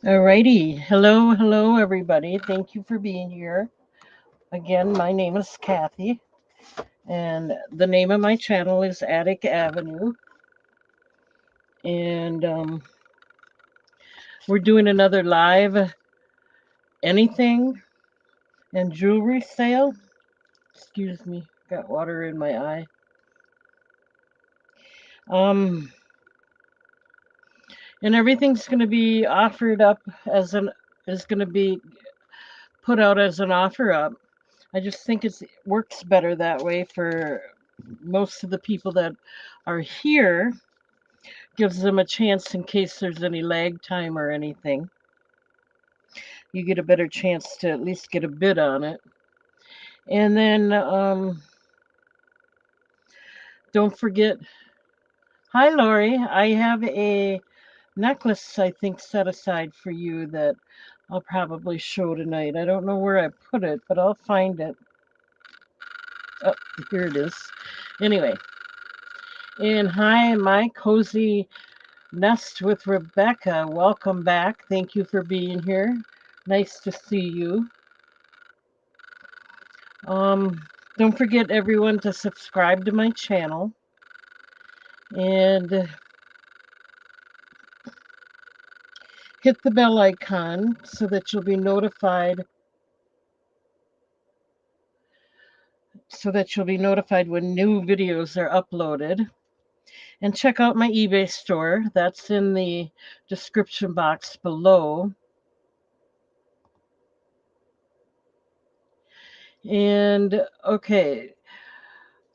Alrighty. Hello, everybody. Thank you for being here. Again, my name is Kathy, and the name of my channel is Attic Avenue. And we're doing another live anything and jewelry sale. Excuse me, got water in my eye. Um, and everything's going to be offered up as an is going to be put out as an offer up. I just think it works better that way for most of the people that are here, gives them a chance in case there's any lag time or anything. You get a better chance to at least get a bid on it. And then don't forget, hi Lori, I have a necklace I think set aside for you that I'll probably show tonight. I don't know where I put it, but I'll find it. Oh, here it is. Anyway, and hi, my cozy Nest with Rebecca. Welcome back. Thank you for being here. Nice to see you. Don't forget, everyone, to subscribe to my channel and hit the bell icon so that you'll be notified when new videos are uploaded. And check out my eBay store. That's in the description box below. And okay,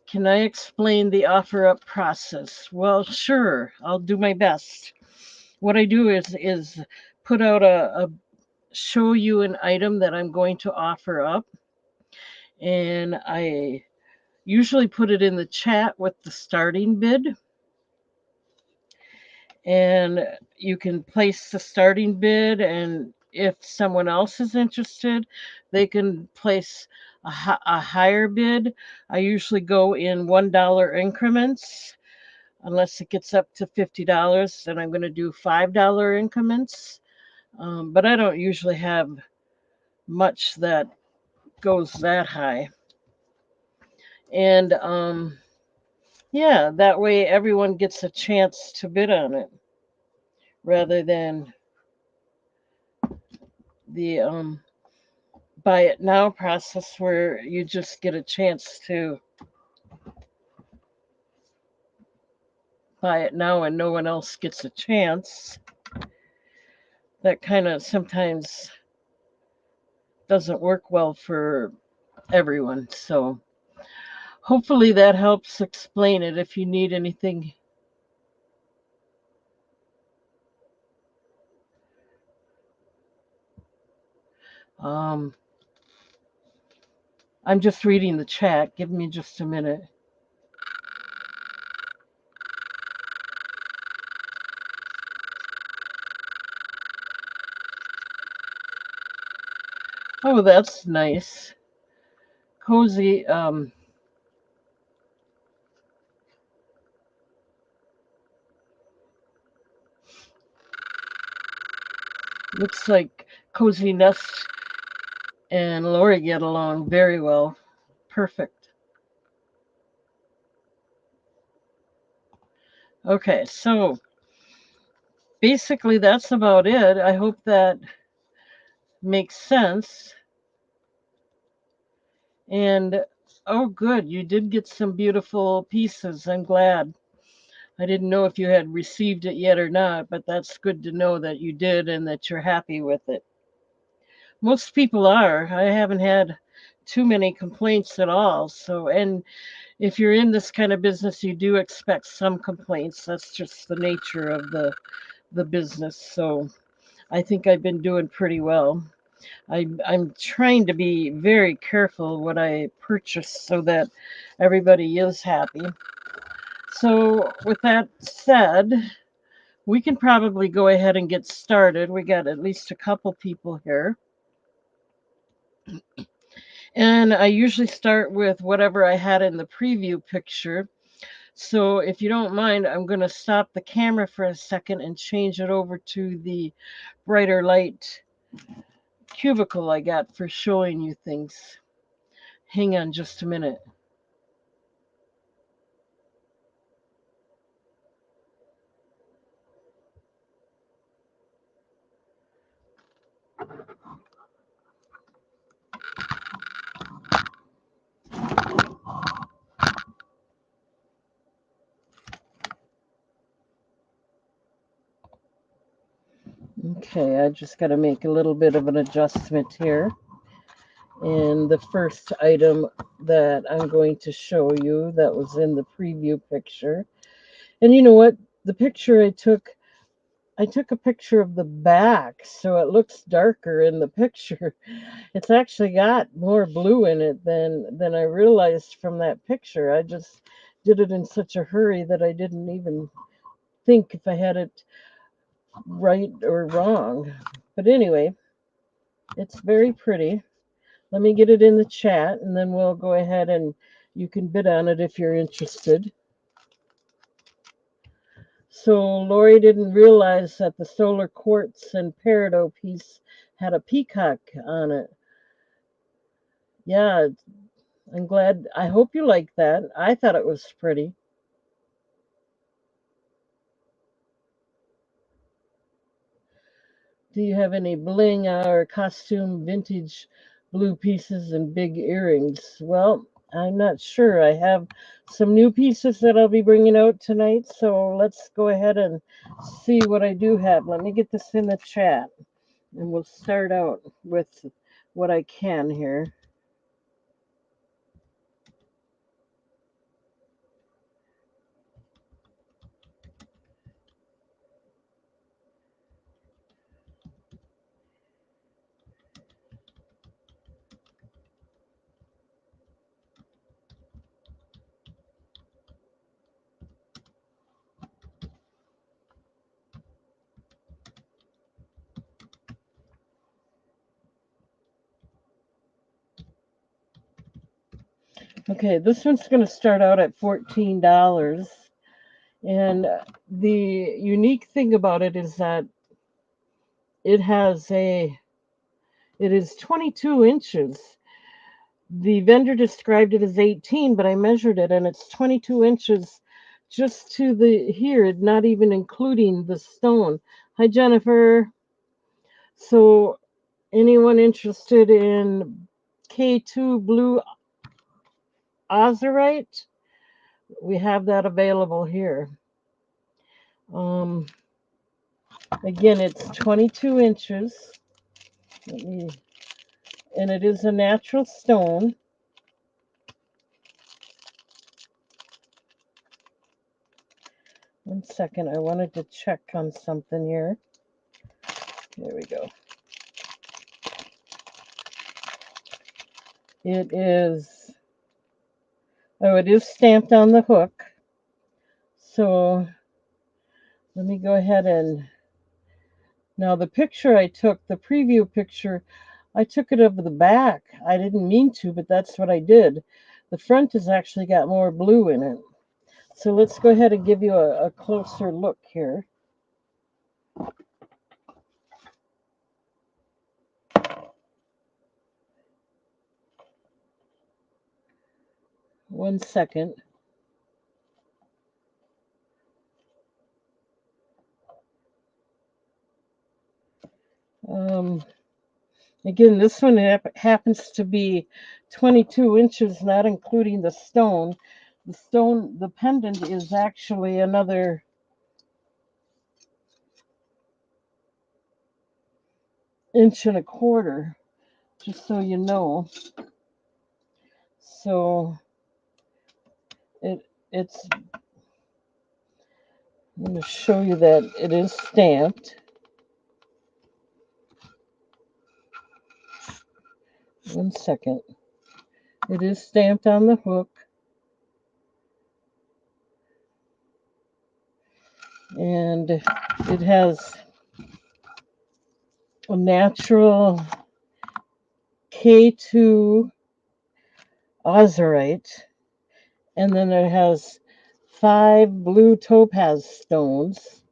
can I explain the offer up process? Well, sure, I'll do my best. What I do is put out a show you an item that I'm going to offer up, and I usually put it in the chat with the starting bid, and you can place the starting bid, and if someone else is interested, they can place a higher bid. I usually go in $1 increments. Unless it gets up to $50, then I'm going to do $5 increments. But I don't usually have much that goes that high. And yeah, that way everyone gets a chance to bid on it rather than the buy it now process where you just get a chance to buy it now and no one else gets a chance. That kind of sometimes doesn't work well for everyone. So hopefully that helps explain it. If you need anything, um, I'm just reading the chat. Give me just a minute. Oh, that's nice. Cozy. Looks like Cozy Nest and Lori get along very well. Perfect. Okay, so basically that's about it. I hope that makes sense. And oh, good, you did get some beautiful pieces. I'm glad. I didn't know if you had received it yet or not, but that's good to know that you did and that you're happy with it. Most people are. I haven't had too many complaints at all. So, and if you're in this kind of business, you do expect some complaints. That's just the nature of the business. So, I think I've been doing pretty well. I'm trying to be very careful what I purchase so that everybody is happy. So, with that said, we can probably go ahead and get started. We got at least a couple people here. And I usually start with whatever I had in the preview picture. So if you don't mind, I'm going to stop the camera for a second and change it over to the brighter light cubicle I got for showing you things. Hang on just a minute. Okay, I just got to make a little bit of an adjustment here. And the first item that I'm going to show you that was in the preview picture. And you know what? The picture I took a picture of the back, so it looks darker in the picture. It's actually got more blue in it than I realized from that picture. I just did it in such a hurry that I didn't even think if I had it right or wrong. But anyway, it's very pretty. Let me get it in the chat and then we'll go ahead and you can bid on it if you're interested. So Lori didn't realize that the solar quartz and peridot piece had a peacock on it. Yeah, I'm glad. I hope you like that. I thought it was pretty. Do you have any bling or costume vintage blue pieces and big earrings? Well, I'm not sure. I have some new pieces that I'll be bringing out tonight, so let's go ahead and see what I do have. Let me get this in the chat, and we'll start out with what I can here. Okay, this one's going to start out at $14. And the unique thing about it is that it has it is 22 inches. The vendor described it as 18, but I measured it and it's 22 inches just to the here, not even including the stone. Hi, Jennifer. So, anyone interested in K2 blue ozerite? We have that available here. Um, Again, it's 22 inches. And it is a natural stone. One second, I wanted to check on something here. There we go. It is, oh, it is stamped on the hook. So let me go ahead and, now the picture I took, the preview picture, I took it of the back. I didn't mean to, but that's what I did. The front has actually got more blue in it. So let's go ahead and give you a closer look here. One second. Again, this one happens to be 22 inches, not including the stone. The stone, the pendant is actually another inch and a quarter, just so you know. So it's, I'm going to show you that it is stamped. One second. It is stamped on the hook. And it has a natural K2 ozerite. And then it has 5 blue topaz stones,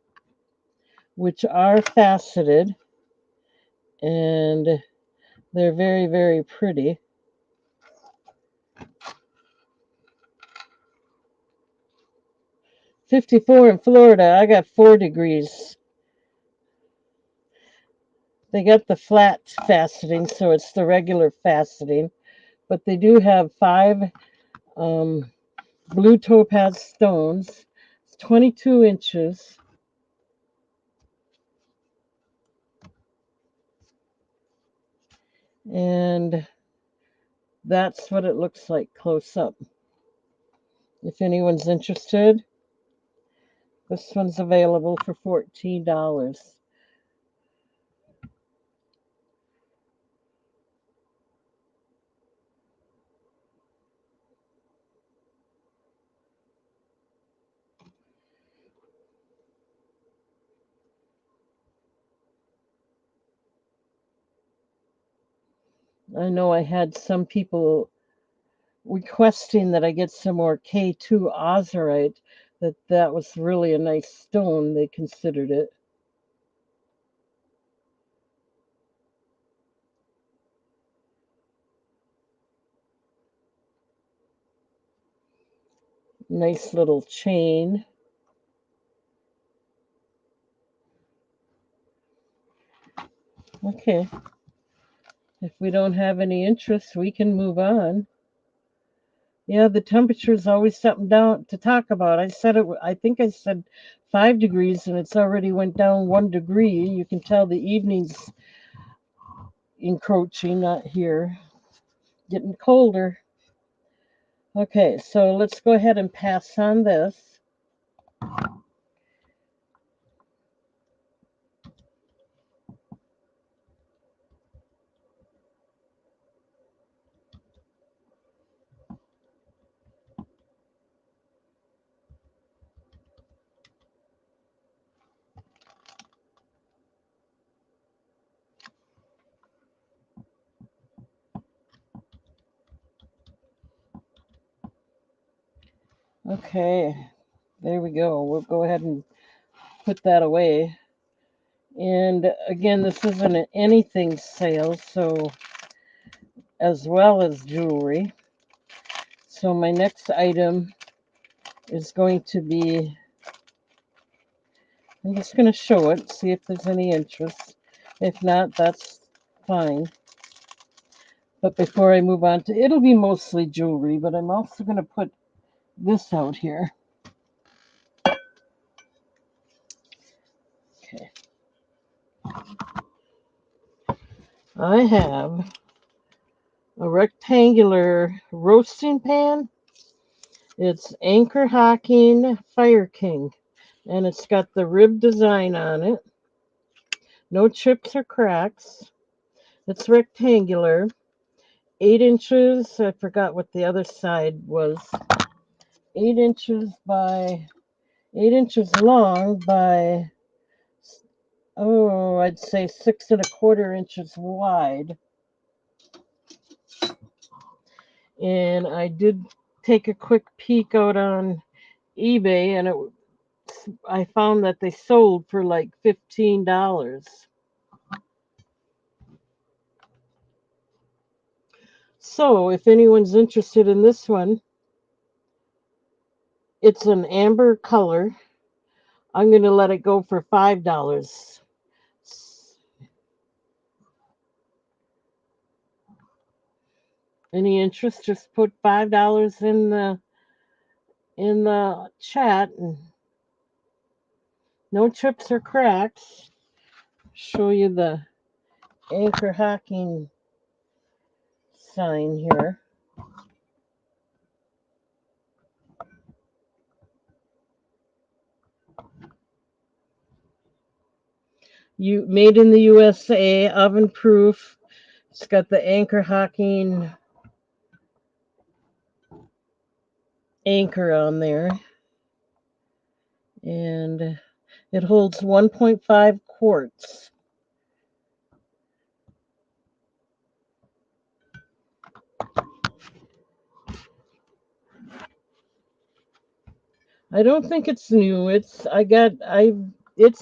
which are faceted, and they're very, very pretty. "54 in Florida. I got 4 degrees. They got the flat faceting, so it's the regular faceting, but they do have 5 um, blue topaz stones. It's 22 inches. And that's what it looks like close up. If anyone's interested, this one's available for $14. I know I had some people requesting that I get some more K2 ozerite, that was really a nice stone. They considered it. Nice little chain. Okay. If we don't have any interest, we can move on. Yeah, the temperature is always something down to talk about. I said it. I think I said 5 degrees, and it's already went down 1 degree. You can tell the evening's encroaching, not here, getting colder. Okay, so let's go ahead and pass on this. Okay, there we go. We'll go ahead and put that away. And again, this isn't an anything sale, so as well as jewelry. So my next item is going to be, I'm just going to show it, see if there's any interest. If not, that's fine. But before I move on to, it'll be mostly jewelry, but I'm also going to put this out here. Okay. I have a rectangular roasting pan. It's Anchor Hocking Fire King, and it's got the rib design on it. No chips or cracks. It's rectangular, 8 inches. I forgot what the other side was. 8 inches by 8 inches long by, oh, I'd say 6¼ inches wide. And I did take a quick peek out on eBay, and I found that they sold for like $15. So if anyone's interested in this one, it's an amber color. I'm going to let it go for $5. Any interest? Just put $5 in the chat, and no chips or cracks. Show you the Anchor Hocking sign here. You made in the USA, oven proof. It's got the Anchor Hocking anchor on there, and it holds 1.5 quarts. I don't think it's new. It's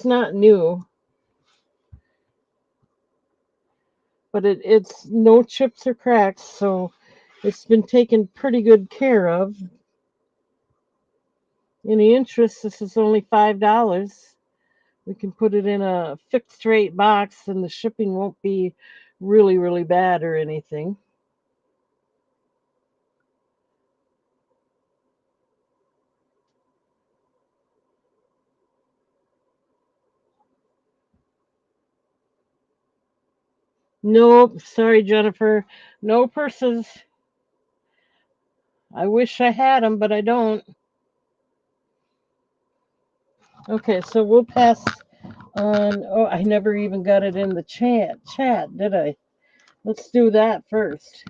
not new, but it's no chips or cracks, so it's been taken pretty good care of. Any interest, this is only $5. We can put it in a fixed rate box and the shipping won't be really, really bad or anything. Nope, sorry, Jennifer. No purses. I wish I had them, but I don't. Okay, so we'll pass on. Oh, I never even got it in the chat, did I? Let's do that first.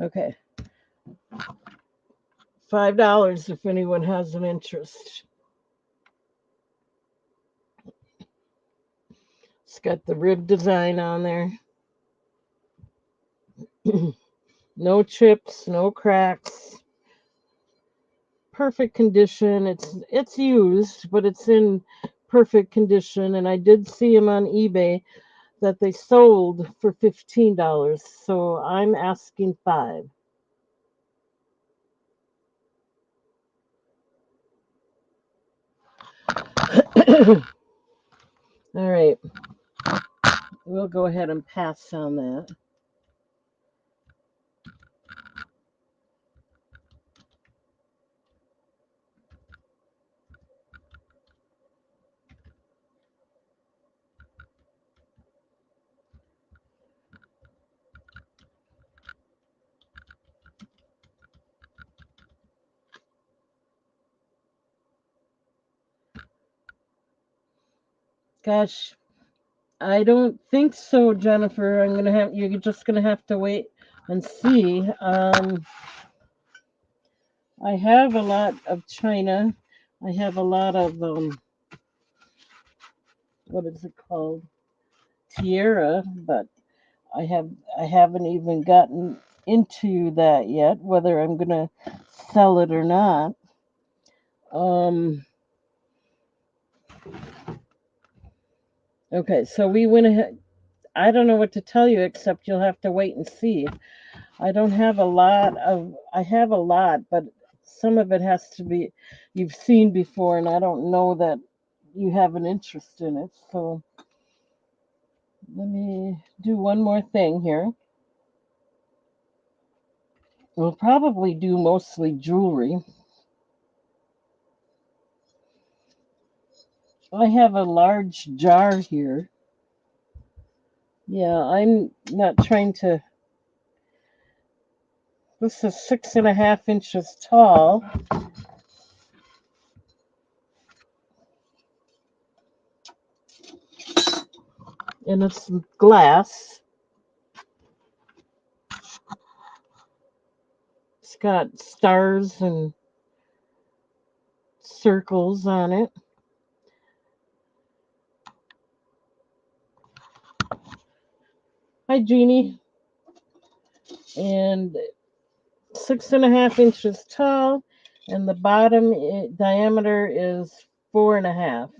Okay, $5 if anyone has an interest. It's got the rib design on there. No chips, no cracks. Perfect condition. It's used, but it's in perfect condition. And I did see them on eBay that they sold for $15. So I'm asking 5. All right, we'll go ahead and pass on that. Gosh, I don't think so, Jennifer. You're just gonna have to wait and see. I have a lot of China. I have a lot of what is it called? Tierra, but I have I haven't even gotten into that yet, whether I'm gonna sell it or not. Um, okay, so we went ahead. I don't know what to tell you except you'll have to wait and see. I have a lot, but some of it has to be you've seen before, and I don't know that you have an interest in it. So let me do one more thing here. We'll probably do mostly jewelry. I have a large jar here. Yeah, I'm not trying to. This is 6.5 inches tall, and it's glass. It's got stars and circles on it. Hi, Jeannie. And 6.5 inches tall, and the bottom diameter is 4.5.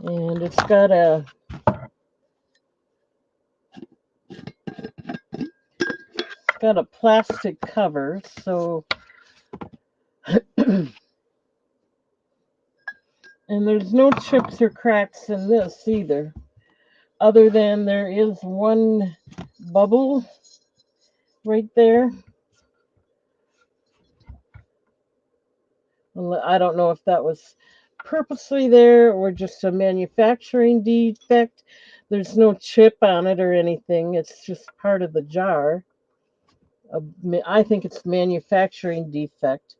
And it's got a plastic cover, so and there's no chips or cracks in this either, other than there is one bubble right there I don't know if that was purposely there or just a manufacturing defect. There's no chip on it or anything. It's just part of the jar. I think it's manufacturing defect.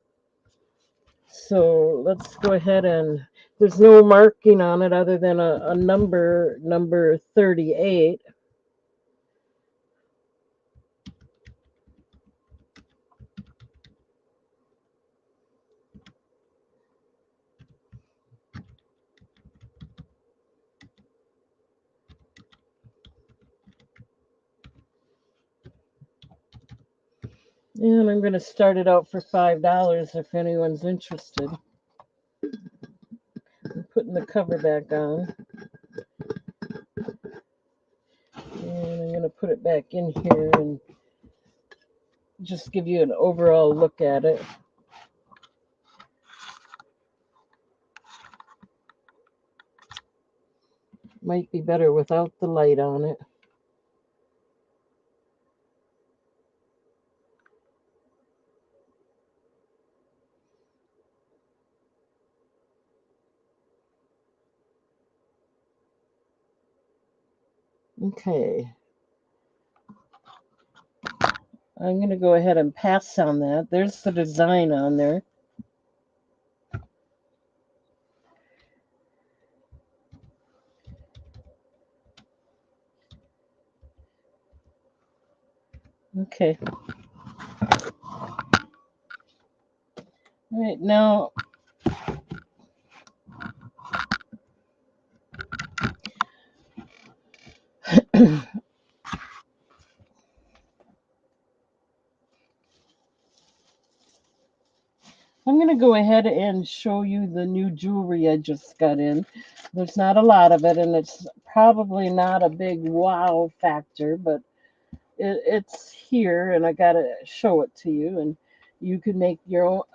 So let's go ahead and there's no marking on it other than a number 38. And I'm going to start it out for $5 if anyone's interested. I'm putting the cover back on. And I'm going to put it back in here and just give you an overall look at it. Might be better without the light on it. Okay. I'm going to go ahead and pass on that. There's the design on there. Okay. All right, now I'm going to go ahead and show you the new jewelry I just got in. There's not a lot of it, and it's probably not a big wow factor, but it's here, and I got to show it to you, and you can make your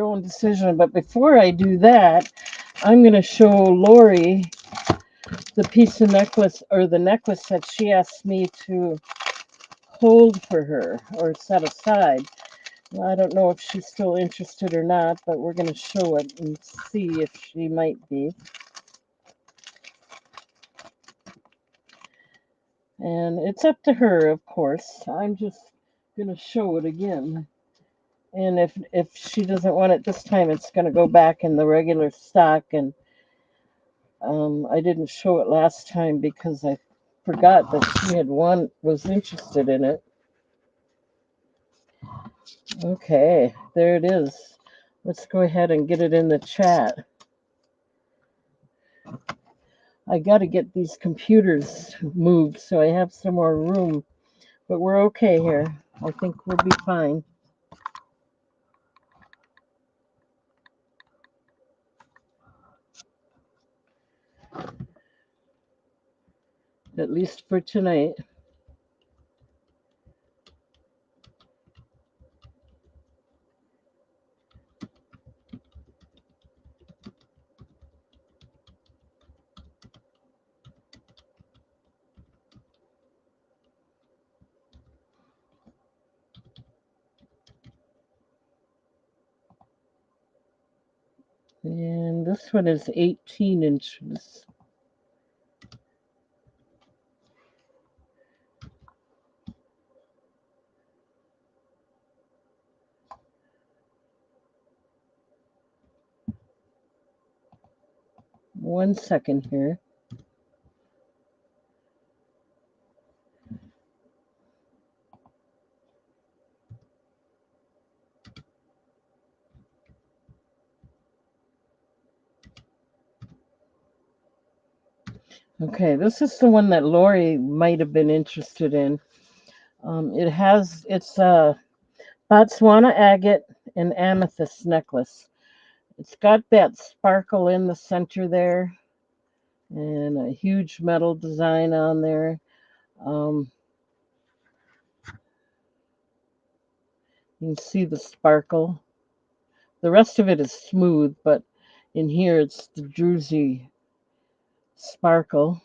own decision. But before I do that, I'm going to show Lori the piece of necklace or the necklace that she asked me to hold for her or set aside. I don't know if she's still interested or not, but we're going to show it and see if she might be. And it's up to her, of course. I'm just going to show it again. And if she doesn't want it this time, it's going to go back in the regular stock. And I didn't show it last time because I forgot that she was interested in it. Okay, there it is. Let's go ahead and get it in the chat. I got to get these computers moved so I have some more room, but we're okay here. I think we'll be fine. At least for tonight. And this one is 18 inches. One second here. Okay, this is the one that Lori might have been interested in. It's a Botswana agate and amethyst necklace. It's got that sparkle in the center there and a huge metal design on there. Um, you can see the sparkle. The rest of it is smooth, but in here it's the druzy sparkle.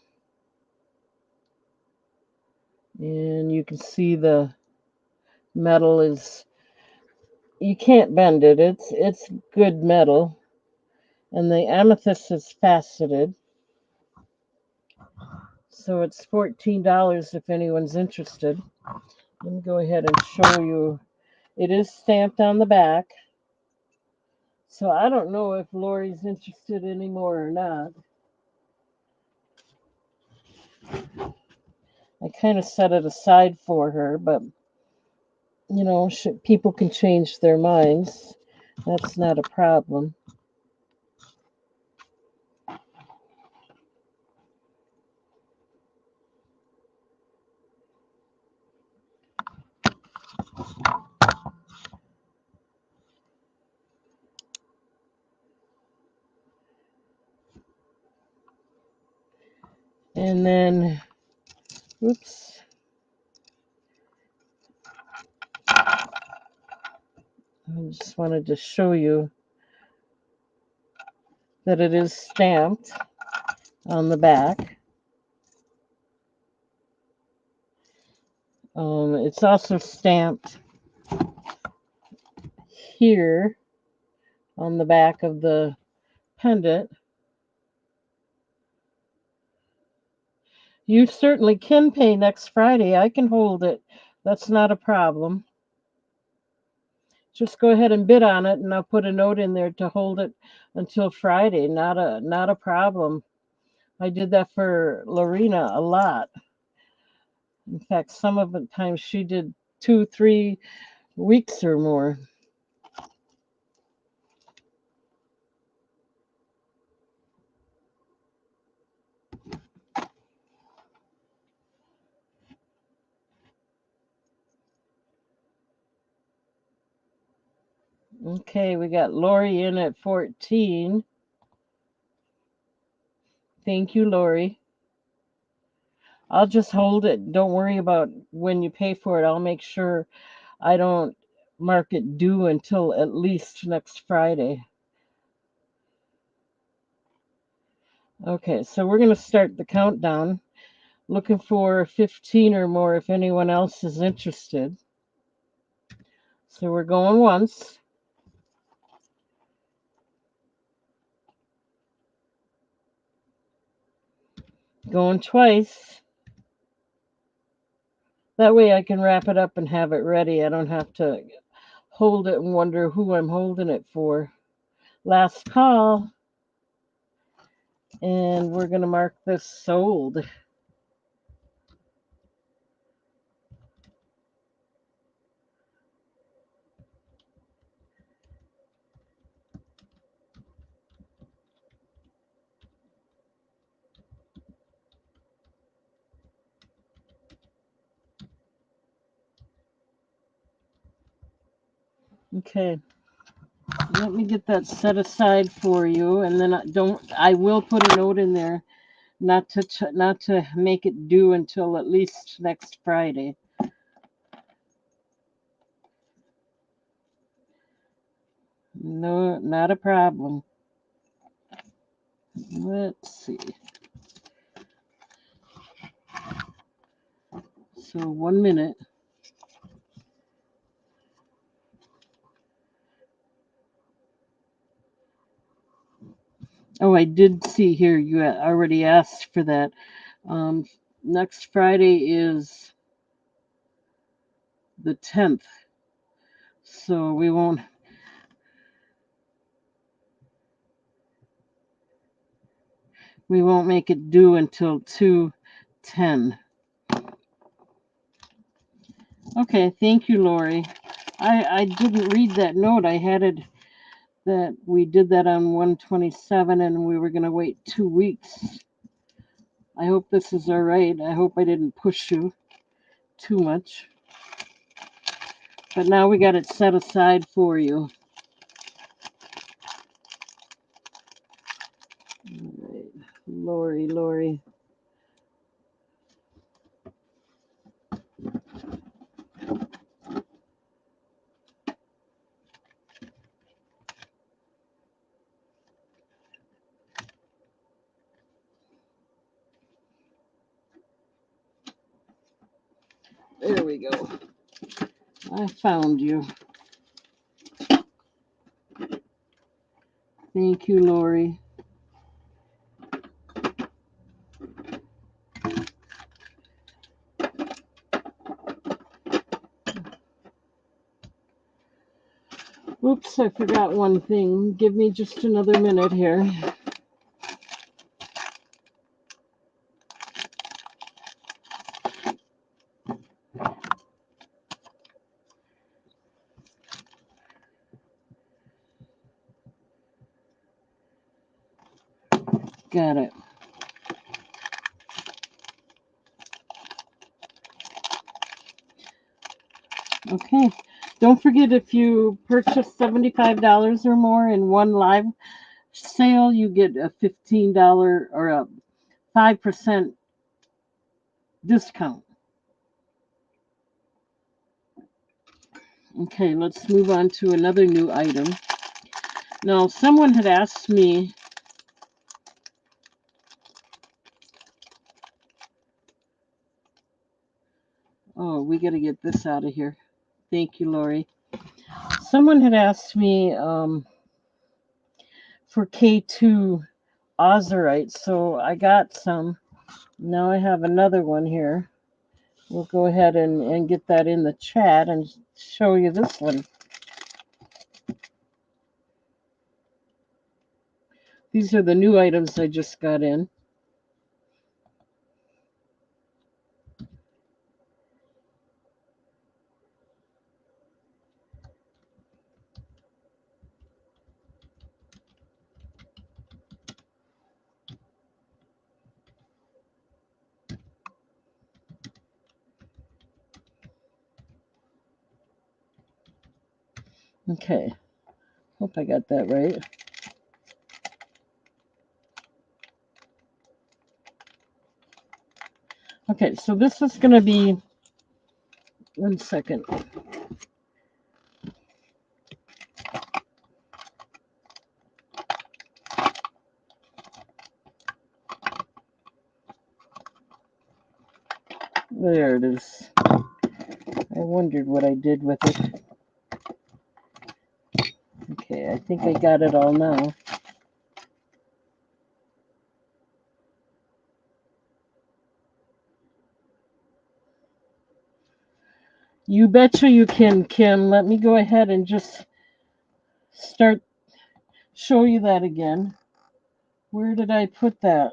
And you can see the metal is You can't bend it. It's good metal, and the amethyst is faceted. So it's $14 if anyone's interested. Let me go ahead and show you. It is stamped on the back. So I don't know if Lori's interested anymore or not. I kind of set it aside for her, but people can change their minds. That's not a problem. And then, oops, I just wanted to show you that it is stamped on the back. It's also stamped here on the back of the pendant. You certainly can pay next Friday. I can hold it. That's not a problem. Just go ahead and bid on it, and I'll put a note in there to hold it until Friday. Not a problem. I did that for Lorena a lot. In fact, some of the times she did 2, 3 weeks or more. Okay, we got Lori in at 14. Thank you, Lori. I'll just hold it. Don't worry about when you pay for it. I'll make sure I don't mark it due until at least next Friday. Okay, so we're going to start the countdown. Looking for 15 or more if anyone else is interested. So we're going once. Going twice. That way I can wrap it up and have it ready. I don't have to hold it and wonder who I'm holding it for. Last call. And we're going to mark this sold. Okay. Let me get that set aside for you, and then I will put a note in there not to make it due until at least next Friday. No, not a problem. Let's see. So 1 minute. Oh, I did see here you already asked for that. Um, Next Friday is the 10th, so we won't make it due until 2/10. Okay, thank you, Lori. I didn't read that note. I had it that we did that on 127 and we were going to wait 2 weeks. I hope this is all right. I hope I didn't push you too much. But now we got it set aside for you. All right. Lori. There we go. I found you. Thank you, Lori. Oops, I forgot one thing. Give me just another minute here. Got it. Okay. Don't forget, if you purchase $75 or more in one live sale, you get a $15 or a 5% discount. Okay, let's move on to another new item. Now, someone had asked me, oh, we got to get this out of here. Thank you, Lori. Someone had asked me for K2 ozerite, so I got some. Now I have another one here. We'll go ahead and get that in the chat and show you this one. These are the new items I just got in. Okay, hope I got that right. Okay, so this is going to be, one second. There it is. I wondered what I did with it. Okay, I think I got it all now. You betcha you can, Kim. Let me go ahead and just show you that again. Where did I put that?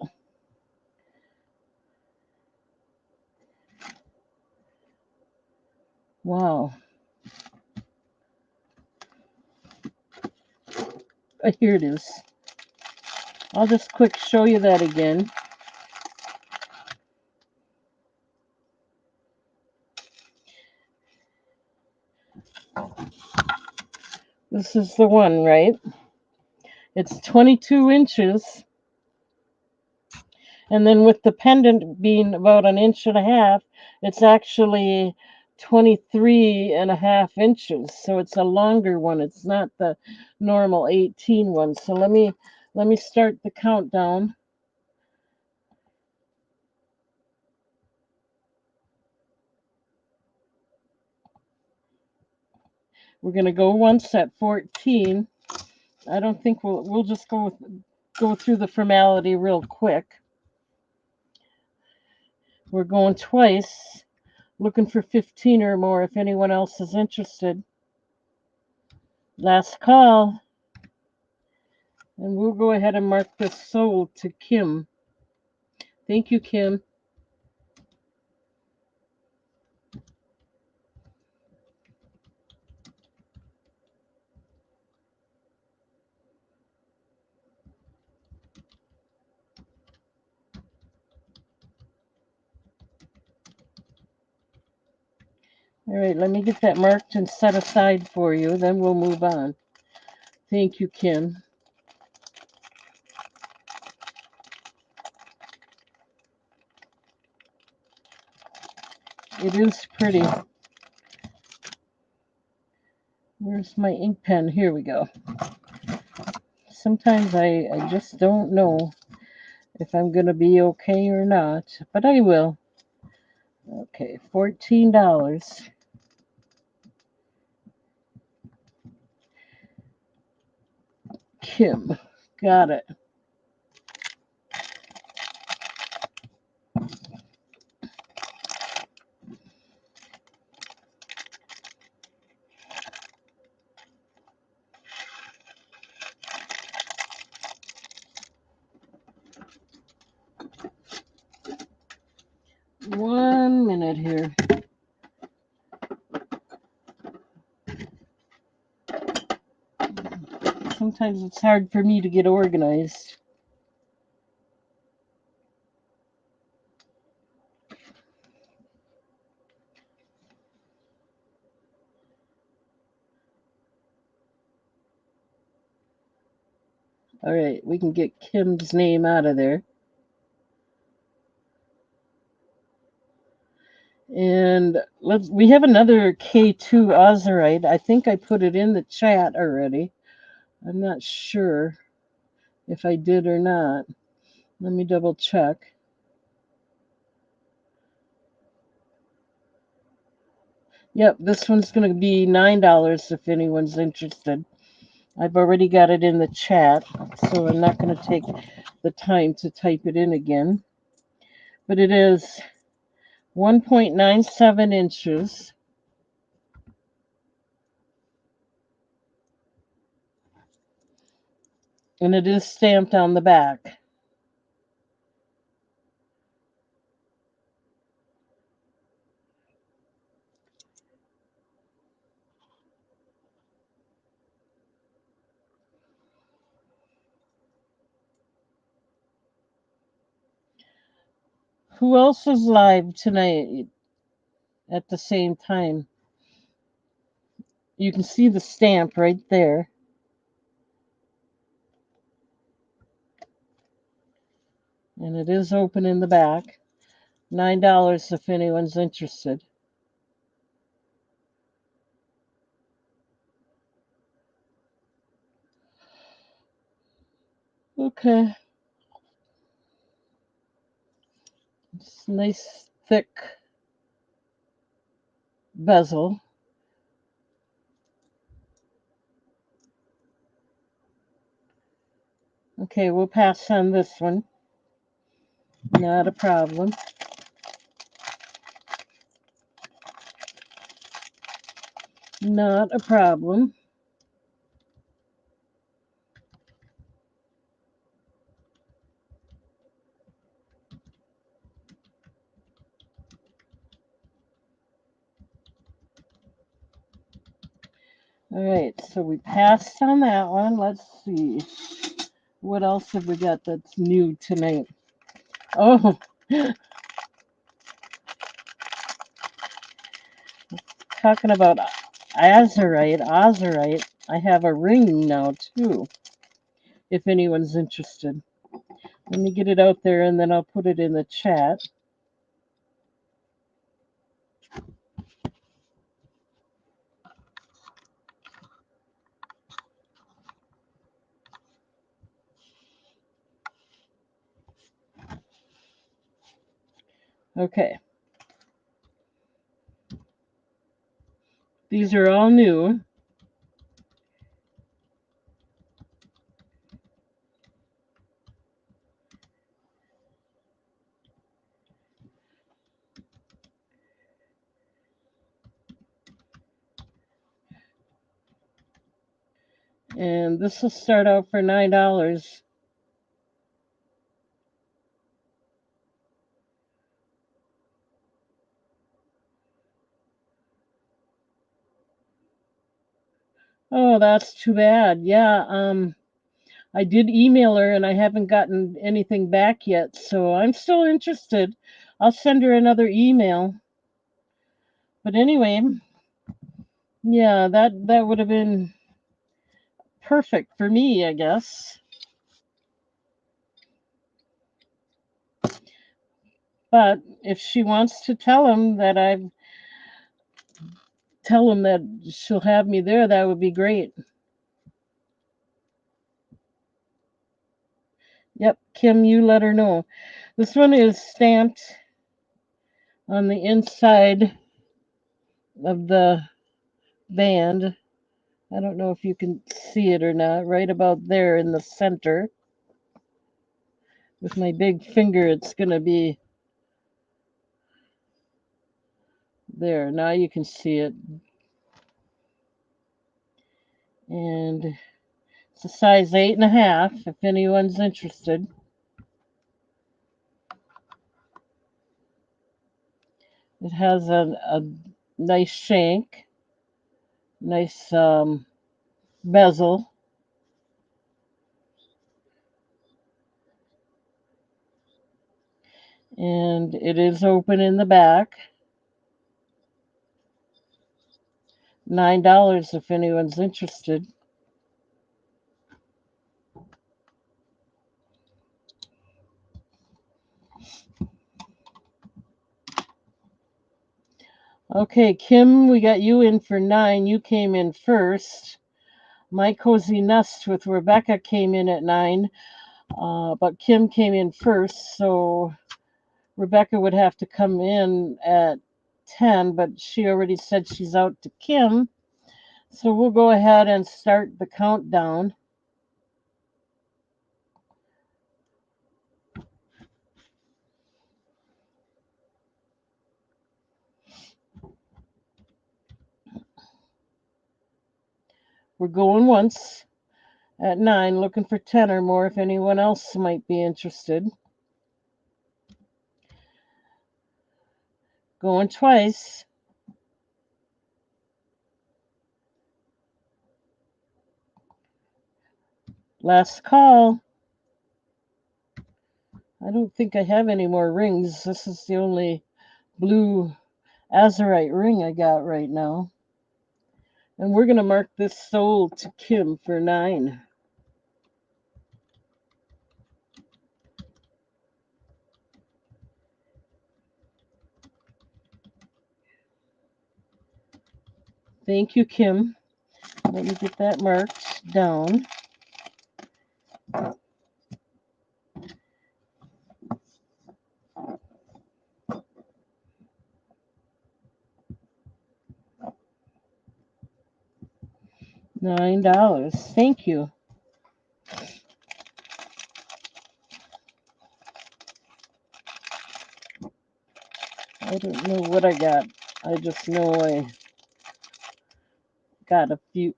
Wow. Here it is. I'll just quick show you that again. This is the one, right? It's 22 inches. And then with the pendant being about an inch and a half, it's actually 23 and a half inches. So it's a longer one. It's not the normal 18 one. So let me start the countdown. We're going to go once at 14. I don't think we'll just go through the formality real quick. We're going twice, looking for 15 or more if anyone else is interested. Last call. And we'll go ahead and mark this sold to Kim. Thank you, Kim. All right, let me get that marked and set aside for you. Then we'll move on. Thank you, Kim. It is pretty. Where's my ink pen? Here we go. Sometimes I just don't know if I'm going to be okay or not, but I will. Okay, $14. Kim. Got it. One minute here. Sometimes it's hard for me to get organized. All right, we can get Kim's name out of there. And we have another K2 Ozerite. I think I put it in the chat already. I'm not sure if I did or not. Let me double check. Yep, this one's going to be $9 if anyone's interested. I've already got it in the chat, so I'm not going to take the time to type it in again. But it is 1.97 inches. And it is stamped on the back. Who else is live tonight at the same time? You can see the stamp right there. And it is open in the back. $9 if anyone's interested. Okay. It's nice thick bezel. Okay, we'll pass on this one. Not a problem. Not a problem. All right, so we passed on that one. Let's see. What else have we got that's new tonight? Oh, talking about Azurite. I have a ring now too, if anyone's interested. Let me get it out there and then I'll put it in the chat. Okay. These are all new. And this will start out for $9. Oh, that's too bad. Yeah, I did email her and I haven't gotten anything back yet, so I'm still interested. I'll send her another email. But anyway, yeah, that would have been perfect for me, I guess. But if she wants to tell him that she'll have me there, that would be great. Yep, Kim, you let her know. This one is stamped on the inside of the band. I don't know if you can see it or not. Right about there in the center. With my big finger, it's going to be there. Now you can see it. And it's a size 8.5 if anyone's interested. It has a nice shank, nice bezel, and it is open in the back. $9 if anyone's interested. Okay, Kim, we got you in for 9. You came in first. My Cozy Nest with Rebecca came in at 9, but Kim came in first, so Rebecca would have to come in at 10, but she already said she's out to Kim. So we'll go ahead and start the countdown. We're going once at 9, looking for 10 or more if anyone else might be interested. Going twice. Last call. I don't think I have any more rings. This is the only blue azurite ring I got right now. And we're going to mark this sold to Kim for 9. Thank you, Kim. Let me get that marked down. $9. Thank you. I don't know what I got. I just know I got a few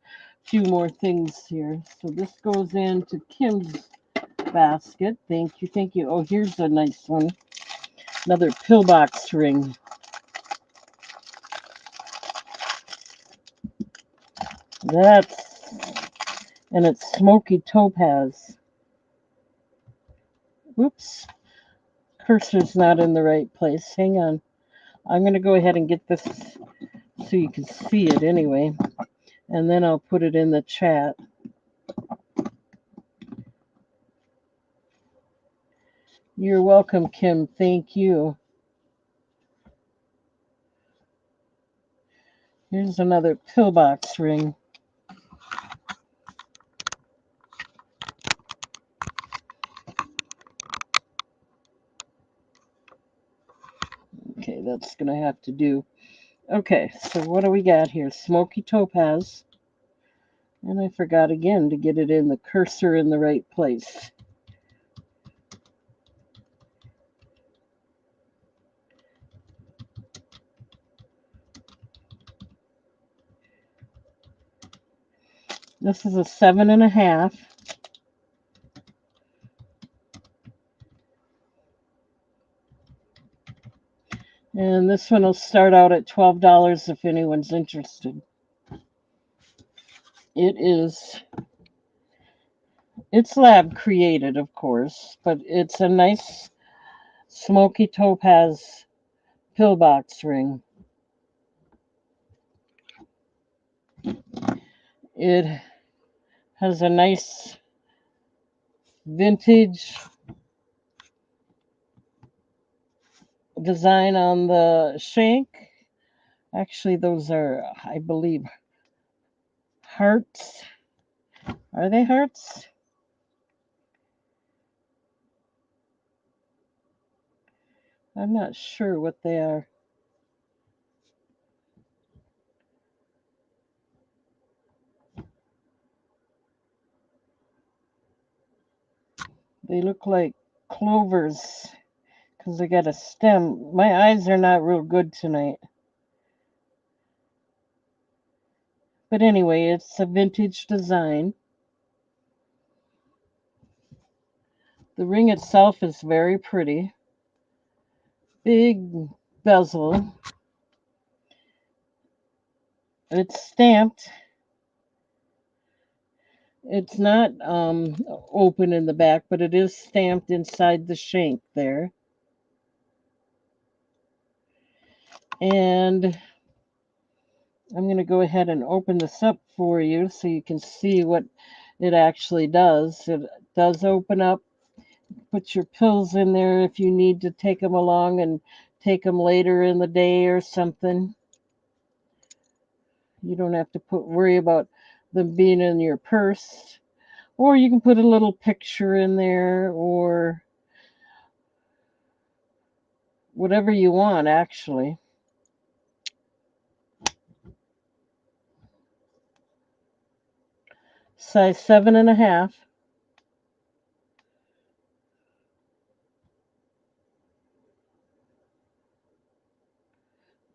more things here. So this goes into Kim's basket. Thank you, thank you. Oh, here's a nice one. Another pillbox ring. That's and it's smoky topaz. Oops, cursor's not in the right place. Hang on. I'm going to go ahead and get this so you can see it anyway. And then I'll put it in the chat. You're welcome, Kim. Thank you. Here's another pillbox ring. Okay, that's going to have to do. Okay, so what do we got here? Smoky topaz. And I forgot again to get it in the cursor in the right place. This is a 7.5. And this one will start out at $12 if anyone's interested. It's lab created, of course, but it's a nice smoky topaz pillbox ring. It has a nice vintage design on the shank. Actually, those are, I believe, hearts. Are they hearts? I'm not sure what they are. They look like clovers because they got a stem. My eyes are not real good tonight. But anyway, it's a vintage design. The ring itself is very pretty. Big bezel. It's stamped. It's not open in the back, but it is stamped inside the shank there. And I'm going to go ahead and open this up for you so you can see what it actually does. It does open up. Put your pills in there if you need to take them along and take them later in the day or something. You don't have to worry about them being in your purse. Or you can put a little picture in there or whatever you want, actually. Size 7.5.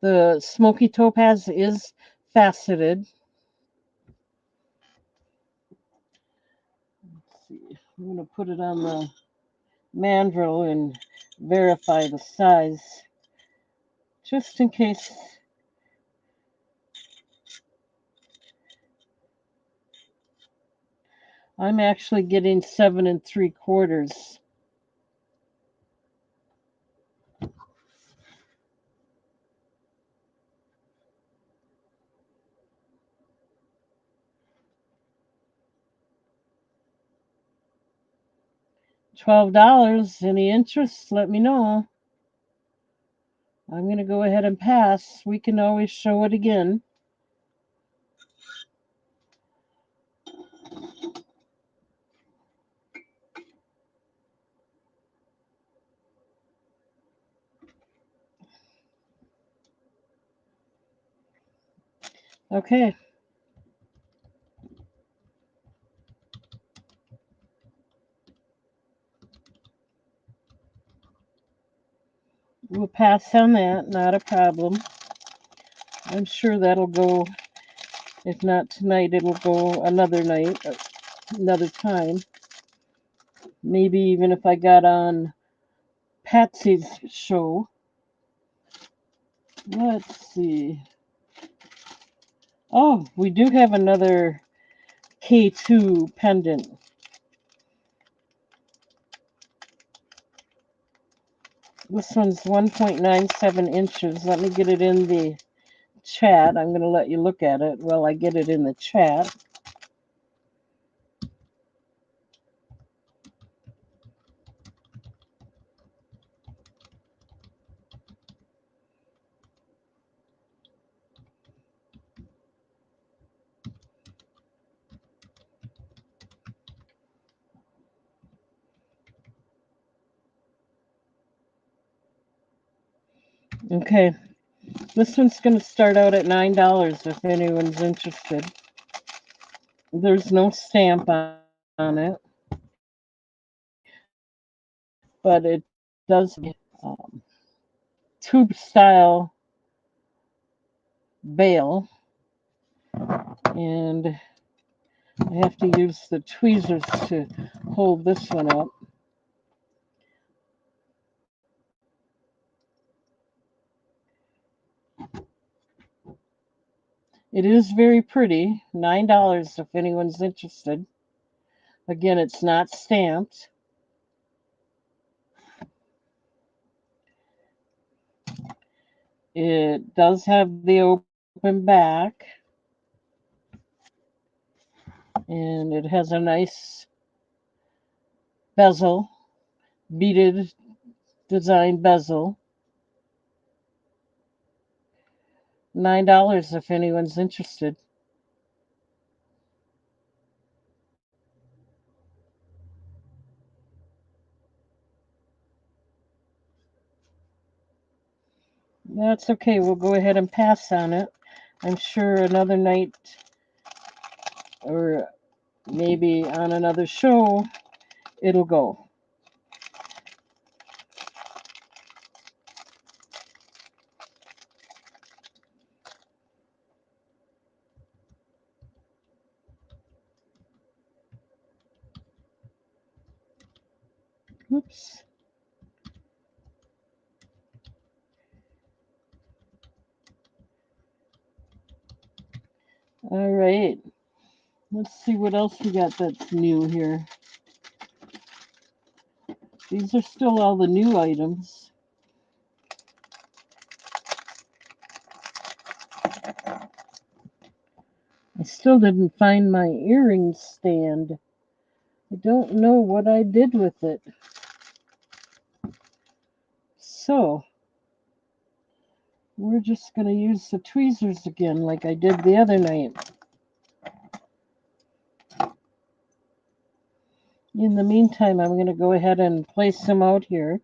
The smoky topaz is faceted. Let's see. I'm going to put it on the mandrel and verify the size just in case. I'm actually getting 7 3/4. $12. Any interest? Let me know. I'm going to go ahead and pass. We can always show it again. Okay. We'll pass on that. Not a problem. I'm sure that'll go. If not tonight, it'll go another night, another time. Maybe even if I got on Patsy's show. Let's see. Oh, we do have another K2 pendant. This one's 1.97 inches. Let me get it in the chat. I'm going to let you look at it while I get it in the chat. Okay, this one's going to start out at $9 if anyone's interested. There's no stamp on it, but it does tube style bail, and I have to use the tweezers to hold this one up. It is very pretty. $9 if anyone's interested. Again, it's not stamped. It does have the open back. And it has a nice bezel, beaded design bezel. $9 if anyone's interested. That's okay. We'll go ahead and pass on it. I'm sure another night or maybe on another show it'll go. Oops. All right. Let's see what else we got that's new here. These are still all the new items. I still didn't find my earring stand. I don't know what I did with it. So, we're just going to use the tweezers again like I did the other night. In the meantime, I'm going to go ahead and place them out here.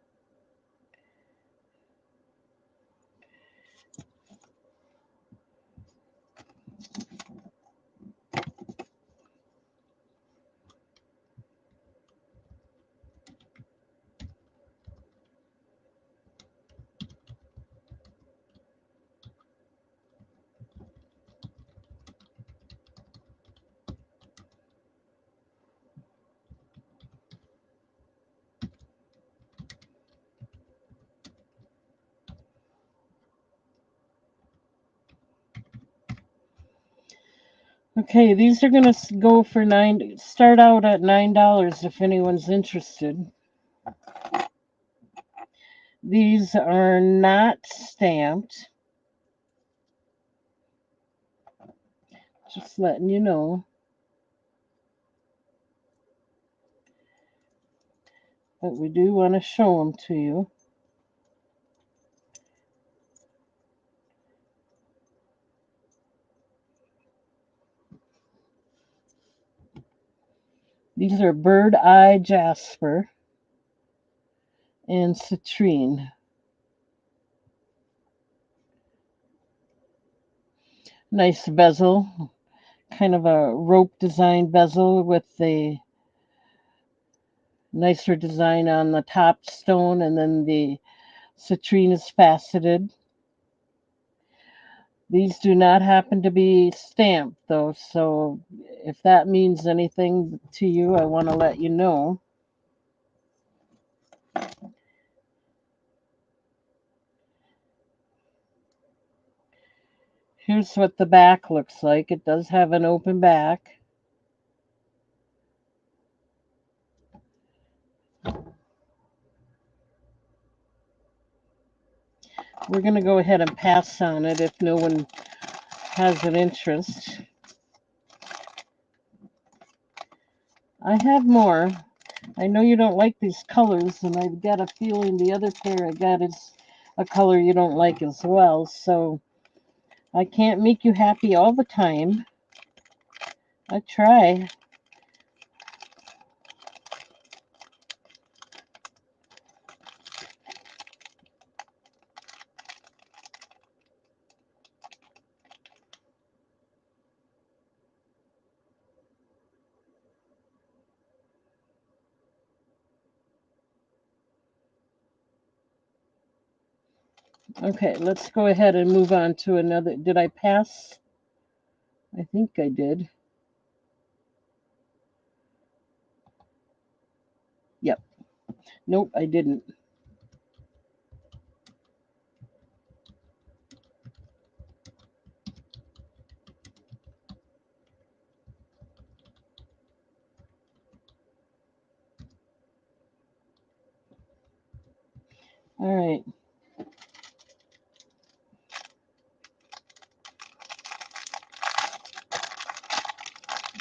Okay, these are going to go for start out at $9 if anyone's interested. These are not stamped. Just letting you know. But we do want to show them to you. These are Bird Eye Jasper and Citrine. Nice bezel, kind of a rope design bezel with the nicer design on the top stone, and then the citrine is faceted. These do not happen to be stamped though, so if that means anything to you, I want to let you know. Here's what the back looks like. It does have an open back. We're going to go ahead and pass on it if no one has an interest. I have more. I know you don't like these colors, and I've got a feeling the other pair I got is a color you don't like as well, so I can't make you happy all the time. I try. Okay, let's go ahead and move on to another. Did I pass? I think I did. Yep. Nope, I didn't. All right.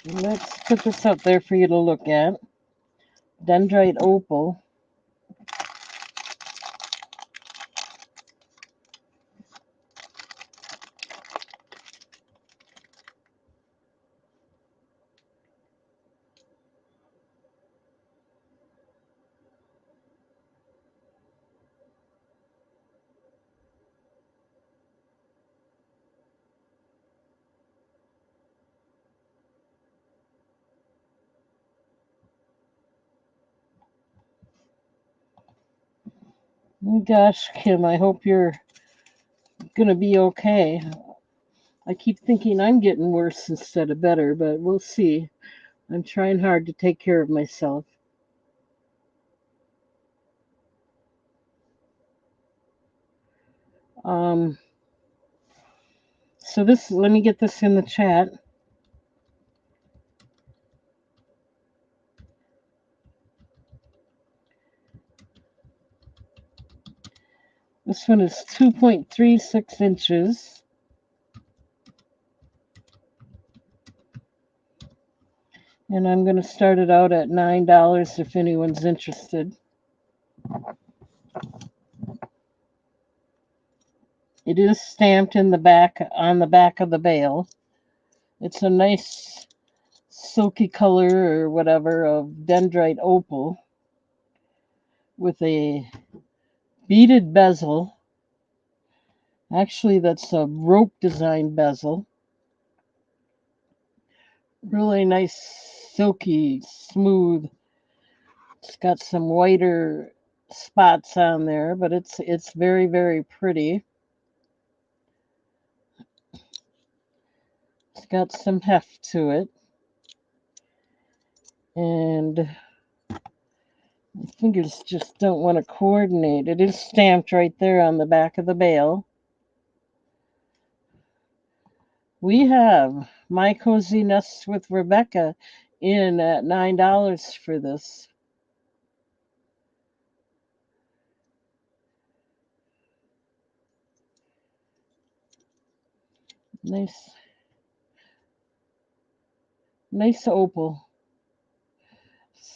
Let's put this out there for you to look at. Dendrite opal. Oh, gosh, Kim, I hope you're going to be okay. I keep thinking I'm getting worse instead of better, but we'll see. I'm trying hard to take care of myself. Um, so this, let me get this in the chat. This one is 2.36 inches. And I'm going to start it out at $9 if anyone's interested. It is stamped in the back, on the back of the bale. It's a nice silky color or whatever of dendrite opal with a beaded bezel. Actually, that's a rope design bezel. Really nice, silky, smooth. It's got some whiter spots on there, but it's very, very pretty. It's got some heft to it. And my fingers just don't want to coordinate. It is stamped right there on the back of the bale. We have My Cozy Nests with Rebecca in at $9 for this. Nice, nice opal.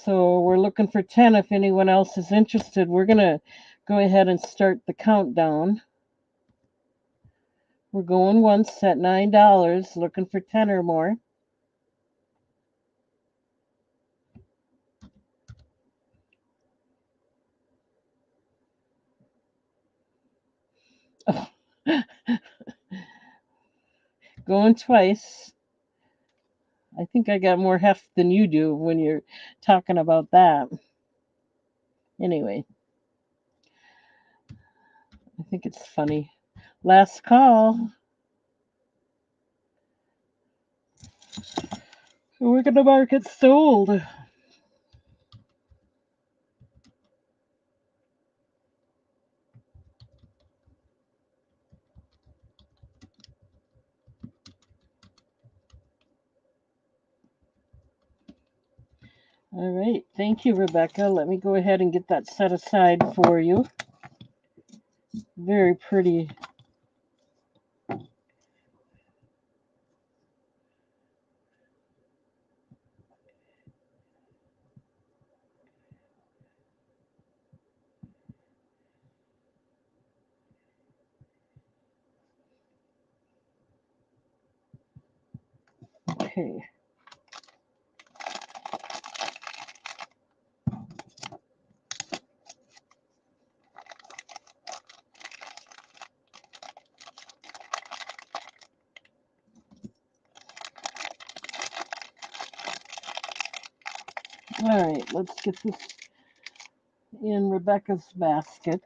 So we're looking for 10 if anyone else is interested. We're going to go ahead and start the countdown. We're going once at $9, looking for 10 or more. Oh. Going twice. I think I got more heft than you do when you're talking about that. Anyway, I think it's funny. Last call. We're going to mark it sold. All right. Thank you, Rebecca. Let me go ahead and get that set aside for you. Very pretty. Okay. All right. Let's get this in Rebecca's basket.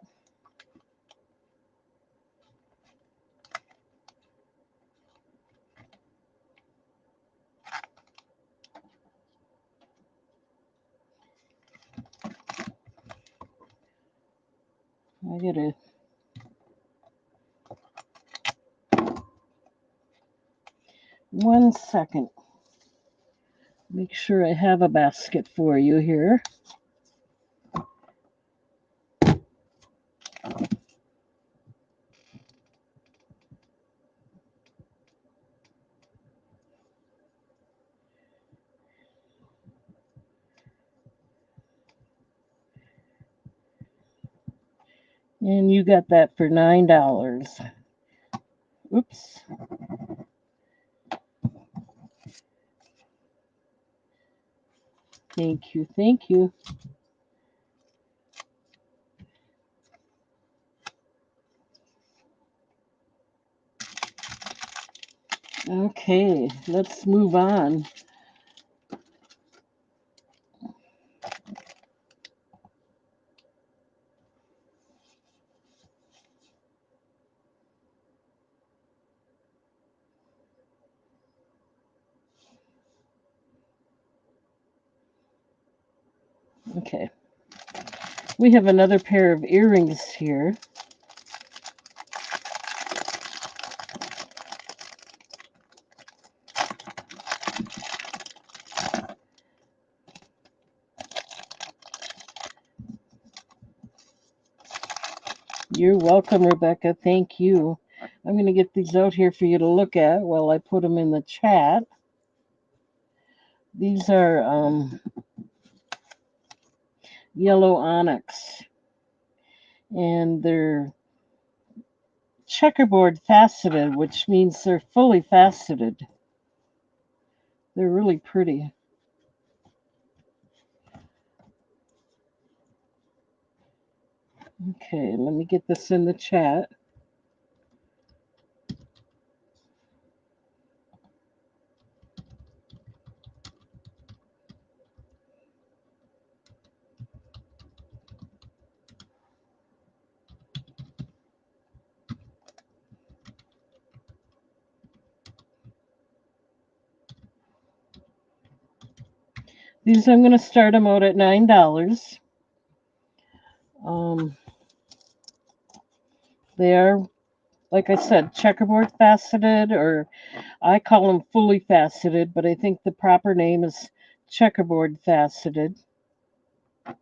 I get it. One second. Make sure I have a basket for you here. And you got that for $9. Oops. Thank you. Thank you. Okay, let's move on. Okay. We have another pair of earrings here. You're welcome, Rebecca. Thank you. I'm going to get these out here for you to look at while I put them in the chat. These are yellow onyx, and they're checkerboard faceted, which means they're fully faceted. They're really pretty. Okay, let me get this in the chat. These I'm going to start them out at $9. They are, like I said, checkerboard faceted, or I call them fully faceted, but I think the proper name is checkerboard faceted. I'm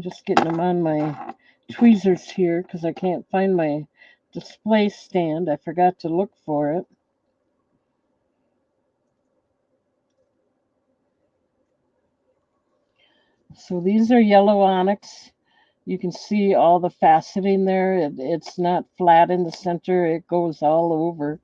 just getting them on my tweezers here because I can't find my display stand. I forgot to look for it. So these are yellow onyx. You can see all the faceting there. It's not flat in the center. It goes all over.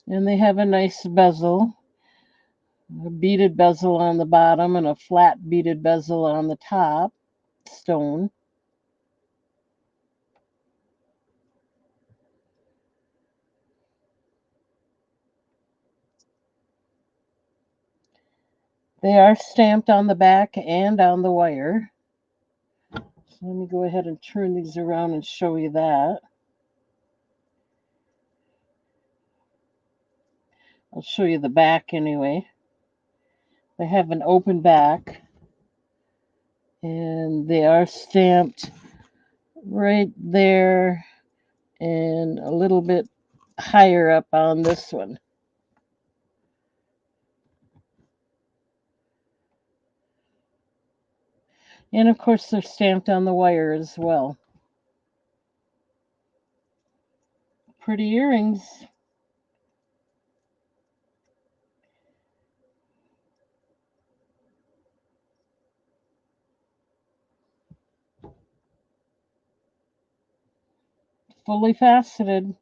And they have a nice bezel, a beaded bezel on the bottom and a flat beaded bezel on the top, stone. They are stamped on the back and on the wire. So let me go ahead and turn these around and show you that. I'll show you the back anyway. They have an open back, and they are stamped right there and a little bit higher up on this one. And of course, they're stamped on the wire as well. Pretty earrings. Fully faceted.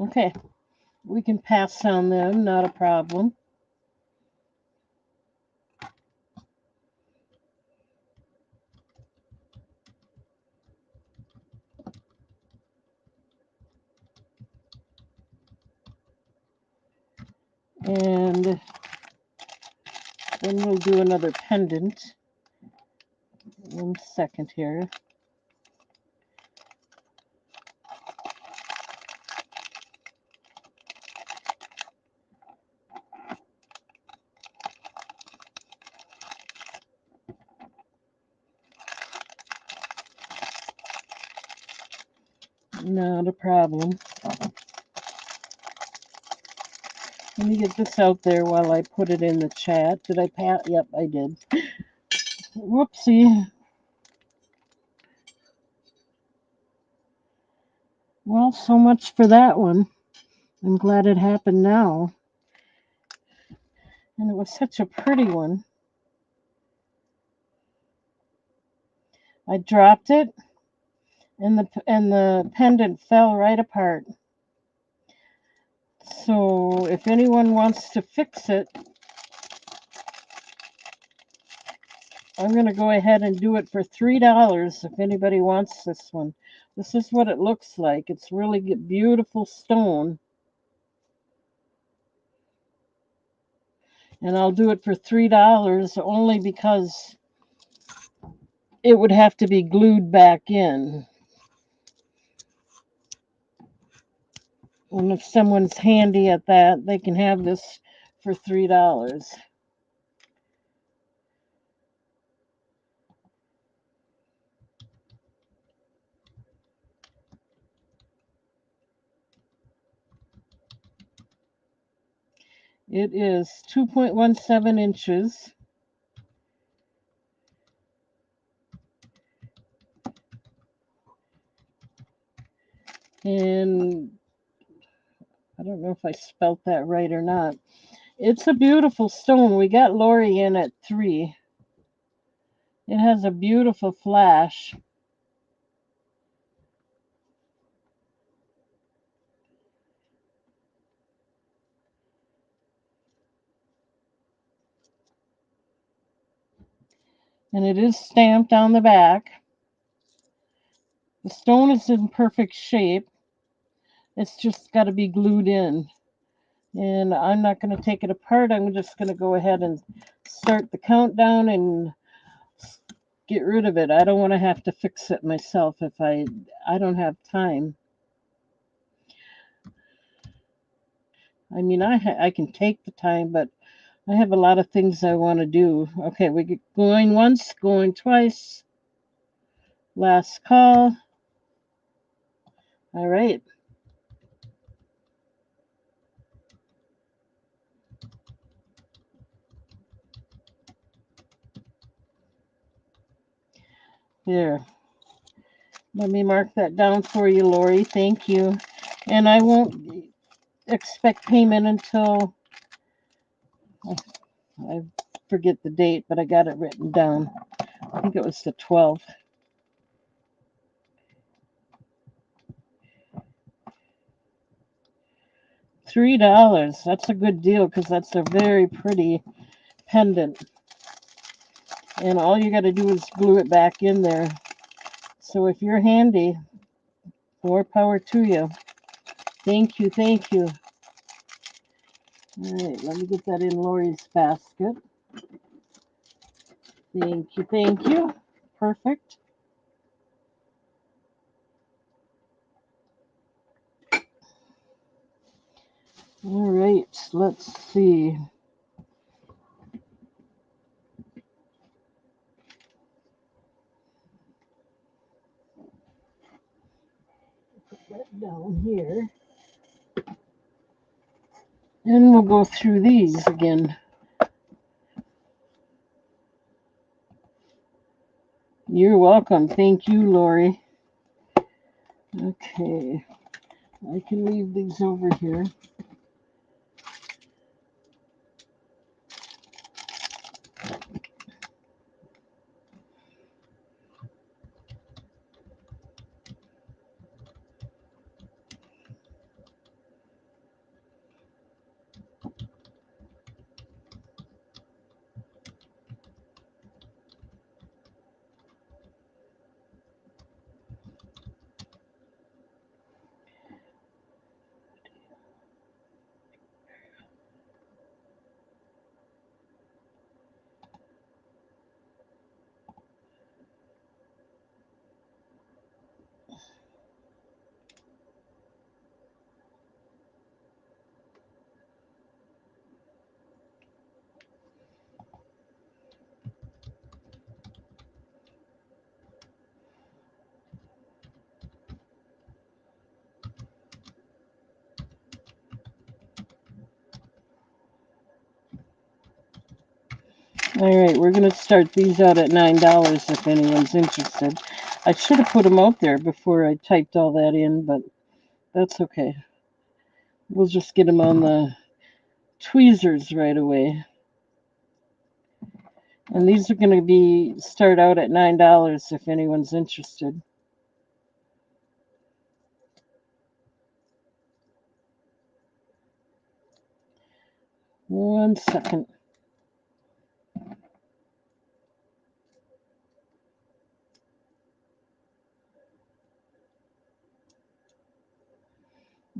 Okay, we can pass on them, not a problem. And then we'll do another pendant. 1 second here. Not a problem. Let me get this out there while I put it in the chat. Did I pass? Yep, I did. Whoopsie. Well, so much for that one. I'm glad it happened now. And it was such a pretty one. I dropped it, and the pendant fell right apart. So if anyone wants to fix it, I'm going to go ahead and do it for $3 if anybody wants this one. This is what it looks like. It's really beautiful stone. And I'll do it for $3 only because it would have to be glued back in. And if someone's handy at that, they can have this for $3. It is 2.17 inches. And I don't know if I spelt that right or not. It's a beautiful stone. We got Lori in at 3. It has a beautiful flash. And it is stamped on the back. The stone is in perfect shape. It's just got to be glued in. And I'm not going to take it apart. I'm just going to go ahead and start the countdown and get rid of it. I don't want to have to fix it myself if I don't have time. I mean, I can take the time, but I have a lot of things I want to do. Okay, we get going once, going twice. Last call. All right. There. Let me mark that down for you, Lori. Thank you. And I won't expect payment until I forget the date, but I got it written down. I think it was the 12th. $3. That's a good deal because that's a very pretty pendant. And all you got to do is glue it back in there. So if you're handy, more power to you. Thank you, thank you. All right, let me get that in Lori's basket. Thank you, thank you. Perfect. All right, let's see. Put that down here. And we'll go through these again. You're welcome. Thank you, Lori. Okay. I can leave these over here. All right, we're going to start these out at $9 if anyone's interested. I should have put them out there before I typed all that in, but that's okay. We'll just get them on the tweezers right away. And these are going to start out at $9 if anyone's interested. One second.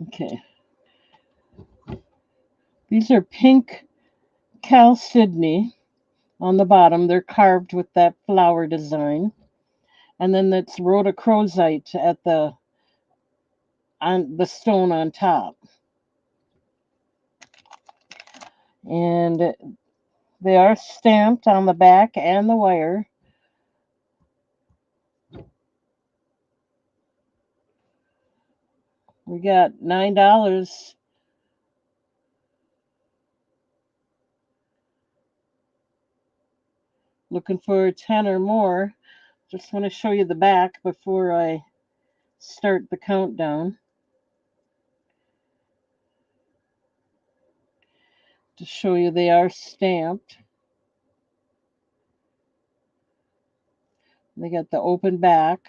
Okay. These are pink Chalcedony on the bottom. They're carved with that flower design. And then that's rhodochrosite on the stone on top. And they are stamped on the back and the wire. We got $9. Looking for 10 or more. Just want to show you the back before I start the countdown. To show you they are stamped. They got the open back.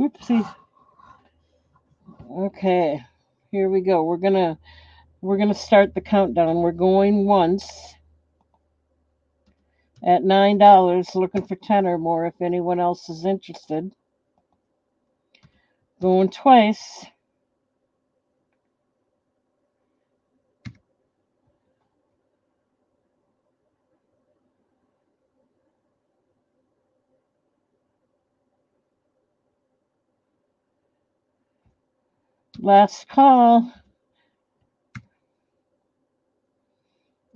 Oopsie. Okay, here we go. We're gonna start the countdown. We're going once at $9, looking for 10 or more if anyone else is interested. Going twice. Last call.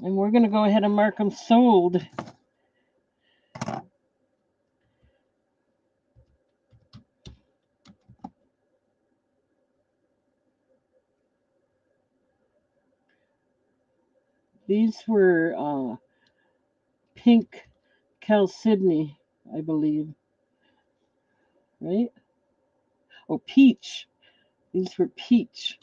And we're going to go ahead and mark them sold. These were pink chalcedony, I believe. Right? Oh, peach. These were peach.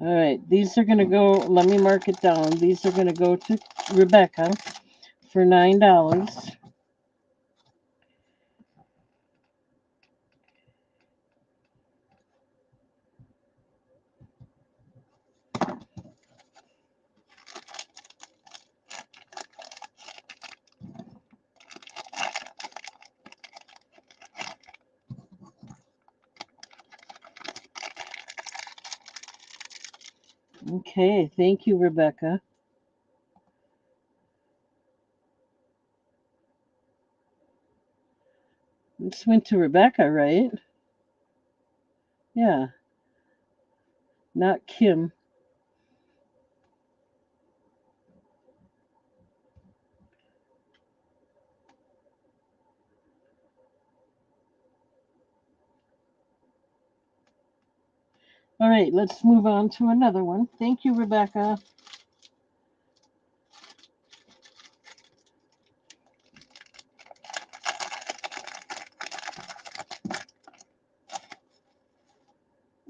All right, these are going to go, let me mark it down. These are going to go to Rebecca for $9. Okay, thank you, Rebecca. This went to Rebecca, right? Yeah, not Kim. All right, let's move on to another one. Thank you, Rebecca.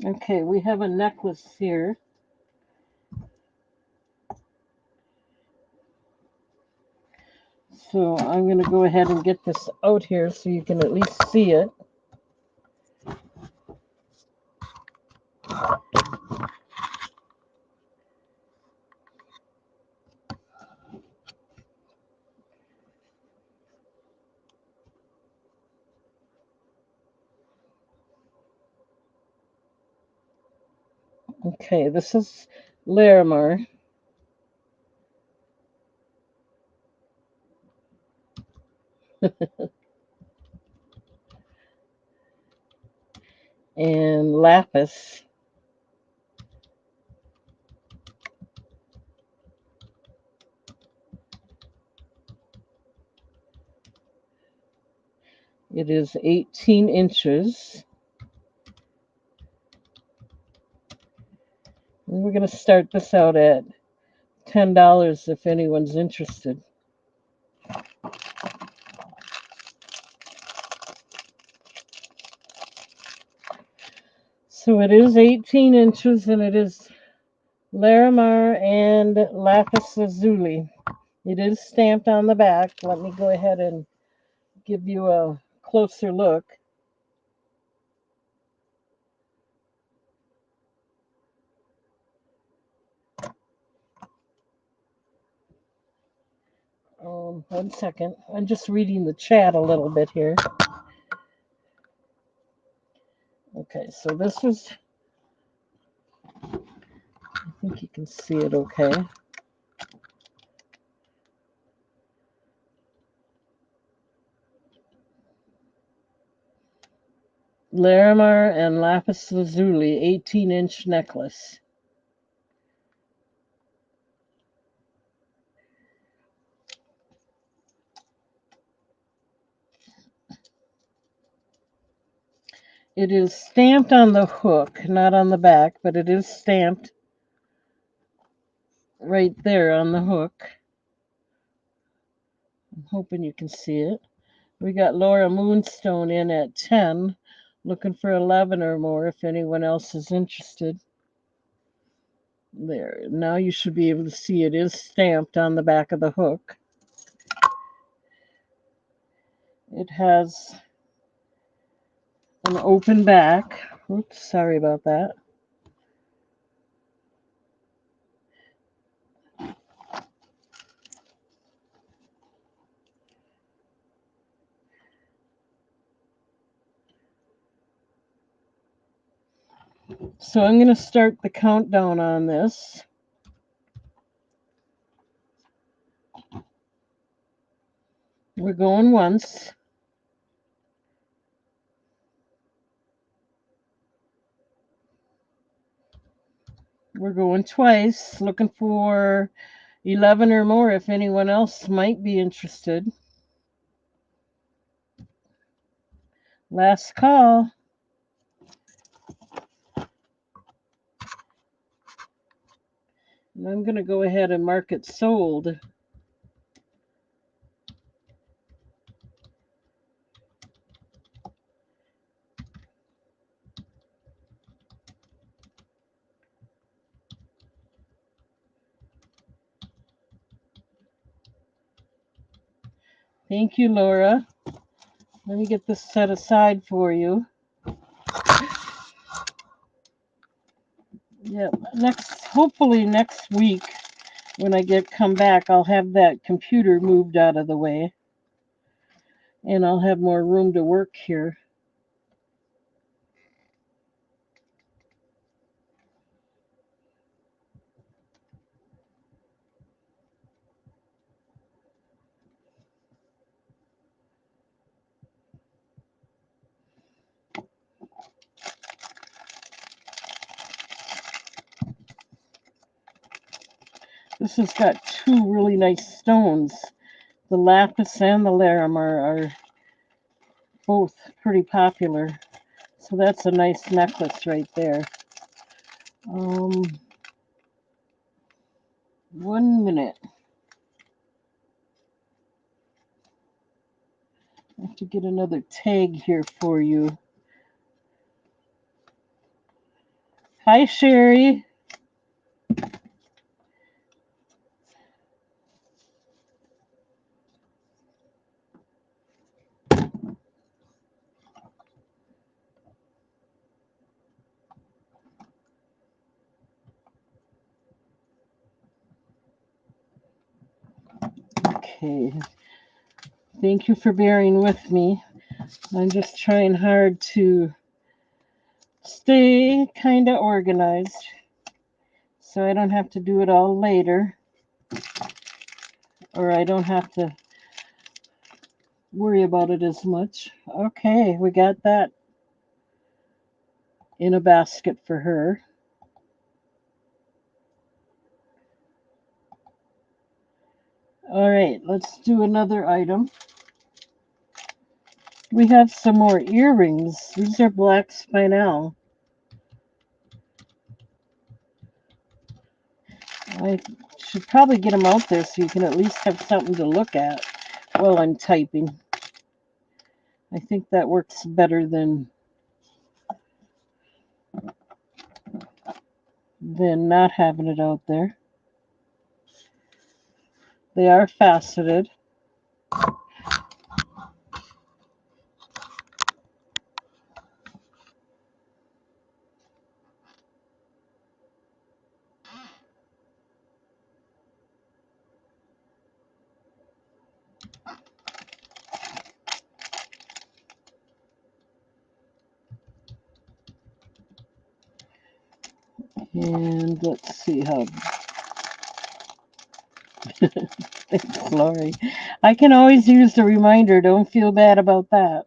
Okay, we have a necklace here. So I'm going to go ahead and get this out here so you can at least see it. Okay, this is Larimar. And lapis. It is 18 inches. And we're going to start this out at $10 if anyone's interested. So it is 18 inches and it is Larimar and lapis lazuli. It is stamped on the back. Let me go ahead and give you a closer look. One second. I'm just reading the chat a little bit here. Okay, so this is think you can see it okay. Larimar and lapis lazuli 18-inch necklace. It is stamped on the hook, not on the back, but it is stamped right there on the hook. I'm hoping you can see it. We got Laura Moonstone in at 10, looking for 11 or more if anyone else is interested. There, now you should be able to see it is stamped on the back of the hook. It has an open back. Oops, sorry about that. So I'm going to start the countdown on this. We're going once. We're going twice, looking for 11 or more if anyone else might be interested. Last call. And I'm going to go ahead and mark it sold. Thank you, Laura. Let me get this set aside for you. Yeah, hopefully next week when I come back, I'll have that computer moved out of the way and I'll have more room to work here. This has got two really nice stones. The lapis and the larimar are both pretty popular. So that's a nice necklace right there. 1 minute. I have to get another tag here for you. Hi, Sherry. Okay. Thank you for bearing with me. I'm just trying hard to stay kind of organized so I don't have to do it all later, or I don't have to worry about it as much. Okay, we got that in a basket for her. All right, let's do another item. We have some more earrings. These are black spinel. I should probably get them out there so you can at least have something to look at while I'm typing. I think that works better than not having it out there. They are faceted. And let's see how. Thanks, Lori. I can always use the reminder. Don't feel bad about that.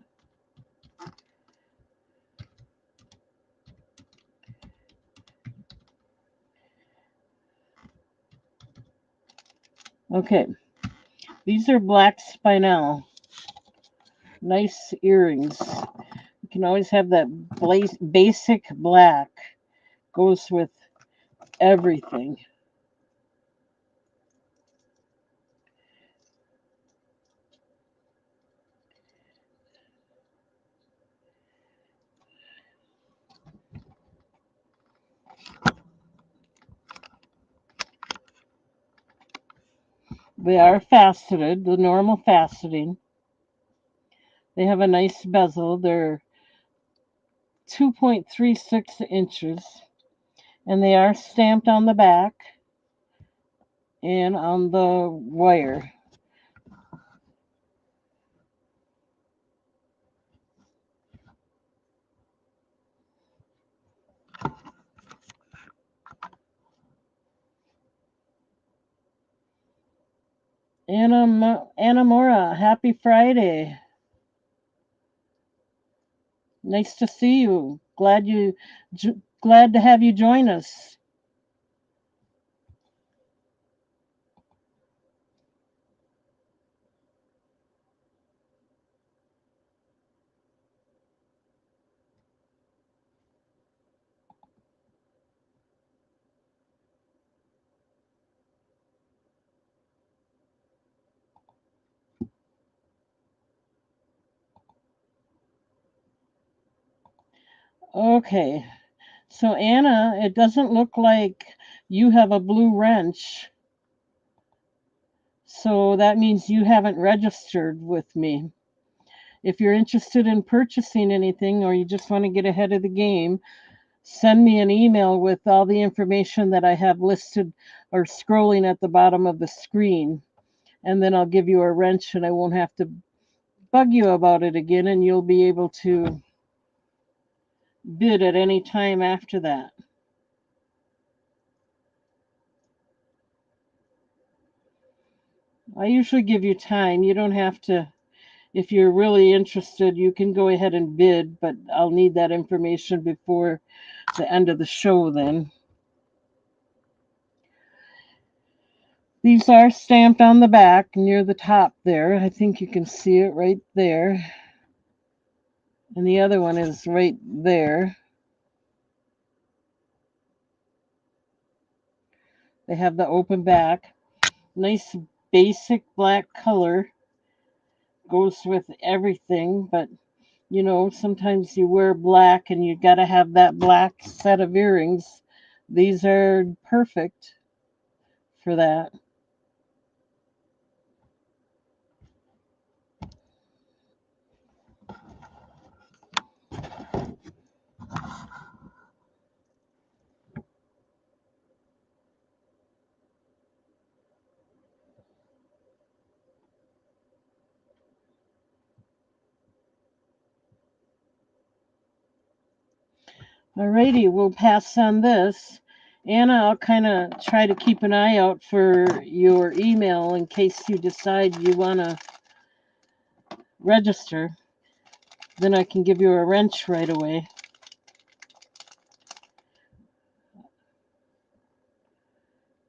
Okay, these are black spinel. Nice earrings. You can always have that basic black. Goes with everything. They are faceted, the normal faceting. They have a nice bezel. They're 2.36 inches, and they are stamped on the back and on the wire. Anna Mora, happy Friday. Nice to see you. Glad to have you join us. Okay. So Anna, it doesn't look like you have a blue wrench. So that means you haven't registered with me. If you're interested in purchasing anything or you just want to get ahead of the game, send me an email with all the information that I have listed or scrolling at the bottom of the screen. And then I'll give you a wrench and I won't have to bug you about it again, and you'll be able to bid at any time after that. I usually give you time. You don't have to. If you're really interested, you can go ahead and bid, but I'll need that information before the end of the show then. These are stamped on the back near the top there. I think you can see it right there. And the other one is right there. They have the open back. Nice basic black color. Goes with everything, but sometimes you wear black and you got to have that black set of earrings. These are perfect for that. Alrighty, we'll pass on this. Anna, I'll kind of try to keep an eye out for your email in case you decide you want to register. Then I can give you a wrench right away.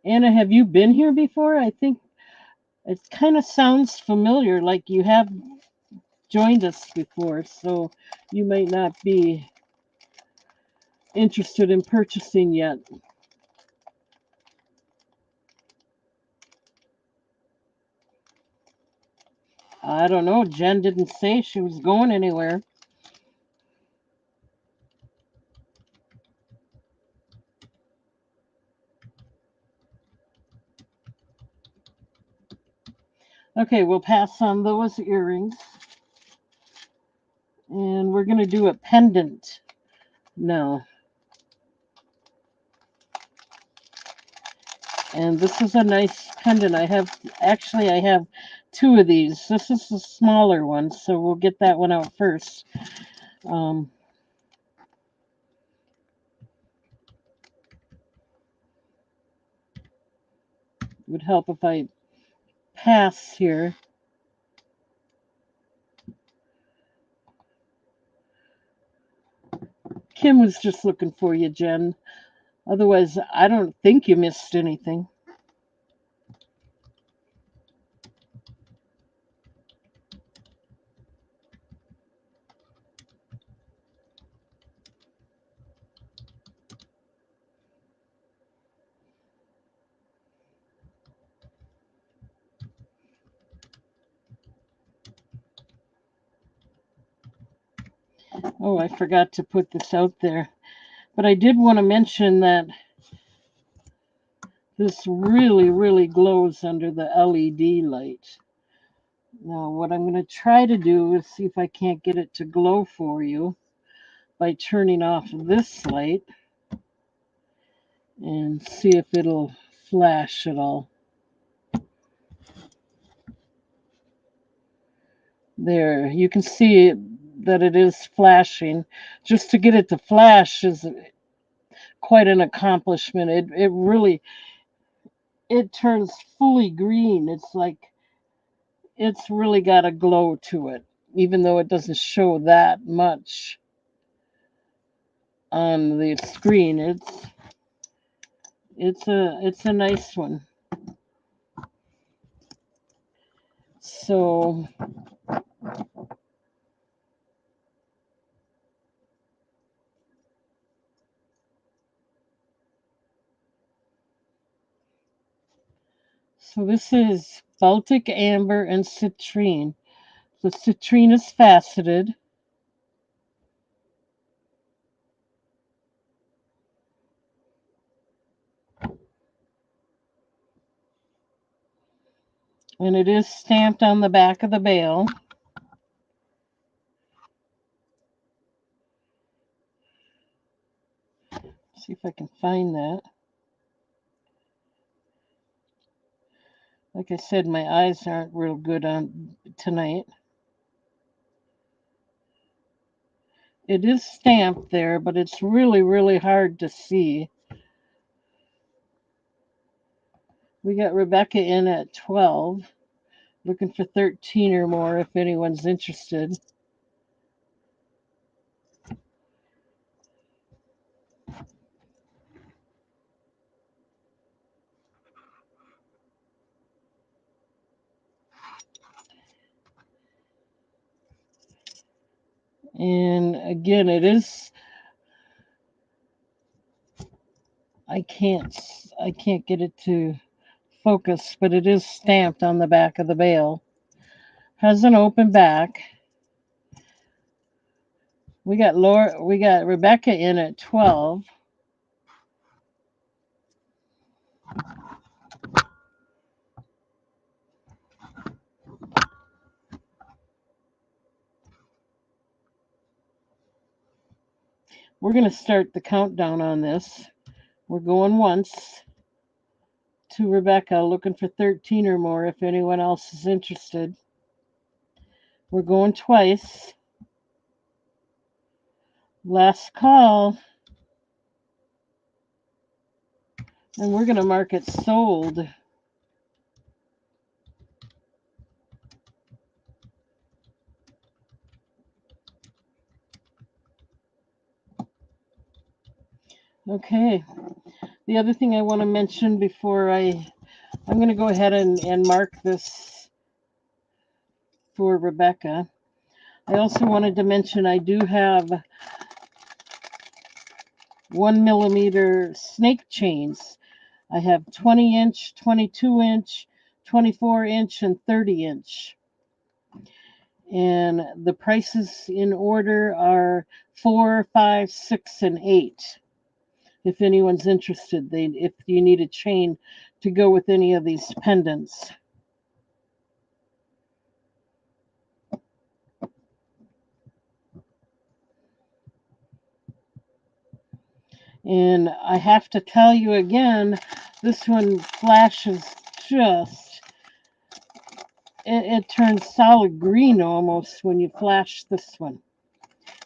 Anna, have you been here before? I think it kind of sounds familiar, like you have joined us before, so you might not be interested in purchasing yet. I don't know. Jen didn't say she was going anywhere. Okay, we'll pass on those earrings. And we're going to do a pendant now. And this is a nice pendant. I have two of these. This is the smaller one, so we'll get that one out first. Um, It would help if I pass here. Kim was just looking for you, Jen. Otherwise, I don't think you missed anything. Oh, I forgot to put this out there. But I did want to mention that this really, really glows under the LED light. Now, what I'm going to try to do is see if I can't get it to glow for you by turning off this light and see if it'll flash at all. There, you can see that it is flashing. Just to get it to flash is quite an accomplishment. It really it turns fully green. It's like it's really got a glow to it, even though it doesn't show that much on the screen. It's a nice one. So this is Baltic amber and citrine. The citrine is faceted. And it is stamped on the back of the bale. See if I can find that. Like I said, my eyes aren't real good on tonight. It is stamped there, but it's really, really hard to see. We got Rebecca in at 12, looking for 13 or more if anyone's interested. And again, it is I can't get it to focus, but it is stamped on the back of the bale. Has an open back. We got Rebecca in at 12. We're going to start the countdown on this. We're going once to Rebecca, looking for 13 or more if anyone else is interested. We're going twice. Last call. And we're going to mark it sold. Okay. The other thing I want to mention before I'm going to go ahead and mark this for Rebecca. I also wanted to mention I do have 1mm snake chains. I have 20-inch, 22-inch, 24-inch, and 30-inch. And the prices in order are 4, 5, 6, and 8. If anyone's interested, if you need a chain to go with any of these pendants. And I have to tell you again, this one flashes just, it turns solid green almost when you flash this one.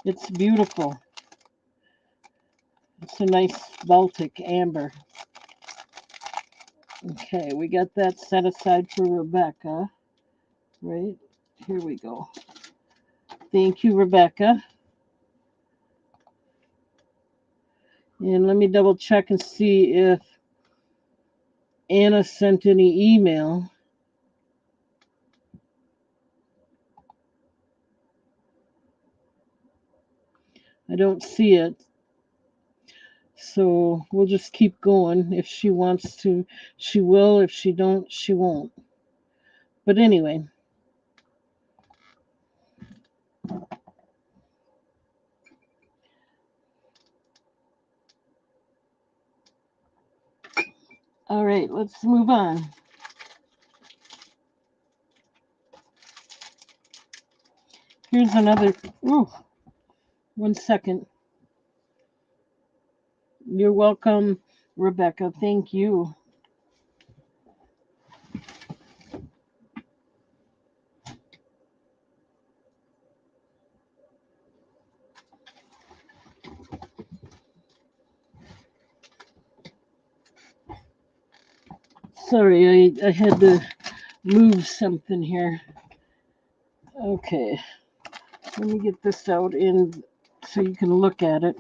It's beautiful. It's a nice Baltic amber. Okay, we got that set aside for Rebecca. Right? Here we go. Thank you, Rebecca. And let me double check and see if Anna sent any email. I don't see it. So we'll just keep going. If she wants to, she will. If she don't, she won't. But anyway. All right, let's move on. Here's another. Ooh, 1 second. You're welcome, Rebecca. Thank you. Sorry, I had to move something here. Okay, let me get this out in so you can look at it.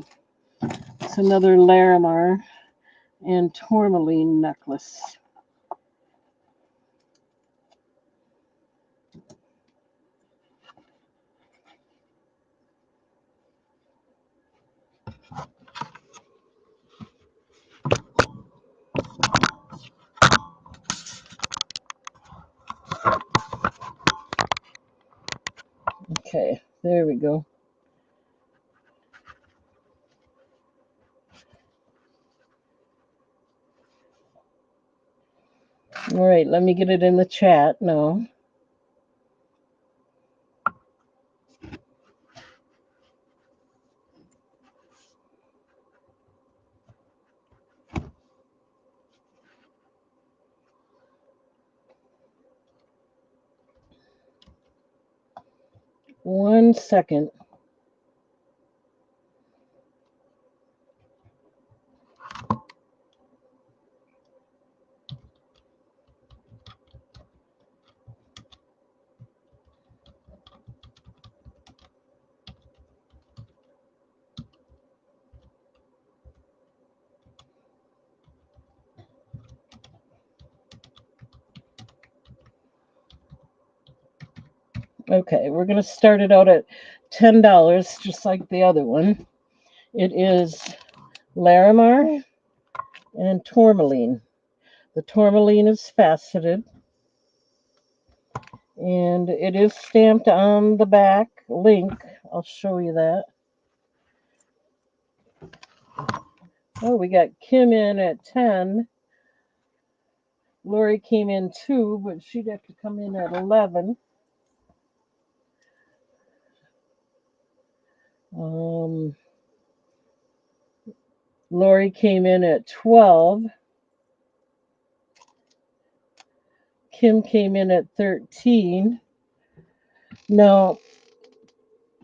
It's another Larimar and tourmaline necklace. Okay, there we go. All right, let me get it in the chat now. One second. Okay, we're going to start it out at $10, just like the other one. It is Larimar and tourmaline. The tourmaline is faceted, and it is stamped on the back link. I'll show you that. Oh, we got Kim in at 10. Lori came in 2, but she'd have to come in at 11. Lori came in at 12. Kim came in at 13. Now,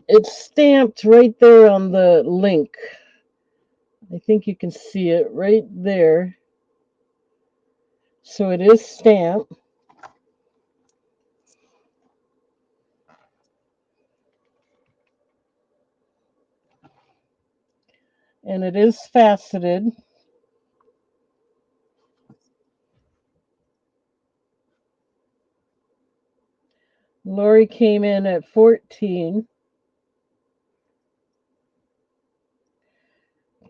it's stamped right there on the link. I think you can see it right there. So it is stamped. And it is faceted. Lori came in at 14.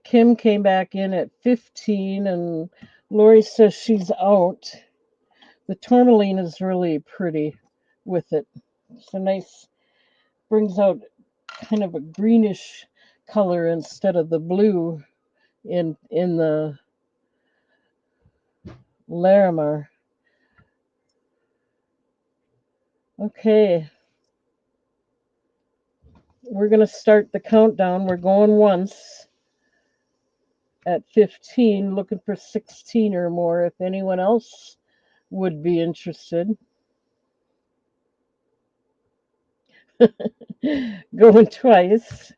Kim came back in at 15, and Lori says she's out. The tourmaline is really pretty with it. It's a nice, brings out kind of a greenish color instead of the blue in the Larimar. Okay. We're going to start the countdown. We're going once at 15, looking for 16 or more if anyone else would be interested. Going twice.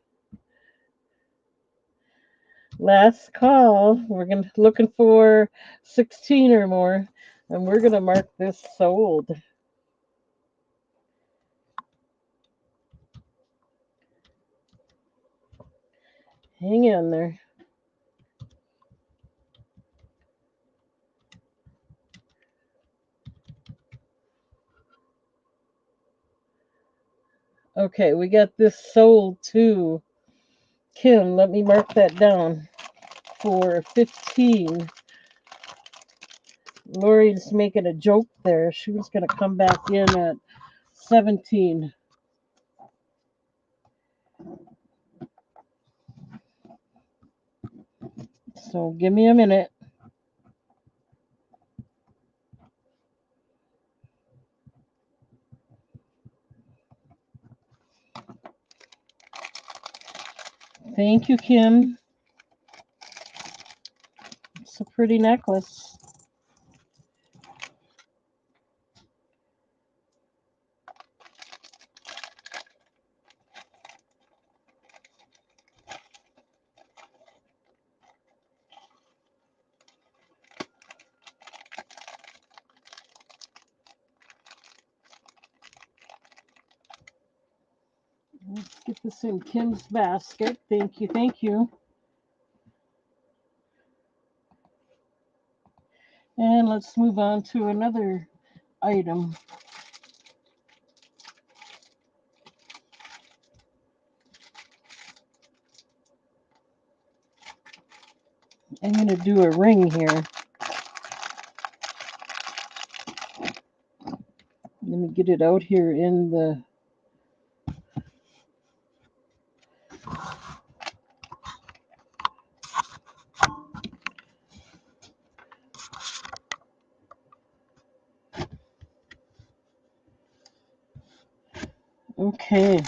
Last call. We're looking for 16 or more, and we're gonna mark this sold. Hang in there. Okay, we got this sold too. Kim, let me mark that down for 15. Lori's making a joke there. She was going to come back in at 17. So give me a minute. Thank you, Kim. It's a pretty necklace. Let's get this in Kim's basket. Thank you, thank you. And let's move on to another item. I'm going to do a ring here. Let me get it out here in the... Okay.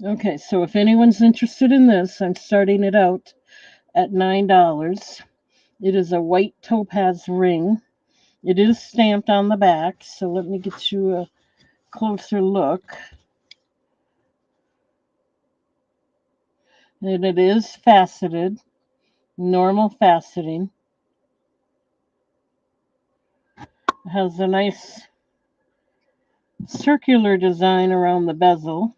Okay, so if anyone's interested in this, I'm starting it out at $9. It is a white topaz ring. It is stamped on the back, so let me get you a closer look. And it is faceted, normal faceting. It has a nice circular design around the bezel.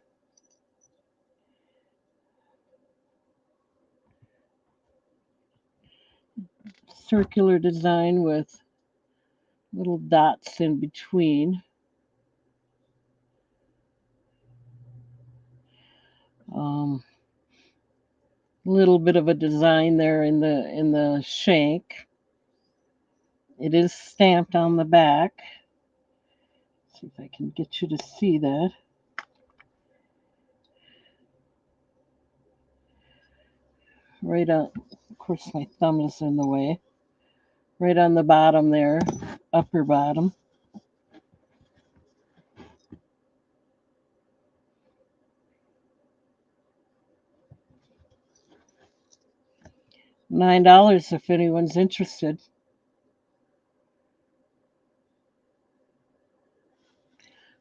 Circular design with little dots in between. Little bit of a design there in the shank. It is stamped on the back. See if I can get you to see that. Right on, of course my thumb is in the way. Right on the bottom there, upper bottom. $9 if anyone's interested.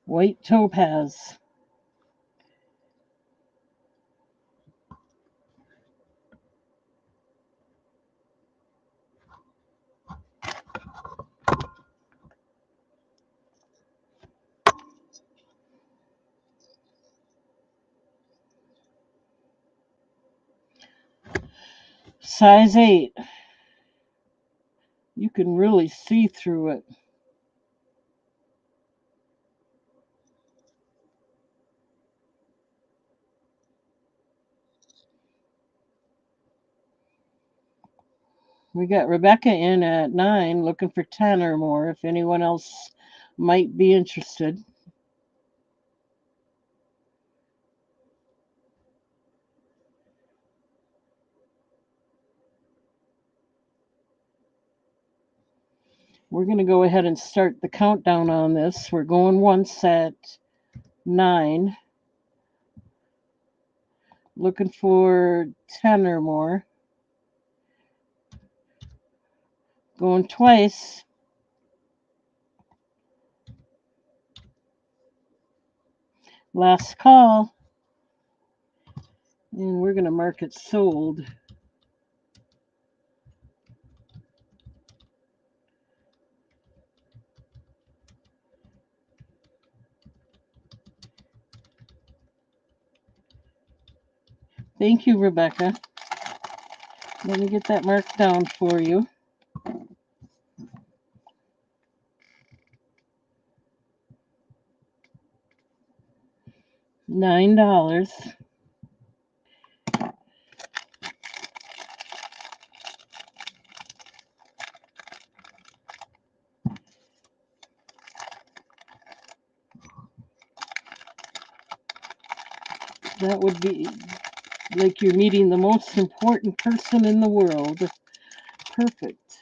White topaz. Size 8. You can really see through it. We got Rebecca in at 9, looking for 10 or more if anyone else might be interested. We're going to go ahead and start the countdown on this. We're going once at 9. Looking for 10 or more. Going twice. Last call. And we're going to mark it sold. Thank you, Rebecca. Let me get that marked down for you. $9. That would be like you're meeting the most important person in the world. Perfect.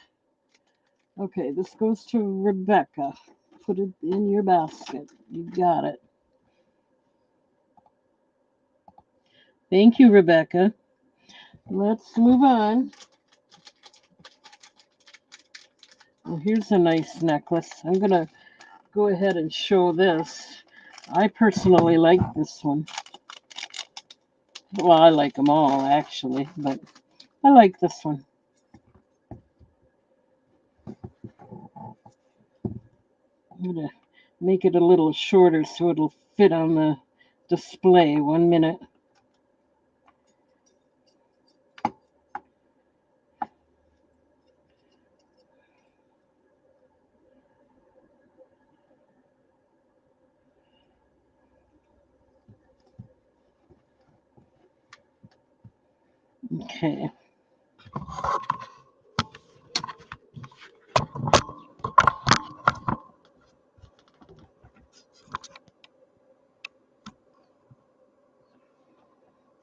Okay, this goes to Rebecca. Put it in your basket. You got it. Thank you, Rebecca. Let's move on. Well, here's a nice necklace. I'm going to go ahead and show this. I personally like this one. Well, I like them all, actually, but I like this one. I'm going to make it a little shorter so it'll fit on the display. 1 minute. Okay.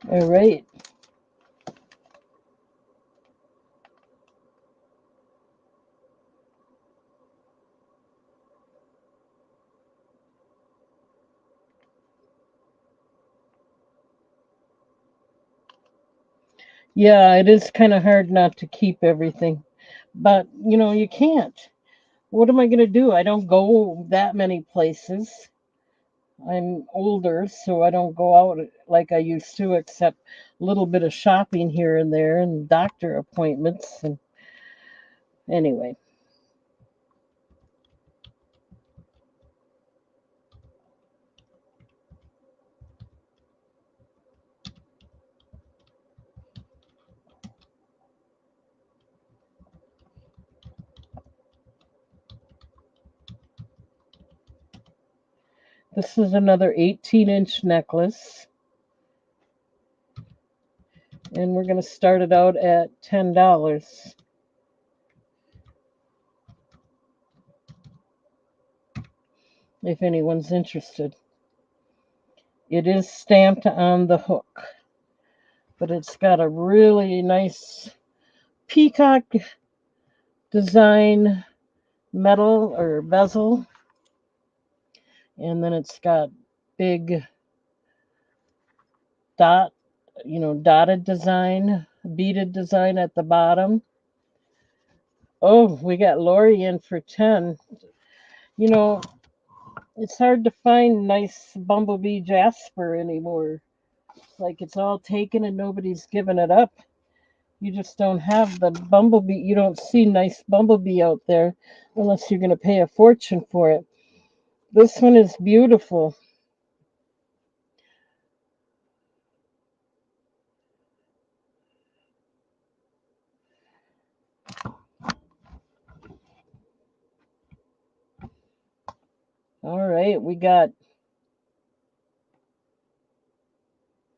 All right. Yeah, it is kind of hard not to keep everything, but you can't. What am I going to do? I don't go that many places. I'm older, so I don't go out like I used to, except a little bit of shopping here and there and doctor appointments. And anyway, this is another 18-inch necklace, and we're going to start it out at $10. If anyone's interested. It is stamped on the hook, but it's got a really nice peacock design metal or bezel, and then it's got big dotted design, beaded design at the bottom. Oh, we got Lori in for 10. You know, it's hard to find nice bumblebee jasper anymore. Like it's all taken and nobody's given it up. You just don't have the bumblebee. You don't see nice bumblebee out there unless you're going to pay a fortune for it. This one is beautiful. All right,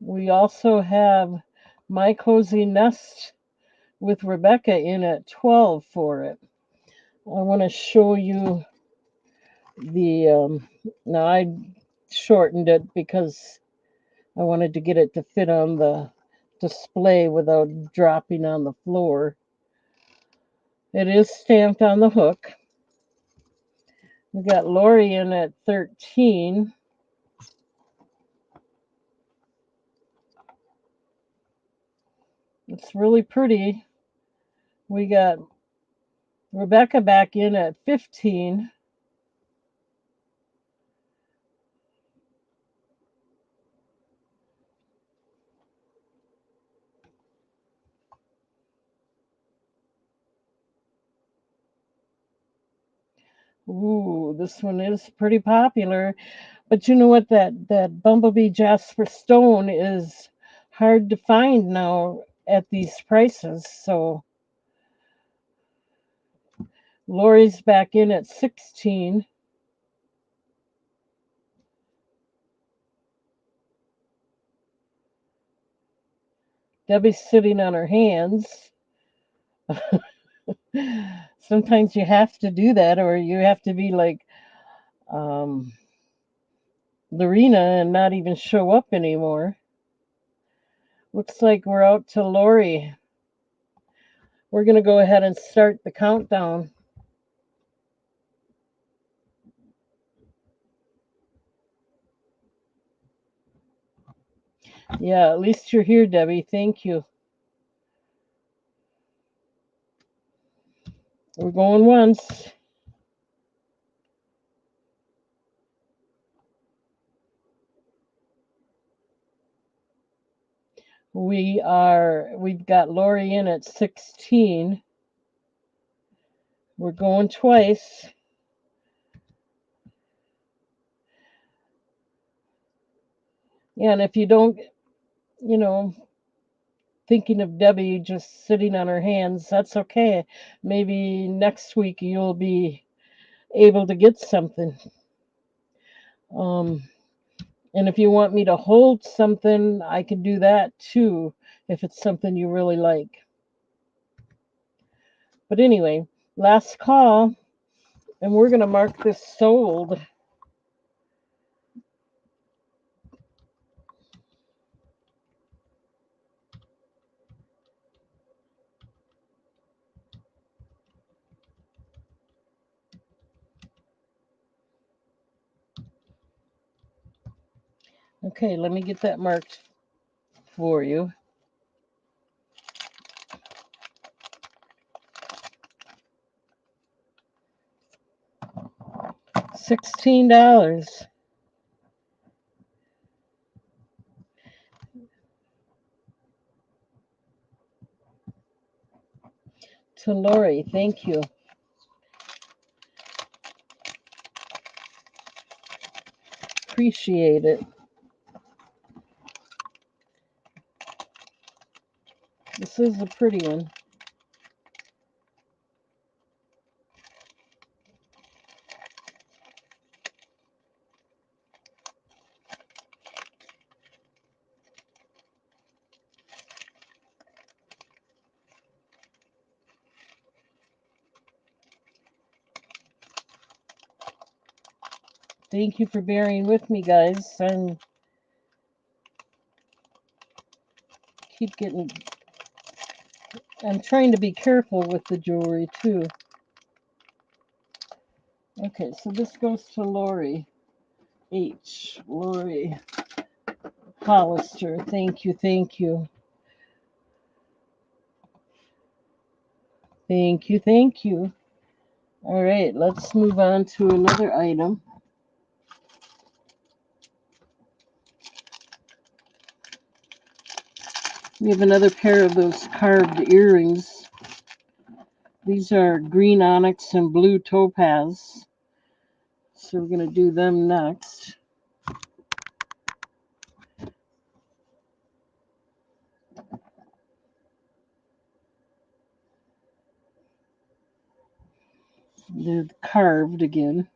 we also have My Cozy Nest with Rebecca in at 12 for it. I want to show you the now I shortened it because I wanted to get it to fit on the display without dropping on the floor. It is stamped on the hook. We got Lori in at 13. It's really pretty. We got Rebecca back in at 15. Ooh, this one is pretty popular. But you know what? That Bumblebee Jasper Stone is hard to find now at these prices. So Lori's back in at 16. Debbie's sitting on her hands. Sometimes you have to do that, or you have to be like um, Lorena and not even show up anymore. Looks like we're out to Lori. We're going to go ahead and start the countdown. Yeah, at least you're here, Debbie. Thank you. We're going once. We've got Lori in at 16. We're going twice. Yeah, and if you don't, you know, thinking of Debbie just sitting on her hands, that's okay. Maybe next week you'll be able to get something. Um, and if you want me to hold something, I can do that too, if it's something you really like. But anyway, last call, and we're going to mark this sold. Okay, let me get that marked for you. $16 to Lori. Thank you. Appreciate it. This is a pretty one. Thank you for bearing with me, guys. And keep getting. I'm trying to be careful with the jewelry too. Okay, so this goes to Lori H. Lori Hollister. Thank you, thank you. Thank you, thank you. All right, let's move on to another item. We have another pair of those carved earrings. These are green onyx and blue topaz. So we're going to do them next. They're carved again.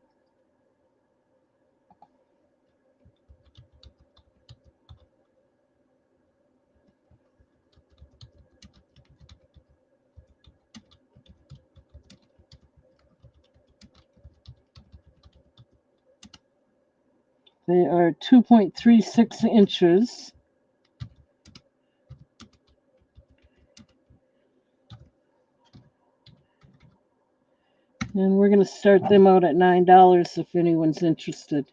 They are 2.36 inches. And we're going to start them out at $9 if anyone's interested.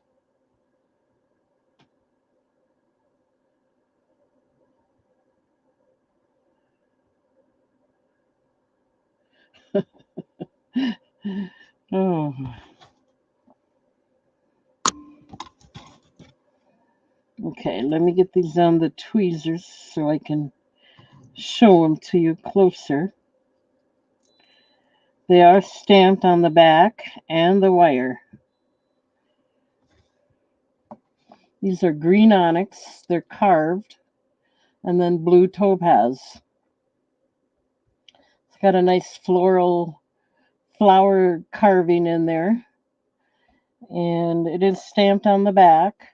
Oh. Okay, let me get these on the tweezers so I can show them to you closer. They are stamped on the back and the wire. These are green onyx. They're carved. And then blue topaz. It's got a nice floral flower carving in there. And it is stamped on the back.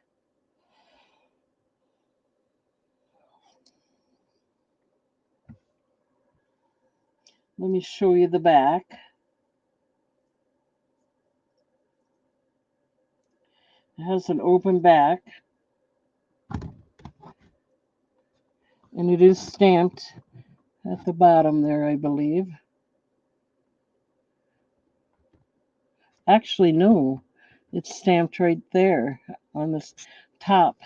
Let me show you the back. It has an open back. And it is stamped at the bottom there, I believe. Actually, no. It's stamped right there on this top.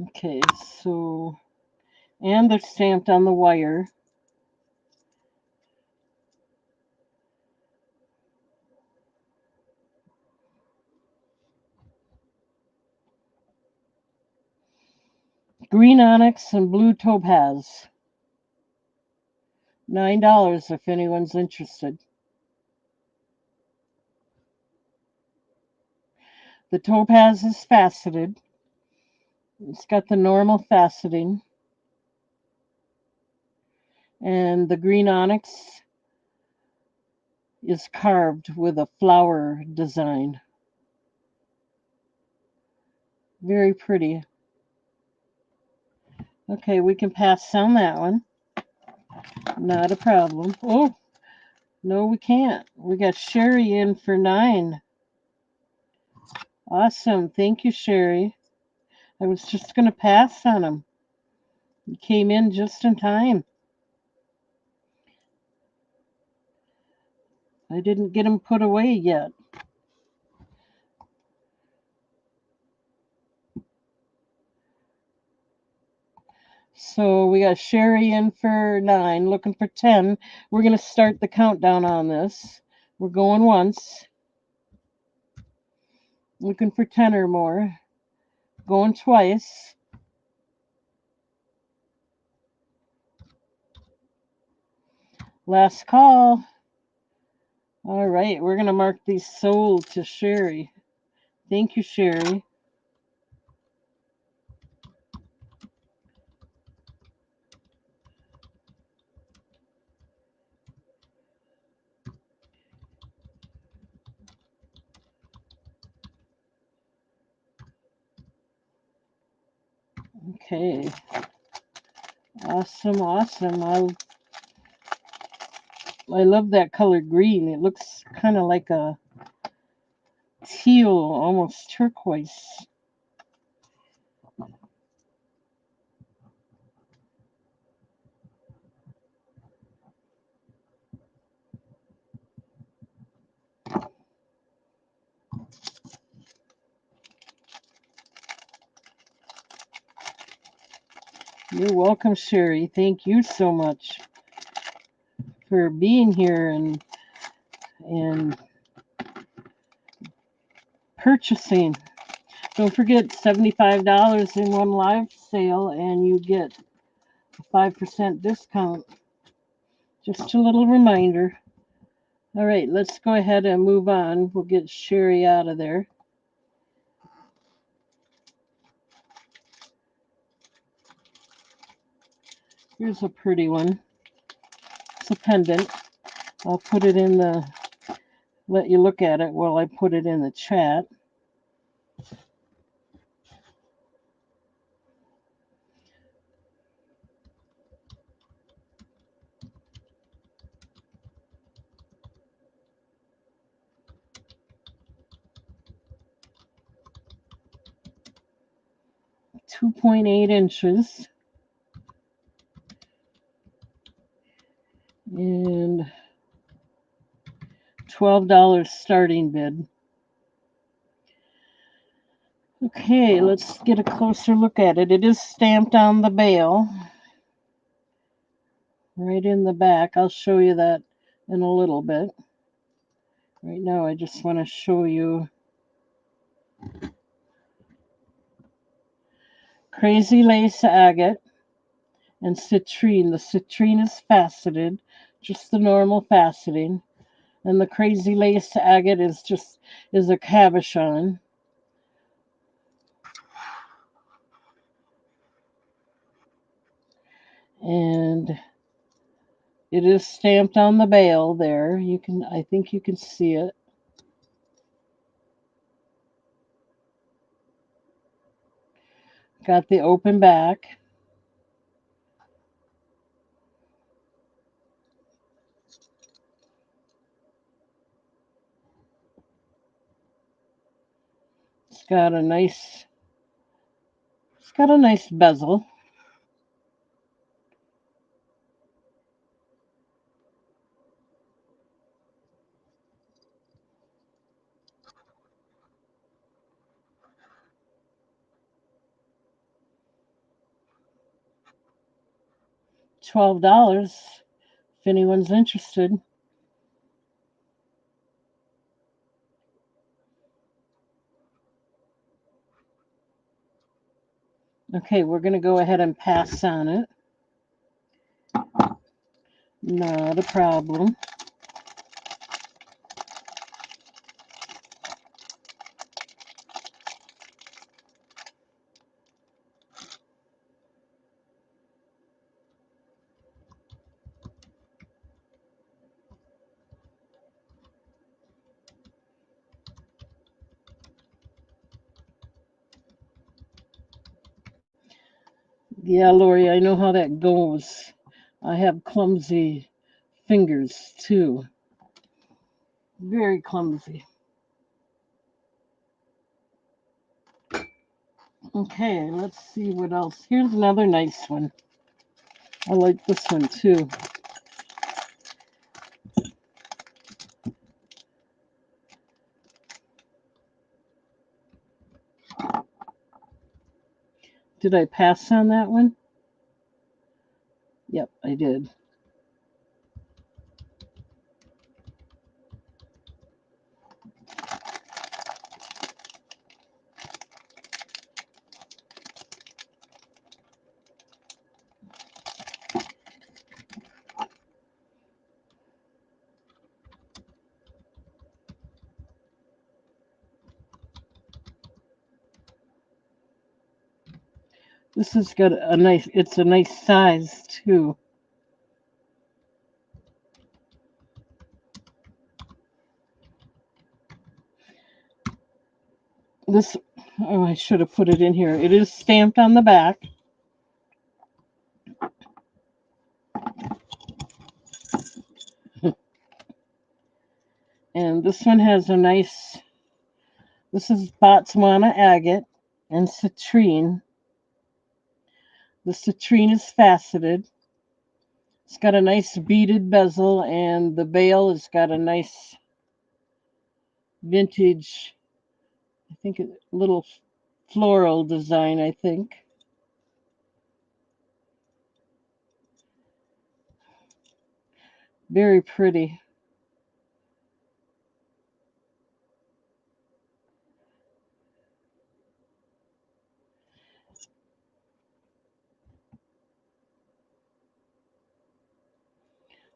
Okay, so, and they're stamped on the wire. Green onyx and blue topaz. $9 if anyone's interested. The topaz is faceted. It's got the normal faceting. And the green onyx is carved with a flower design. Very pretty. Okay, we can pass on that one. Not a problem. Oh, no, we can't. We got Sherry in for 9. Awesome. Thank you, Sherry. I was just going to pass on him. He came in just in time. I didn't get him put away yet. So we got Sherry in for 9, looking for 10. We're going to start the countdown on this. We're going once. Looking for 10 or more. Going twice. Last call. All right, we're going to mark these sold to Sherry. Thank you, Sherry. Okay. Awesome, awesome. I love that color green. It looks kind of like a teal, almost turquoise. You're welcome, Sherry. Thank you so much for being here and purchasing. Don't forget $75 in one live sale and you get a 5% discount. Just a little reminder. All right, let's go ahead and move on. We'll get Sherry out of there. Here's a pretty one. It's a pendant. I'll put it in let you look at it while I put it in the chat. .8 inches. And $12 starting bid. Okay, let's get a closer look at it. It is stamped on the bale, right in the back. I'll show you that in a little bit. Right now, I just want to show you Crazy Lace Agate and Citrine. The citrine is faceted, just the normal faceting. And the Crazy Lace Agate is a cabochon. And it is stamped on the bale there. I think you can see it. Got the open back. It's got a nice bezel. $12 if anyone's interested. Okay, we're going to go ahead and pass on it. Not a problem. Yeah, Lori, I know how that goes. I have clumsy fingers too. Very clumsy. Okay, let's see what else. Here's another nice one. I like this one too. Did I pass on that one? Yep, I did. This has got it's a nice size too. Oh, I should have put it in here. It is stamped on the back. And this one has this is Botswana agate and citrine. The citrine is faceted. It's got a nice beaded bezel, and the bale has got a nice vintage, I think, a little floral design, I think. Very pretty.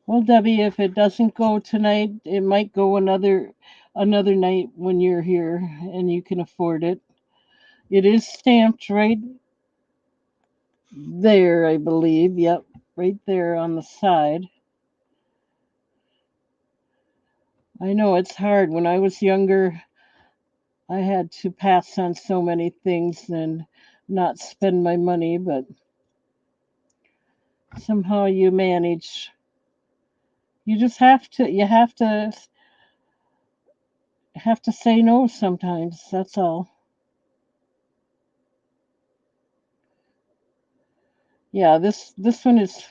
Well, Debbie, if it doesn't go tonight, it might go another night when you're here and you can afford it. It is stamped right there, I believe. Yep, right there on the side. I know it's hard. When I was younger, I had to pass on so many things and not spend my money, but somehow you manage. You just have to say no sometimes. That's all. Yeah, this one is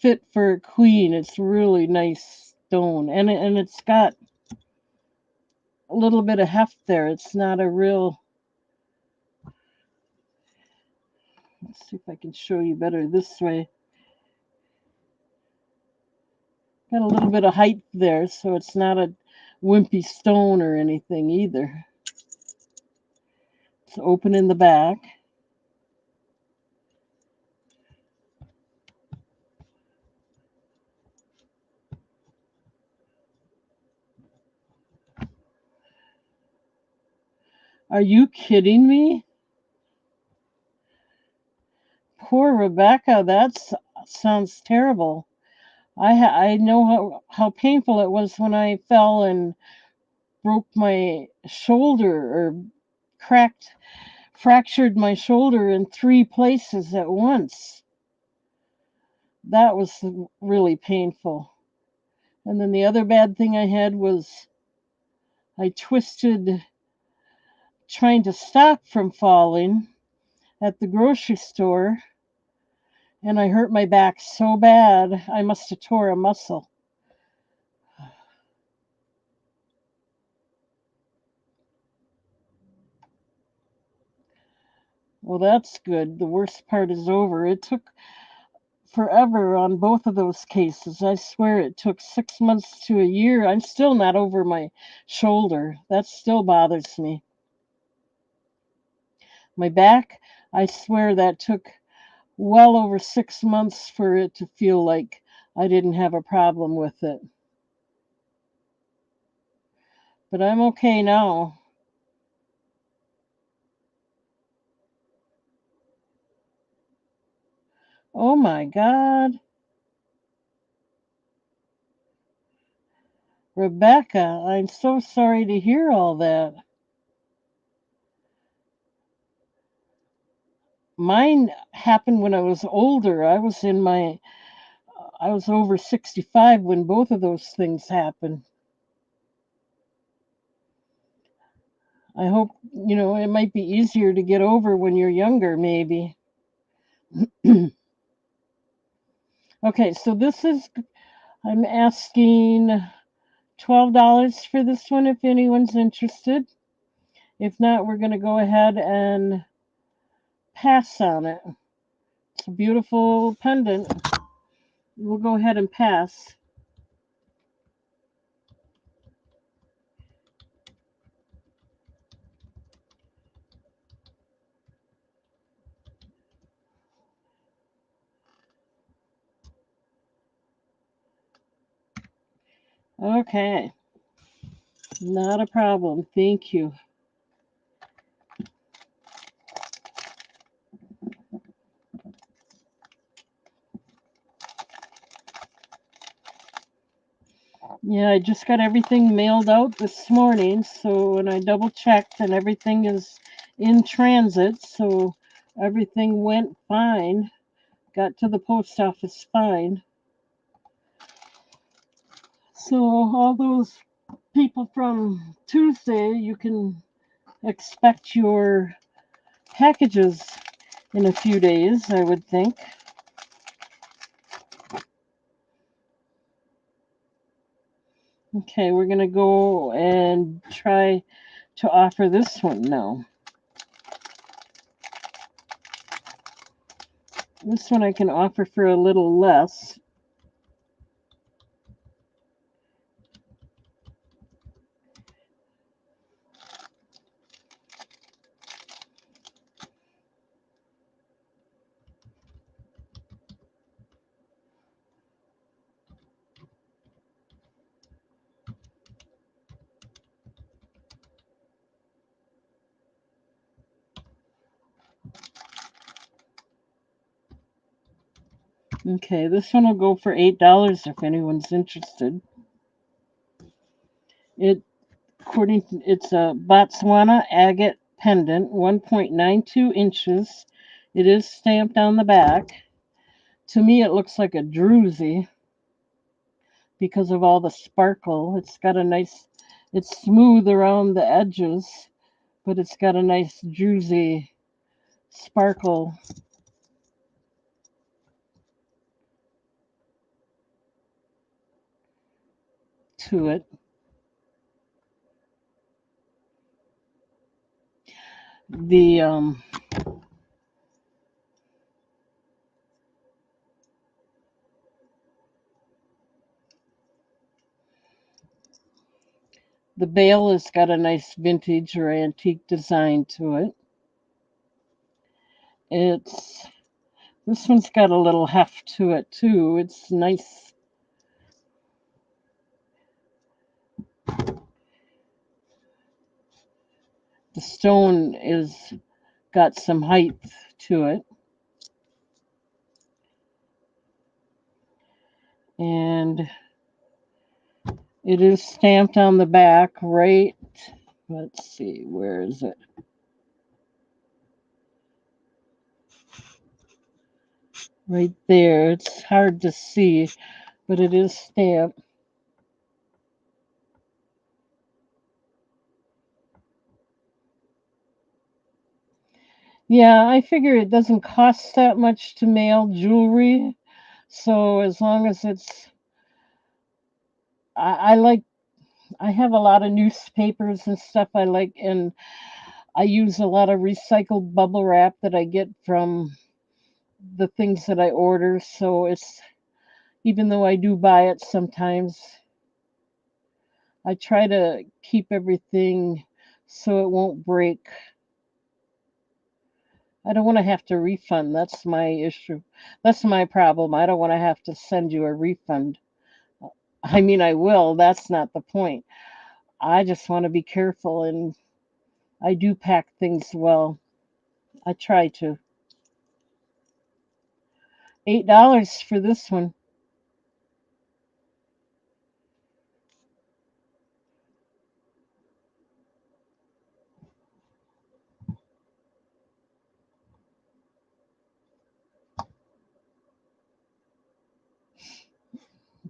fit for a queen. It's really nice stone, and it's got a little bit of heft there. It's not a real. Let's see if I can show you better this way. Got a little bit of height there, so it's not a wimpy stone or anything either. It's open in the back. Are you kidding me? Poor Rebecca, that sounds terrible. I know how painful it was when I fell and broke my shoulder or cracked fractured my shoulder in 3 places at once. That was really painful. And then the other bad thing I had was I twisted trying to stop from falling at the grocery store, and I hurt my back so bad I must have tore a muscle. Well, that's good. The worst part is over. It took forever on both of those cases. I swear it took 6 months to a year. I'm still not over my shoulder. That still bothers me. My back, I swear that took well over 6 months for it to feel like I didn't have a problem with it. But I'm okay now. Oh my God. Rebecca, I'm so sorry to hear all that. Mine happened when I was older. I was over 65 when both of those things happened. I hope, it might be easier to get over when you're younger, maybe. Okay, so I'm asking $12 for this one if anyone's interested. If not, we're going to go ahead and pass on it. It's a beautiful pendant. We'll go ahead and pass. Okay, not a problem. Thank you. Yeah, I just got everything mailed out this morning, so when I double checked and everything is in transit, so everything went fine. Got to the post office fine. So all those people from Tuesday, you can expect your packages in a few days, I would think. Okay, we're going to go and try to offer this one now. This one I can offer for a little less. Okay, this one will go for $8 if anyone's interested. It's a Botswana agate pendant, 1.92 inches. It is stamped on the back. To me, it looks like a druzy because of all the sparkle. It's smooth around the edges, but it's got a nice druzy sparkle. to it. The the bale has got a nice vintage or antique design to it. It's This one's got a little heft to it too. It's nice. The stone is got some height to it. And it is stamped on the back, right? Let's see, where is it? Right there. It's hard to see, but it is stamped. Yeah, I figure it doesn't cost that much to mail jewelry. So as long as I like, I have a lot of newspapers and stuff I like, and I use a lot of recycled bubble wrap that I get from the things that I order. So it's, even though I do buy it sometimes, I try to keep everything so it won't break. I don't want to have to refund. That's my issue. That's my problem. I don't want to have to send you a refund. I mean, I will. That's not the point. I just want to be careful, and I do pack things well. I try to. $8 for this one.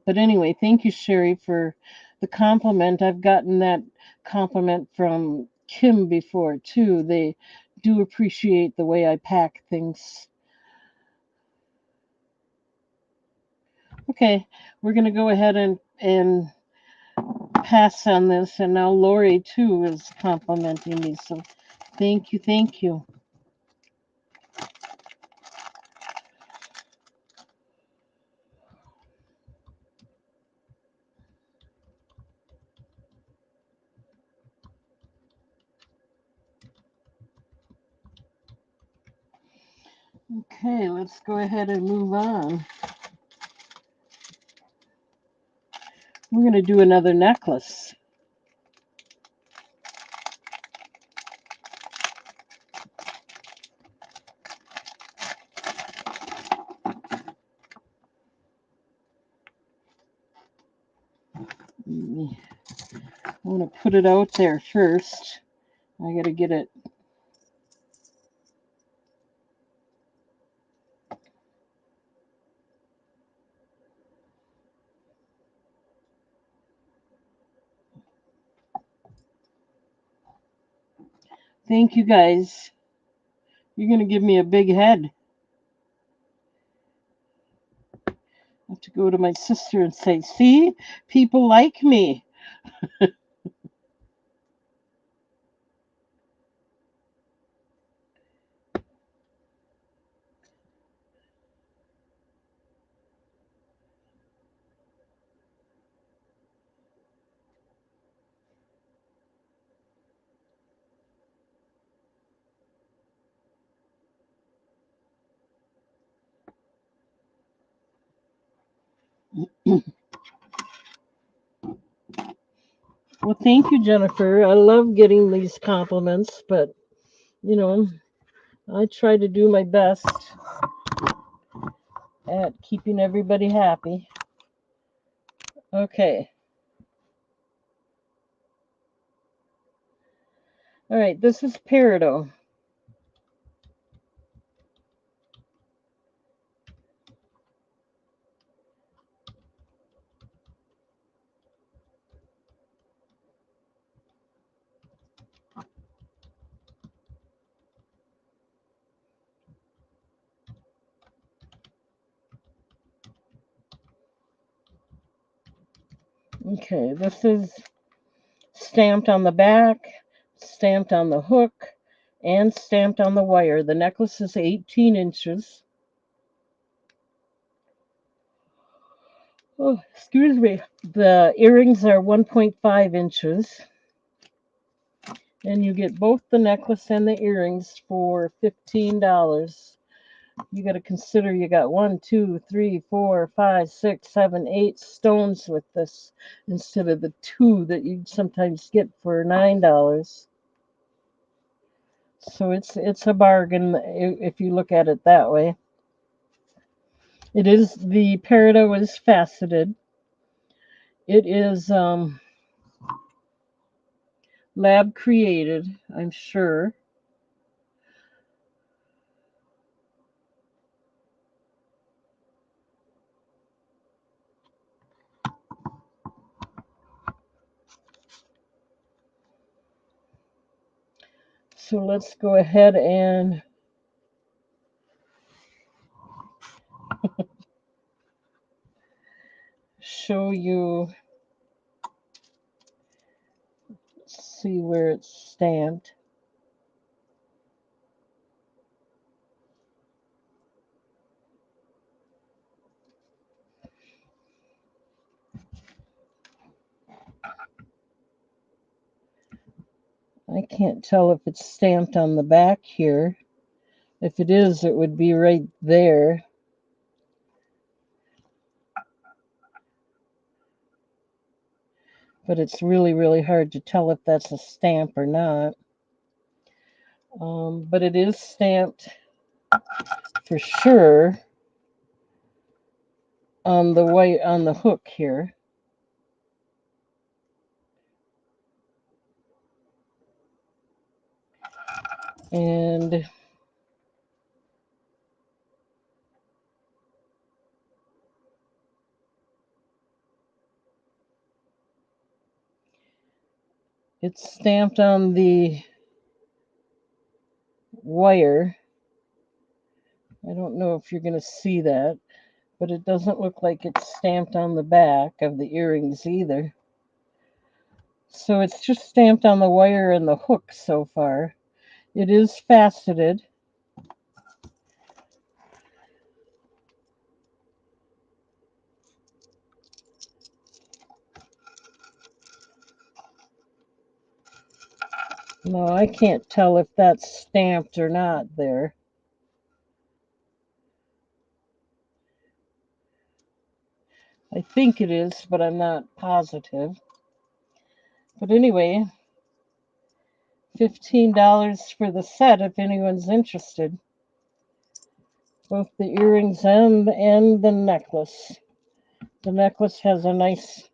But anyway, thank you, Sherry, for the compliment. I've gotten that compliment from Kim before, too. They do appreciate the way I pack things. Okay, we're going to go ahead and pass on this. And now Lori, too, is complimenting me. So thank you, thank you. Okay, let's go ahead and move on. We're going to do another necklace. I want to put it out there first. I got to get it. Thank you guys. You're going to give me a big head. I have to go to my sister and say, see, people like me. Well, thank you, Jennifer. I love getting these compliments, but you know, I try to do my best at keeping everybody happy. Okay. All right, this is peridot. Okay, this is stamped on the back, stamped on the hook, and stamped on the wire. The necklace is 18 inches. Oh, excuse me. The earrings are 1.5 inches. And you get both the necklace and the earrings for $15. You got to consider you got 1, 2, 3, 4, 5, 6, 7, 8 stones with this instead of the 2 that you sometimes get for $9. So it's a bargain if you look at it that way. It is the peridot is faceted. It is lab created, I'm sure. So let's go ahead and show you, see where it's stamped. I can't tell if it's stamped on the back here. If it is, it would be right there. But it's really, really hard to tell if that's a stamp or not. But it is stamped for sure on the white on the hook here. And it's stamped on the wire. I don't know if you're going to see that, but it doesn't look like it's stamped on the back of the earrings either. So it's just stamped on the wire and the hook so far. It is faceted. No, I can't tell if that's stamped or not there. I think it is, but I'm not positive. But anyway, $15 for the set if anyone's interested. Both the earrings and the necklace. The necklace has a nice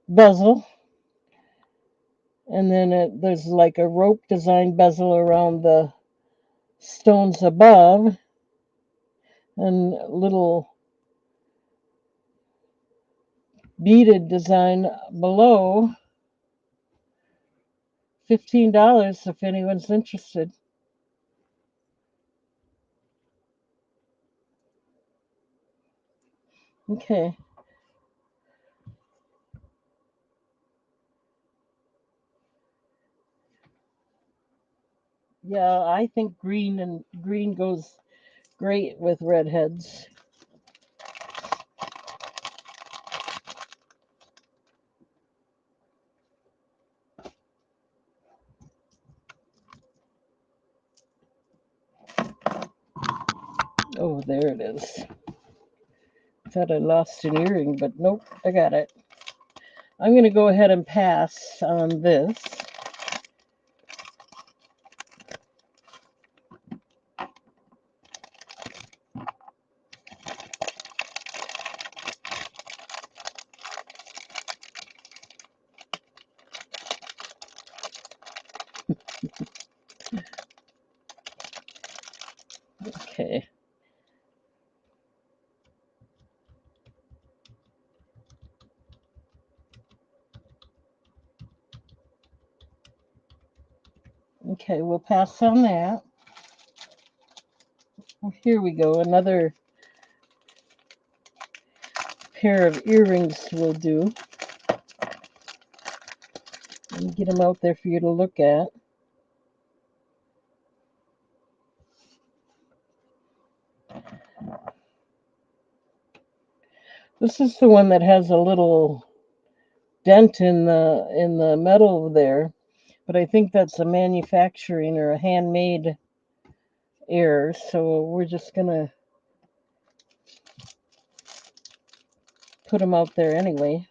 bezel, and then there's like a rope design bezel around the stones above, and little beaded design below. $15 if anyone's interested. Okay. Yeah, I think green goes great with redheads. Oh, there it is. Thought I lost an earring, but nope, I got it. I'm going to go ahead and pass on this. Okay. Okay, we'll pass on that. Well, here we go. Another pair of earrings will do. Let me get them out there for you to look at. This is the one that has a little dent in the metal there, but I think that's a manufacturing or a handmade error, so we're just gonna put them out there anyway.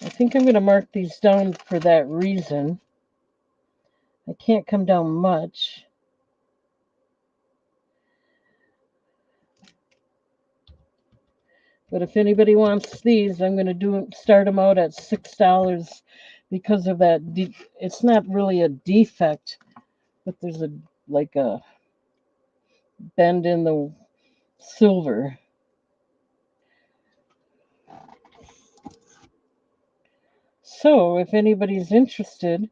I think I'm going to mark these down for that reason. I can't come down much. But if anybody wants these, I'm going to start them out at $6 because of that. It's not really a defect, but there's like a bend in the silver. So if anybody's interested,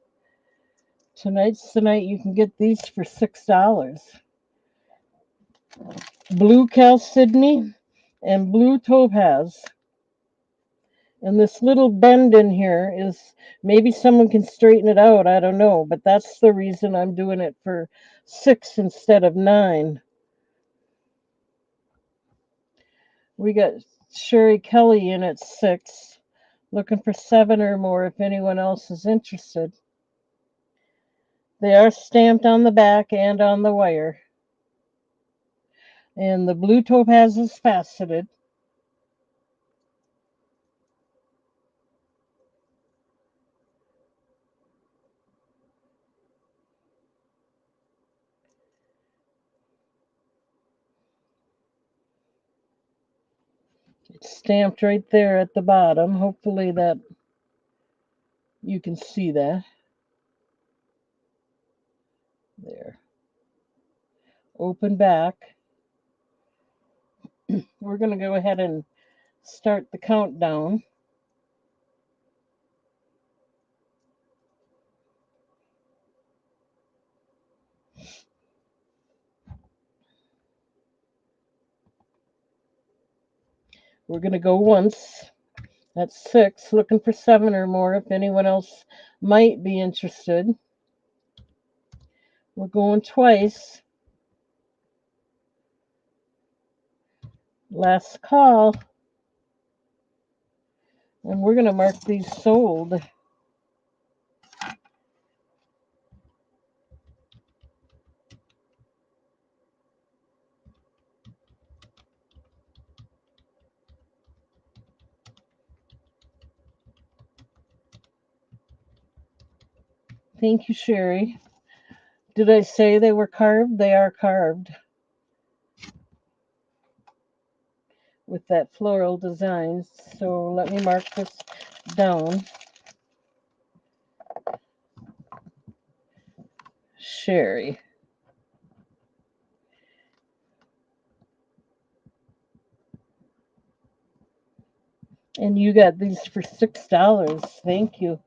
tonight's the night you can get these for $6. Blue chalcedony and blue topaz. And this little bend in here is, maybe someone can straighten it out, I don't know, but that's the reason I'm doing it for 6 instead of 9. We got Sherry Kelly in at 6, looking for 7 or more if anyone else is interested. They are stamped on the back and on the wire. And the blue topaz is faceted. It's stamped right there at the bottom. Hopefully that you can see that. There. Open back. We're going to go ahead and start the countdown. We're going to go once. That's 6. Looking for 7 or more if anyone else might be interested. We're going twice. Last call. And we're going to mark these sold. Thank you, Sherry. Did I say they were carved? They are carved with that floral design. So let me mark this down. Sherry. And you got these for $6. Thank you.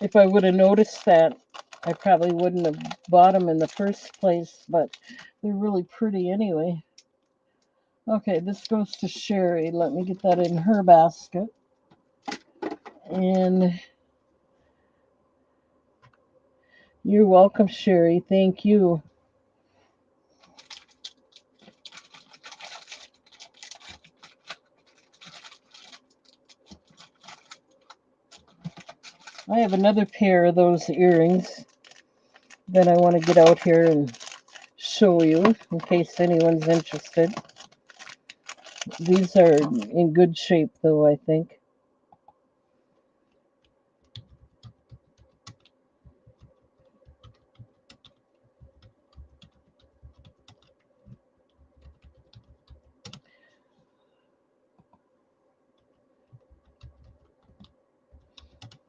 If I would have noticed that, I probably wouldn't have bought them in the first place, but they're really pretty anyway. Okay, this goes to Sherry. Let me get that in her basket. And you're welcome, Sherry. Thank you. I have another pair of those earrings that I want to get out here and show you in case anyone's interested. These are in good shape, though, I think.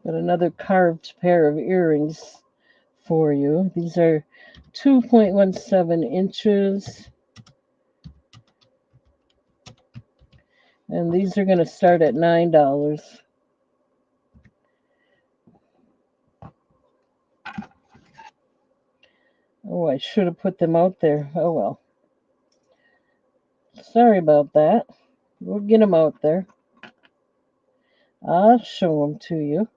Got another carved pair of earrings for you. These are 2.17 inches. And these are going to start at $9. Oh, I should have put them out there. Oh, well. Sorry about that. We'll get them out there. I'll show them to you.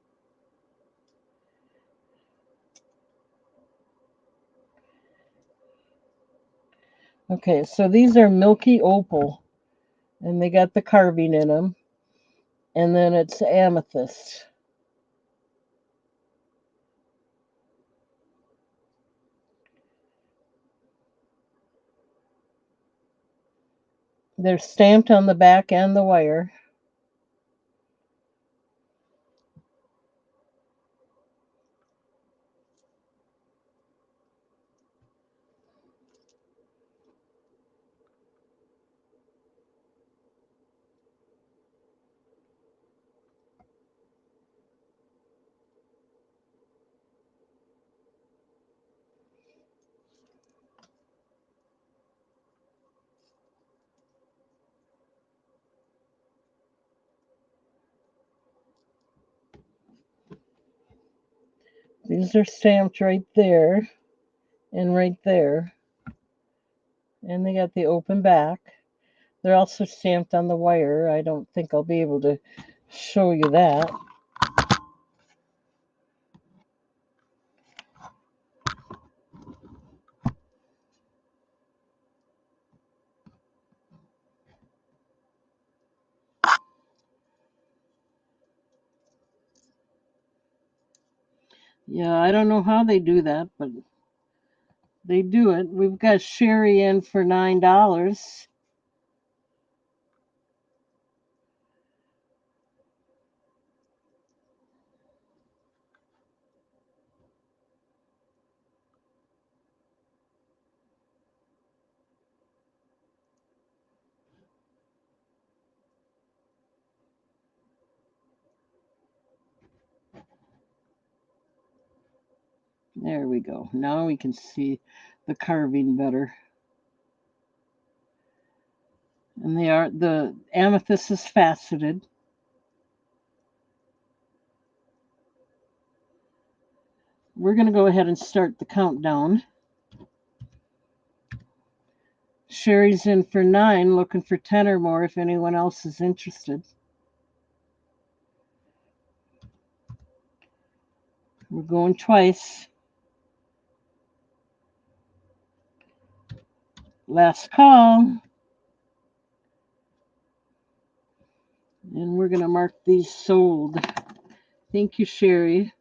Okay, so these are milky opal, and they got the carving in them. And then it's amethyst. They're stamped on the back and the wire. These are stamped right there and right there. And they got the open back. They're also stamped on the wire. I don't think I'll be able to show you that. Yeah, I don't know how they do that, but they do it. We've got Sherry in for $9. There we go. Now we can see the carving better. And the amethyst is faceted. We're going to go ahead and start the countdown. Sherry's in for 9, looking for 10 or more if anyone else is interested. We're going twice. Last call. And we're going to mark these sold. Thank you, Sherry.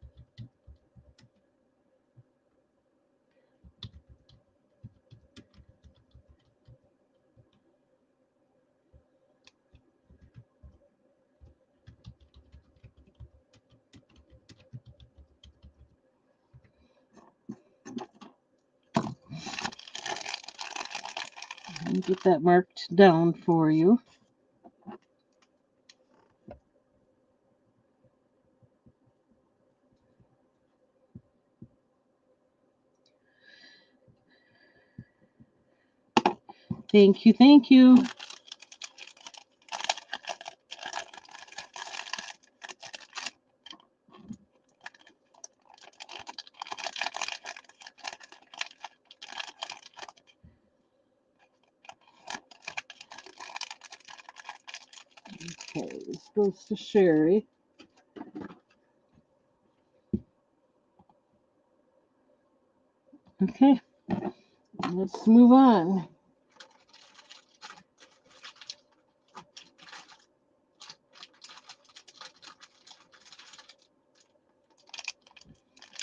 Let me get that marked down for you. Thank you, thank you. Okay, this goes to Sherry. Okay, let's move on.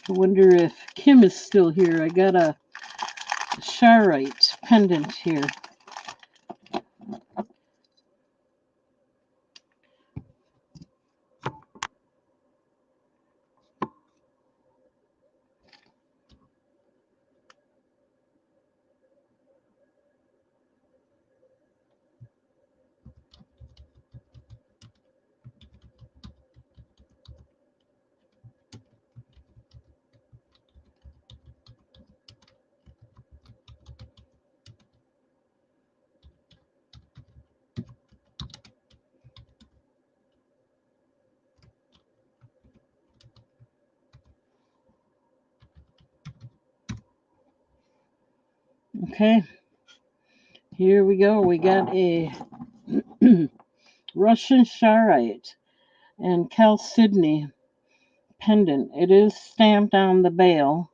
I wonder if Kim is still here. I got a Charite pendant here. Okay, here we go. We got a Russian Charite and Chalcedony pendant. It is stamped on the bail.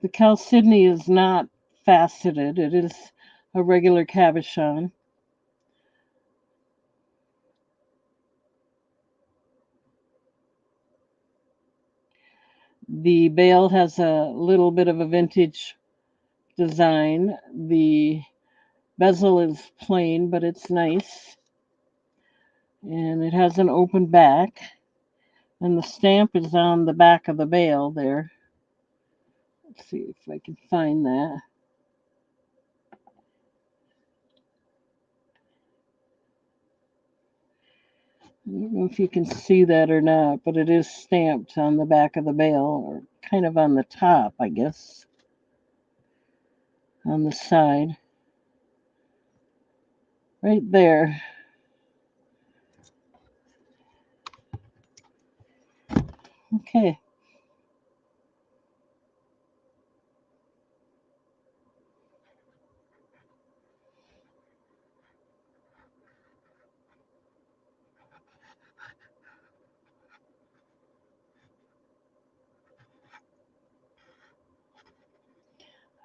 The Chalcedony is not faceted. It is a regular cabochon. The bail has a little bit of a vintage design. The bezel is plain, but it's nice. And it has an open back. And the stamp is on the back of the bail there. Let's see if I can find that. I don't know if you can see that or not, but it is stamped on the back of the bail, or kind of on the top, I guess, on the side. Right there. Okay.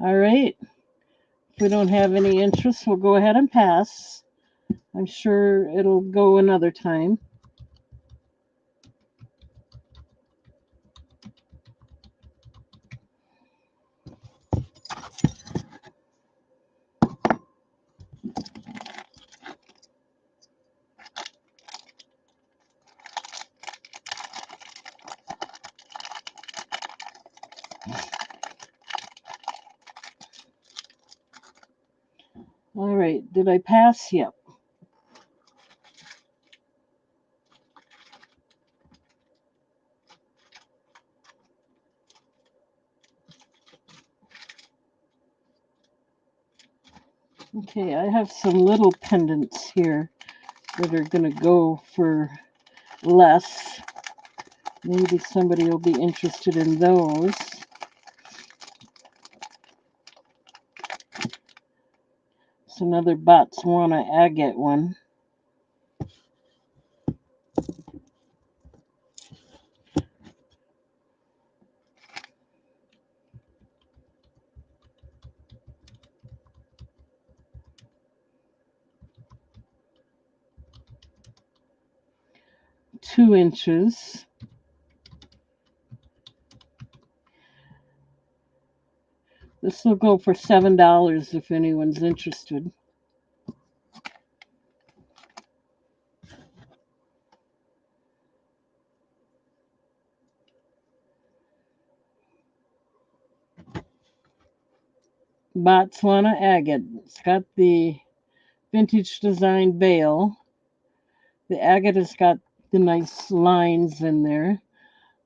All right. If we don't have any interest, we'll go ahead and pass. I'm sure it'll go another time. All right. Did I pass? Yep. Okay, I have some little pendants here that are going to go for less. Maybe somebody will be interested in those. It's another Botswana agate one. $2. This will go for $7 if anyone's interested. Botswana agate. It's got the vintage design bail. The agate has got the nice lines in there.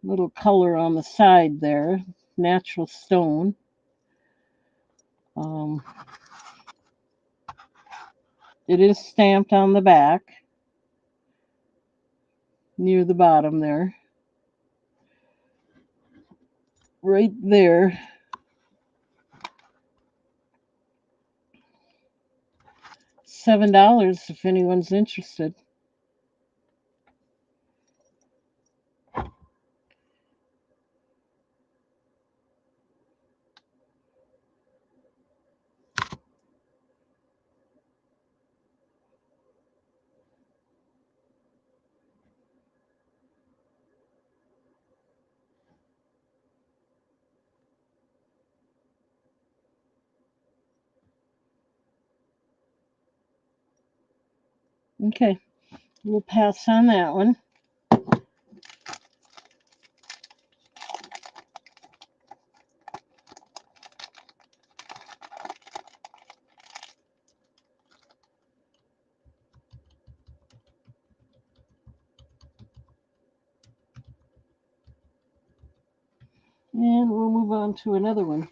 Little color on the side there. Natural stone. Um, it is stamped on the back near the bottom there. Right there. $7 if anyone's interested. Okay, we'll pass on that one. And we'll move on to another one.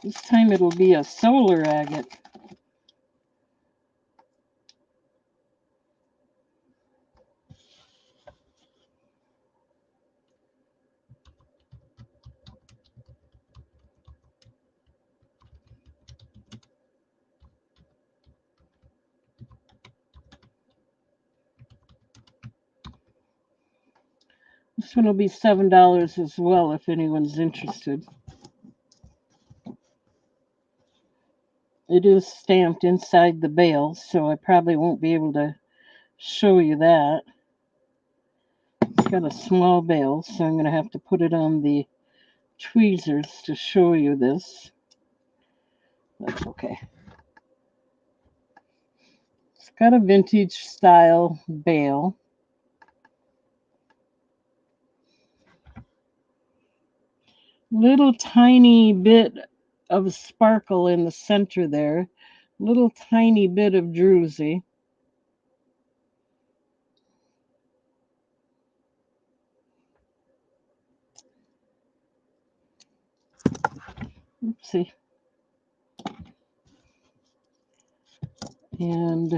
This time it'll be a solar agate. This one will be $7 as well if anyone's interested. It is stamped inside the bale, so I probably won't be able to show you that. It's got a small bale, so I'm going to have to put it on the tweezers to show you this. That's okay. It's got a vintage style bale. Little tiny bit of sparkle in the center there. Little tiny bit of druzy. Oopsie. And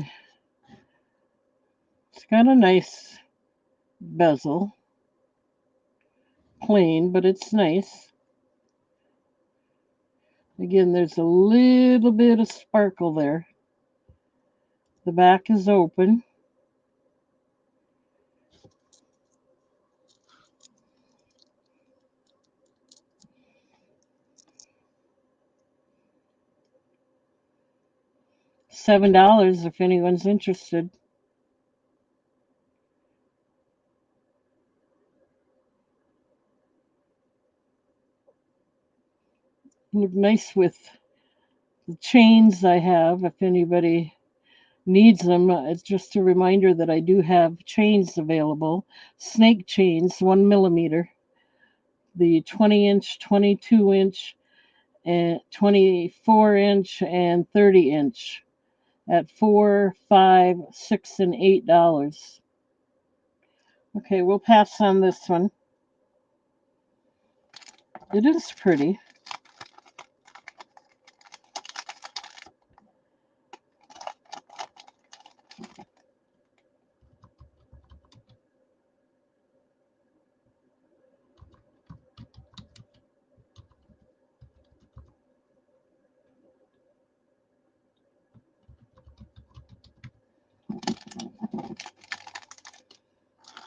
it's got a nice bezel. Plain, but it's nice. Again, there's a little bit of sparkle there. The back is open. $7 if anyone's interested. Look nice with the chains I have if anybody needs them. It's just a reminder that I do have chains available. Snake chains, 1 millimeter. The 20-inch, 22-inch, and 24-inch, and 30-inch at $4, $5, $6, and $8. Okay, we'll pass on this one. It is pretty.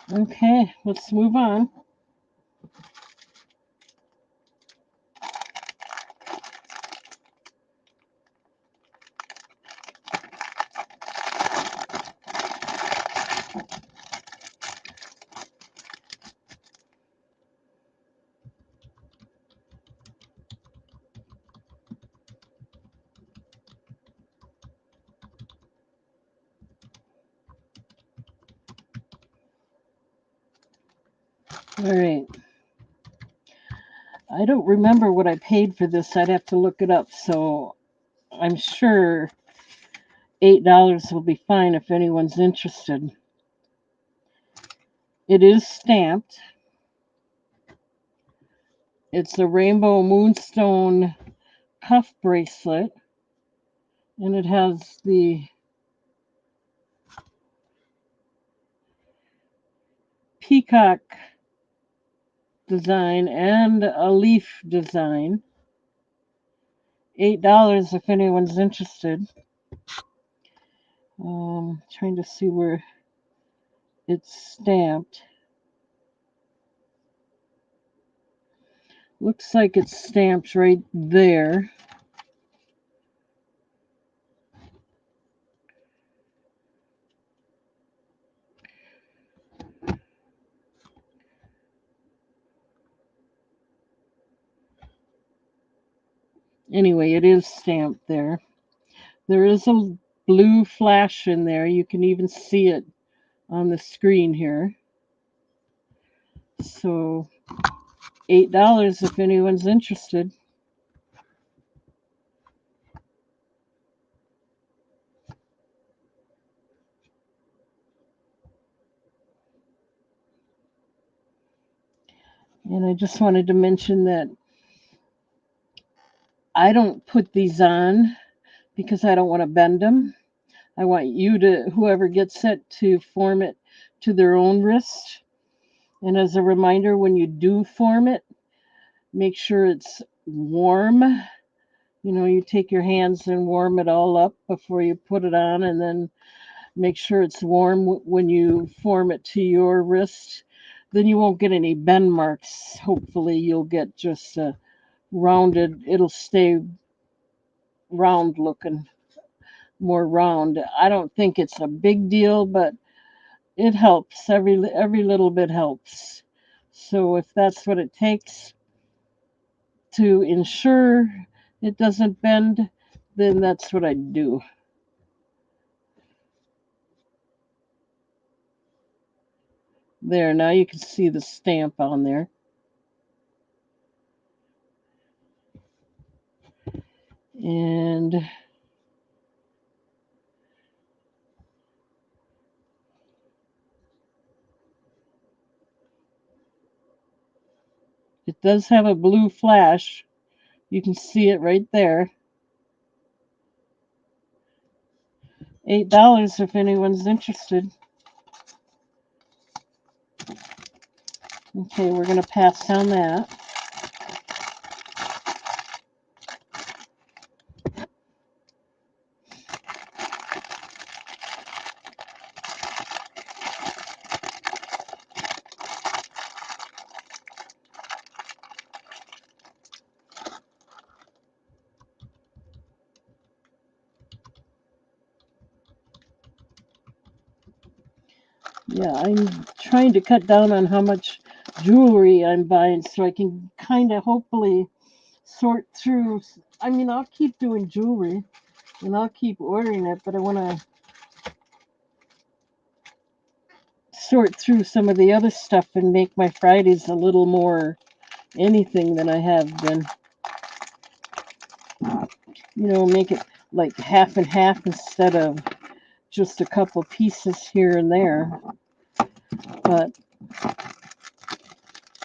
Okay, let's move on. All right. I don't remember what I paid for this. I'd have to look it up. So I'm sure $8 will be fine if anyone's interested. It is stamped. It's a rainbow moonstone cuff bracelet, and it has the peacock design and a leaf design. $8 if anyone's interested. Trying to see where it's stamped. Looks like it's stamped right there. Anyway, it is stamped there. There is a blue flash in there. You can even see it on the screen here. So $8 if anyone's interested. And I just wanted to mention that I don't put these on because I don't want to bend them. I want you to, whoever gets it, to form it to their own wrist. And as a reminder, when you do form it, make sure it's warm. You know, you take your hands and warm it all up before you put it on, and then make sure it's warm when you form it to your wrist. Then you won't get any bend marks. Hopefully, you'll get just a rounded, it'll stay round looking, more round. I don't think it's a big deal, but it helps. Every little bit helps. So if that's what it takes to ensure it doesn't bend, then that's what I do. There, now you can see the stamp on there. And it does have a blue flash. You can see it right there. $8 if anyone's interested. Okay, we're going to pass down that. Yeah, I'm trying to cut down on how much jewelry I'm buying so I can kind of hopefully sort through. I mean, I'll keep doing jewelry and I'll keep ordering it, but I want to sort through some of the other stuff and make my Fridays a little more anything than I have been. You know, make it like half and half instead of just a couple pieces here and there. But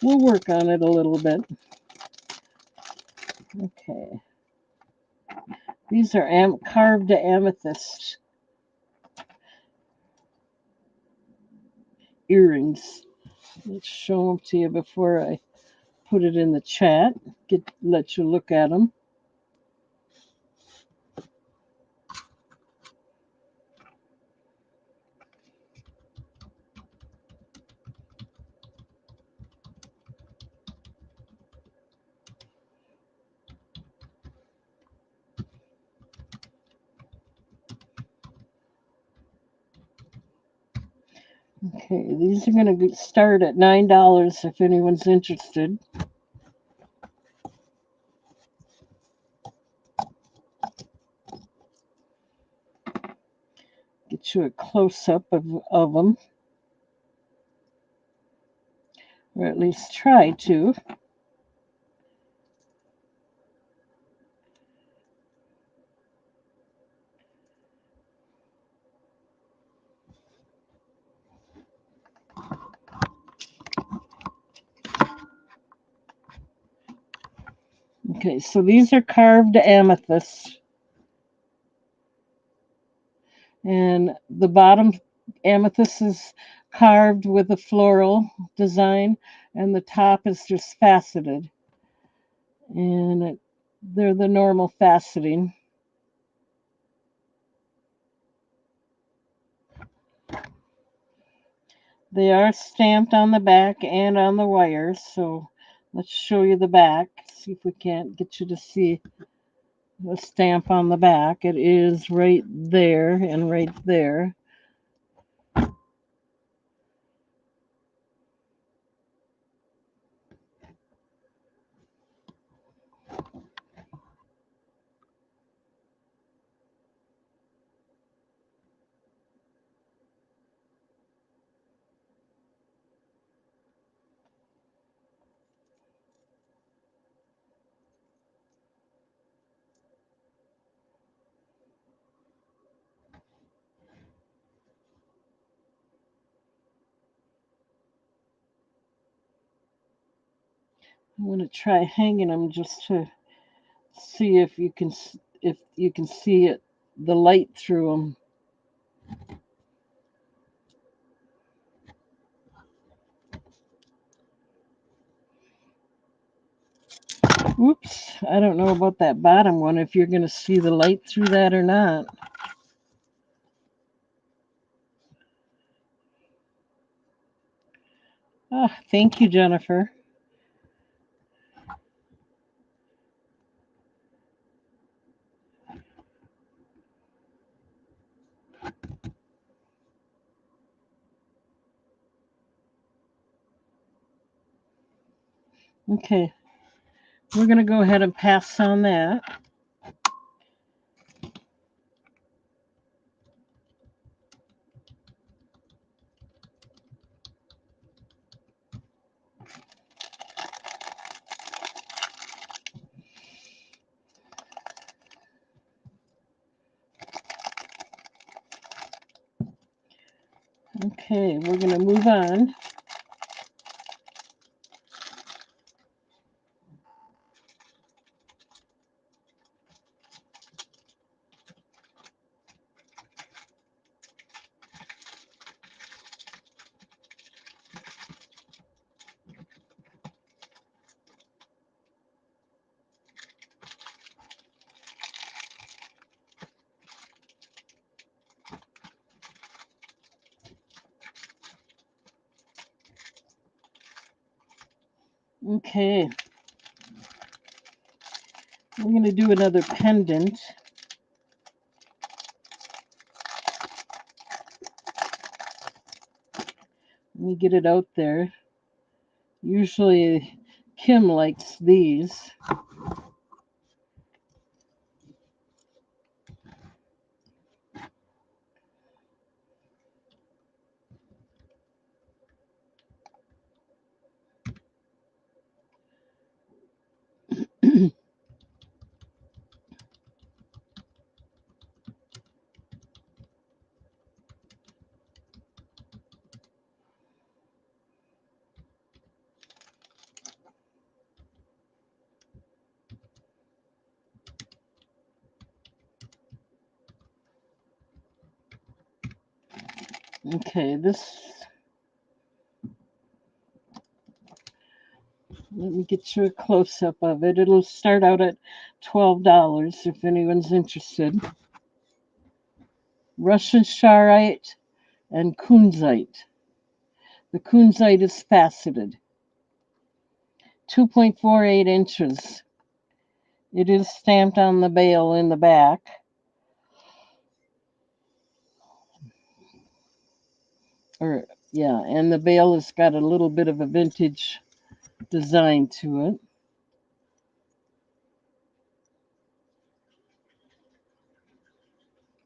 we'll work on it a little bit. Okay. These are carved amethyst earrings. Let's show them to you before I put it in the chat. Let you look at them. Okay, these are going to start at $9 if anyone's interested. Get you a close up of them, or at least try to. Okay, so these are carved amethyst. And the bottom amethyst is carved with a floral design, and the top is just faceted. And they're the normal faceting. They are stamped on the back and on the wires, so let's show you the back. See if we can't get you to see the stamp on the back. It is right there and right there. I'm going to try hanging them just to See if you can see it, the light through them. Oops, I don't know about that bottom one, if you're going to see the light through that or not. Ah, thank you, Jennifer. Okay, we're going to go ahead and pass on that. Okay, we're going to move on. Okay, we're going to do another pendant. Let me get it out there. Usually Kim likes these. Okay, let me get you a close-up of it. It'll start out at $12 if anyone's interested. Russian Charite and Kunzite. The Kunzite is faceted. 2.48 inches. It is stamped on the bale in the back. And the bale has got a little bit of a vintage design to it.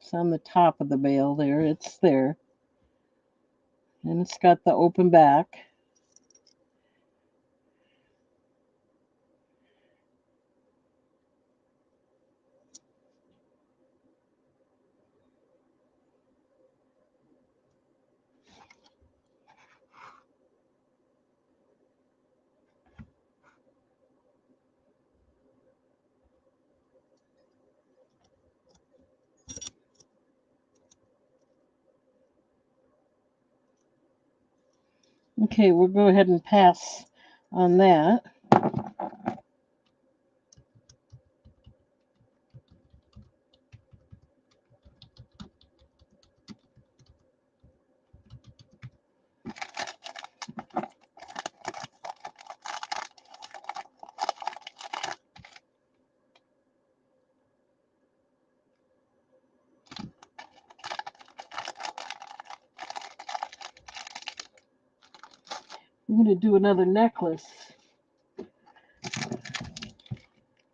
It's on the top of the bale there. It's there. And it's got the open back. Okay, we'll go ahead and pass on that. I'm going to do another necklace.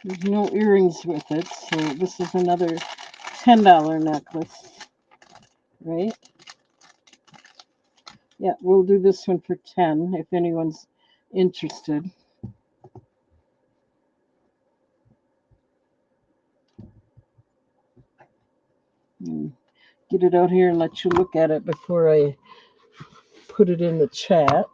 There's no earrings with it, so this is another $10 necklace, right? Yeah, we'll do this one for 10 if anyone's interested. Get it out here and let you look at it before I put it in the chat.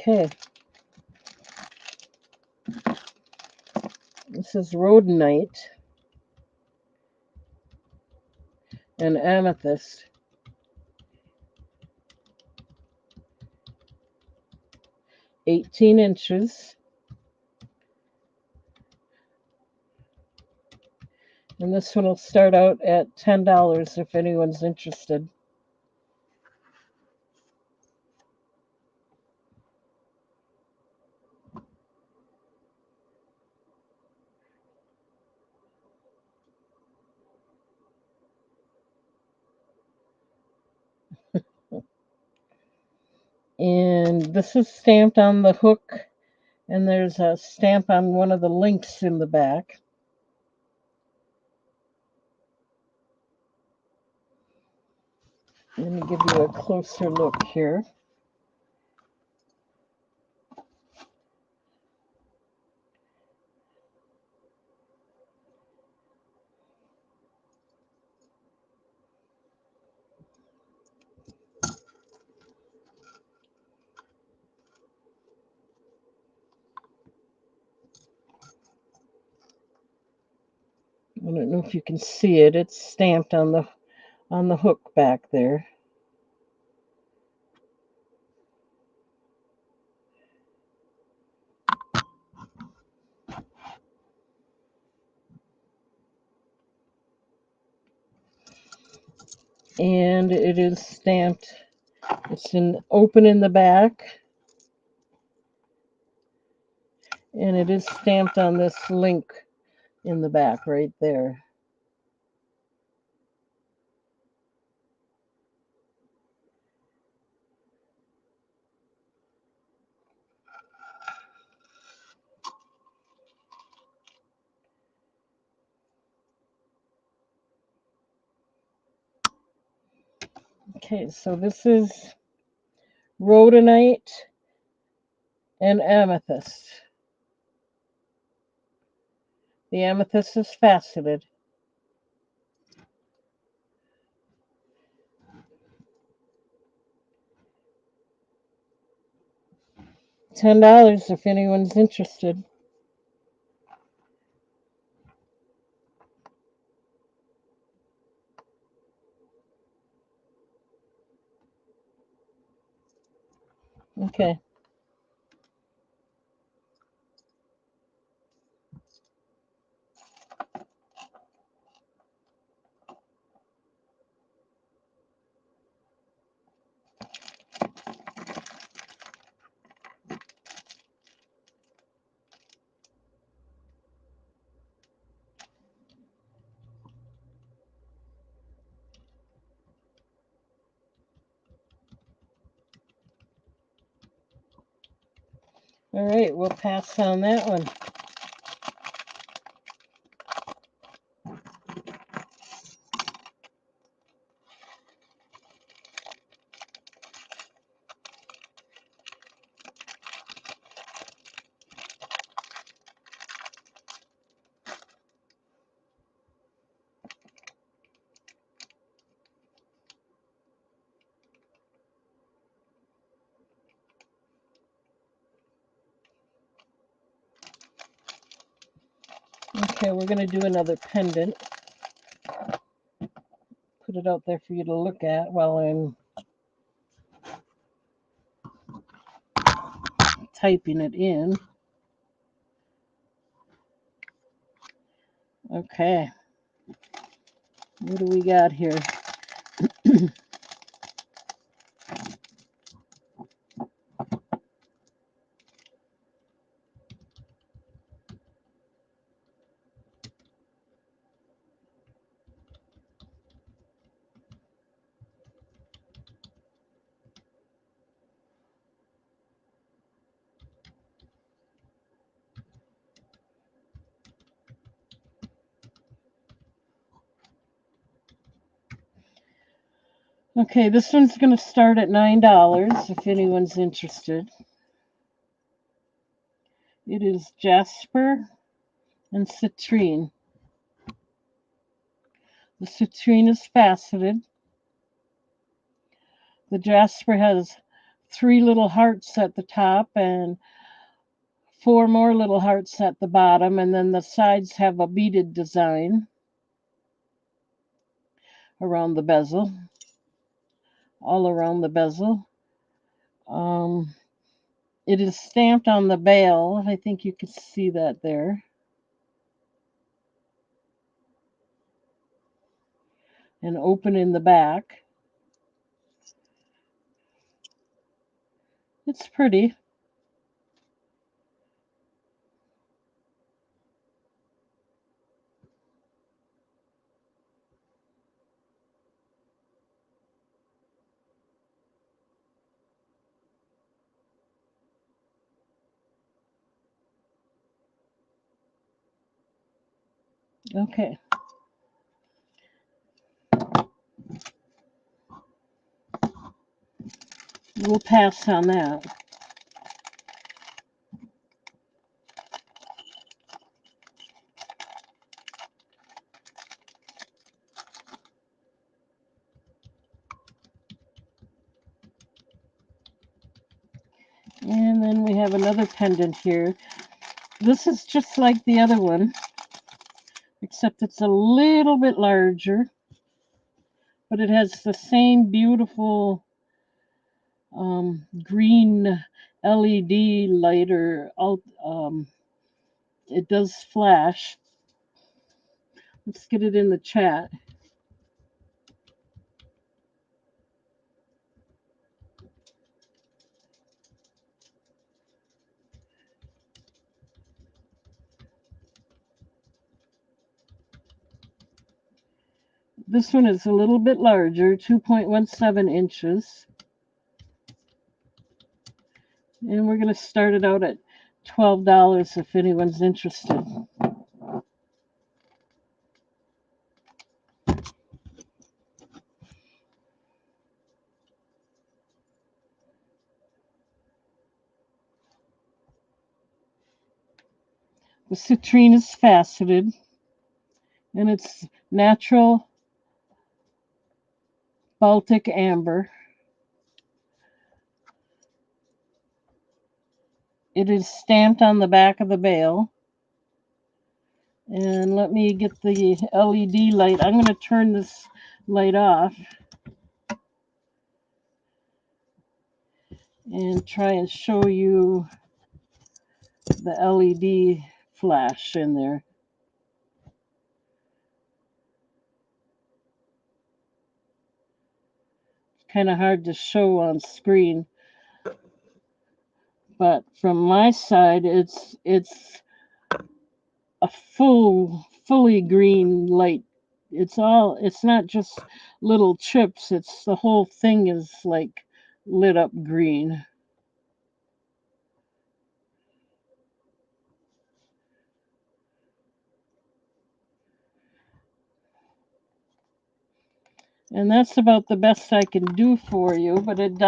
Okay. This is rhodonite and amethyst. 18 inches. And this one will start out at $10 if anyone's interested. And this is stamped on the hook, and there's a stamp on one of the links in the back. Let me give you a closer look here. I don't know if you can see it. It's stamped on the hook back there. And it is stamped. It's open in the back. And it is stamped on this link in the back right there. Okay, so this is rhodonite and amethyst. The amethyst is faceted. $10 if anyone's interested. Okay. All right, we'll pass on that one. Okay, we're going to do another pendant. Put it out there for you to look at while I'm typing it in. Okay. What do we got here? Okay, this one's going to start at $9 if anyone's interested. It is jasper and citrine. The citrine is faceted. The jasper has 3 little hearts at the top and 4 more little hearts at the bottom, and then the sides have a beaded design around the bezel, all around the bezel. Um, it is stamped on the bail. I think you can see that there. And open in the back. It's pretty. Okay. We'll pass on that. And then we have another pendant here. This is just like the other one, except it's a little bit larger, but it has the same beautiful green LED light, or it does flash. Let's get it in the chat. This one is a little bit larger, 2.17 inches. And we're going to start it out at $12 if anyone's interested. The citrine is faceted, and it's natural Baltic amber. It is stamped on the back of the bail. And let me get the LED light. I'm going to turn this light off and try and show you the LED flash in there. It's kind of hard to show on screen, but from my side, it's a fully green light. It's not just little chips. It's the whole thing is like lit up green. And that's about the best I can do for you, but it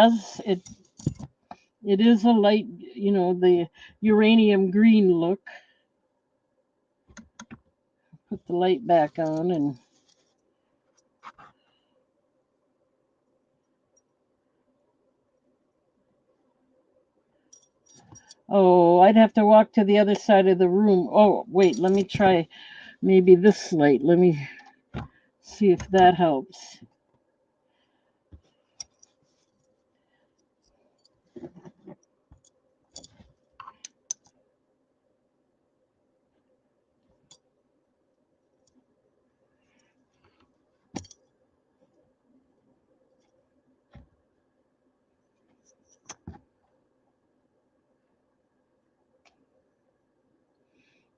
is a light, the uranium green look. Put the light back on, and oh, I'd have to walk to the other side of the room. Oh, wait, let me try maybe this light. Let me see if that helps.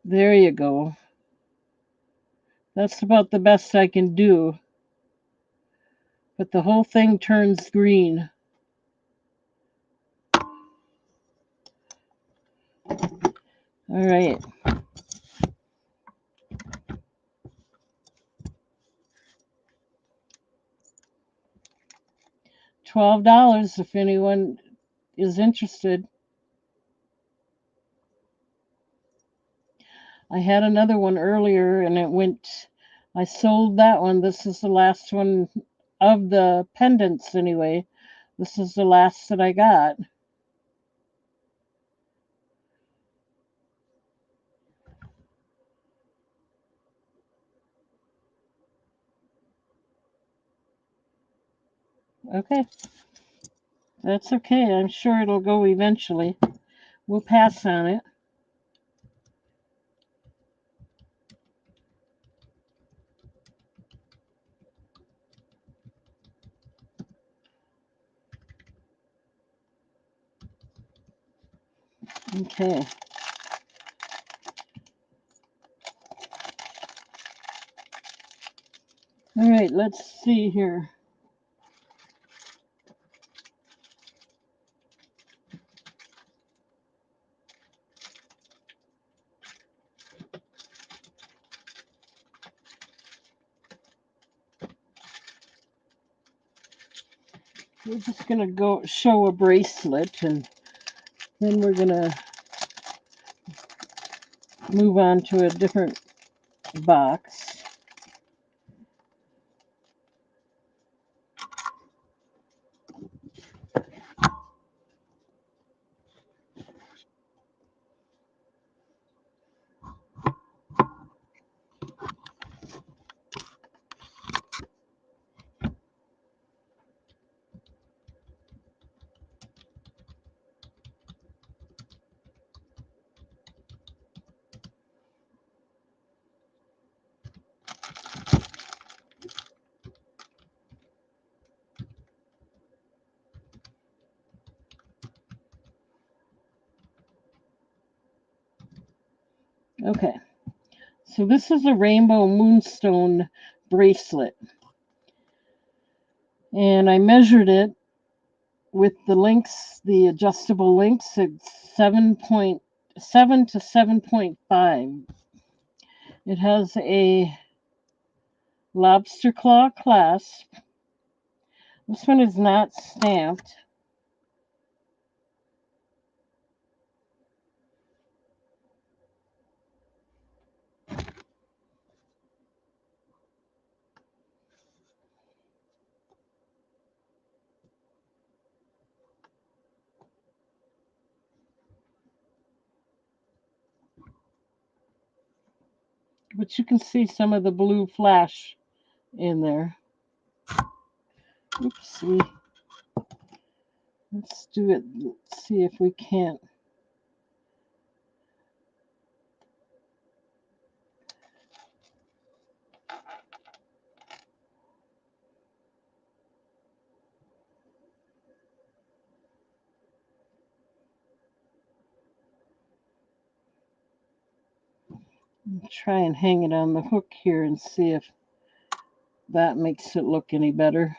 There you go. That's about the best I can do. But the whole thing turns green. All right. $12 if anyone is interested. I had another one earlier and I sold that one. This is the last one of the pendants anyway. This is the last that I got. Okay, that's okay. I'm sure it'll go eventually. We'll pass on it. Okay. All right, let's see here. We're just going to go show a bracelet and then we're going to move on to a different box. Okay, so this is a rainbow moonstone bracelet. And I measured it with the links, the adjustable links at 7.7 to 7.5. It has a lobster claw clasp. This one is not stamped. But you can see some of the blue flash in there. Oopsie. Let's do it. Let's see if we can't. Try and hang it on the hook here and see if that makes it look any better.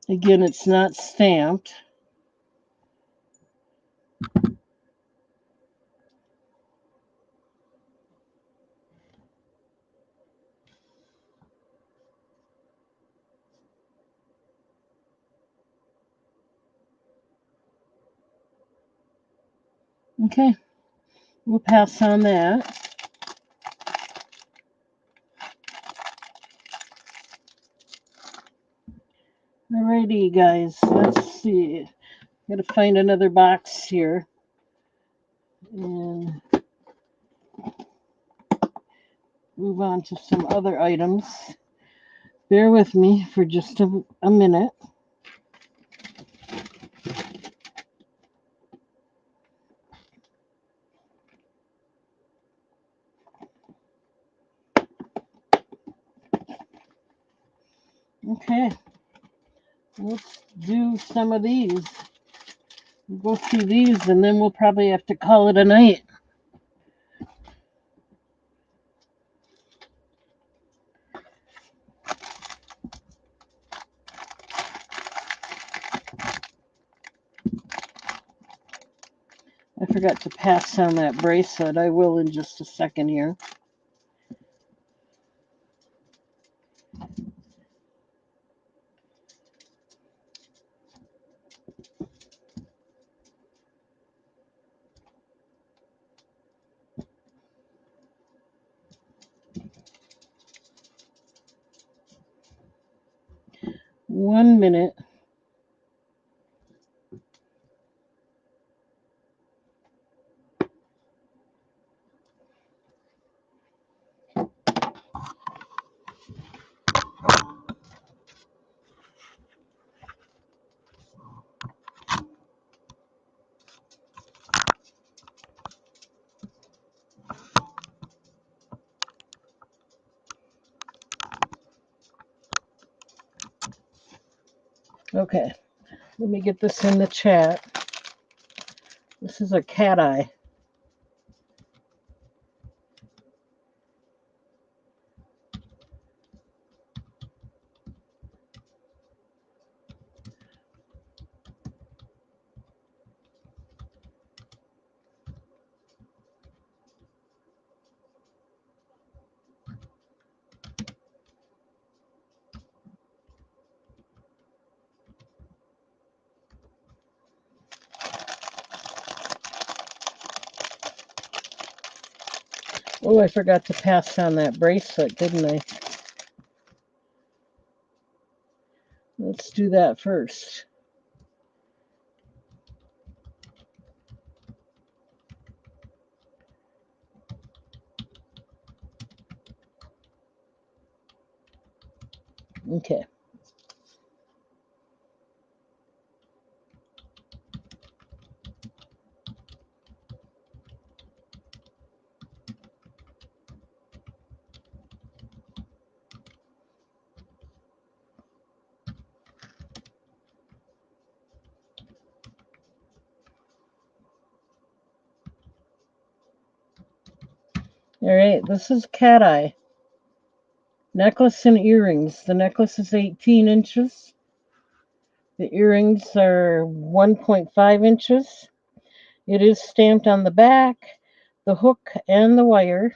Again, it's not stamped. Okay, we'll pass on that. Alrighty, guys, let's see. Gotta find another box here. And move on to some other items. Bear with me for just a minute. Okay, let's do some of these. We'll go through these and then we'll probably have to call it a night. I forgot to pass on that bracelet. I will in just a second here. One minute. Okay, let me get this in the chat. This is a cat eye. Oh, I forgot to pass on that bracelet, didn't I? Let's do that first. Okay. All right, this is cat eye. Necklace and earrings. The necklace is 18 inches. The earrings are 1.5 inches. It is stamped on the back, the hook, and the wire.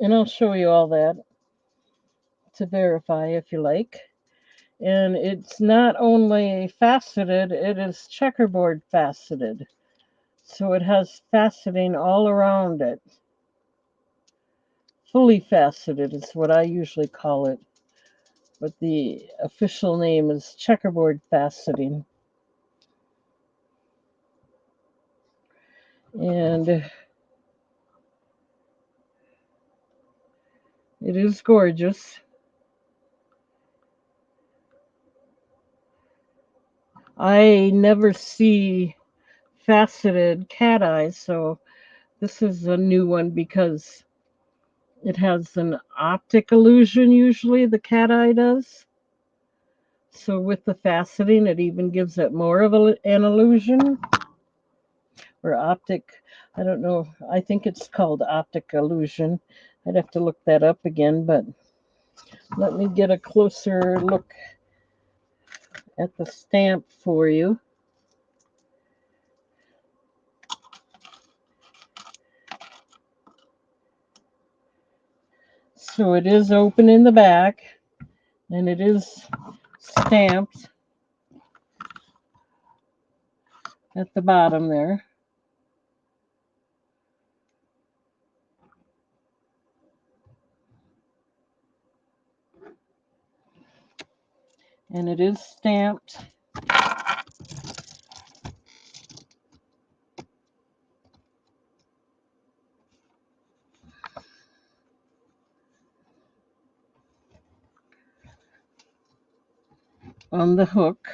And I'll show you all that to verify if you like. And it's not only faceted, it is checkerboard faceted. So it has faceting all around it. Fully faceted is what I usually call it. But the official name is checkerboard faceting. And it is gorgeous. I never see faceted cat eyes, so this is a new one because it has an optic illusion usually, the cat eye does. So with the faceting, it even gives it more of an illusion. Or optic, I don't know, I think it's called optic illusion. I'd have to look that up again, but let me get a closer look at the stamp for you. So it is open in the back, and it is stamped at the bottom there. And it is stamped on the hook.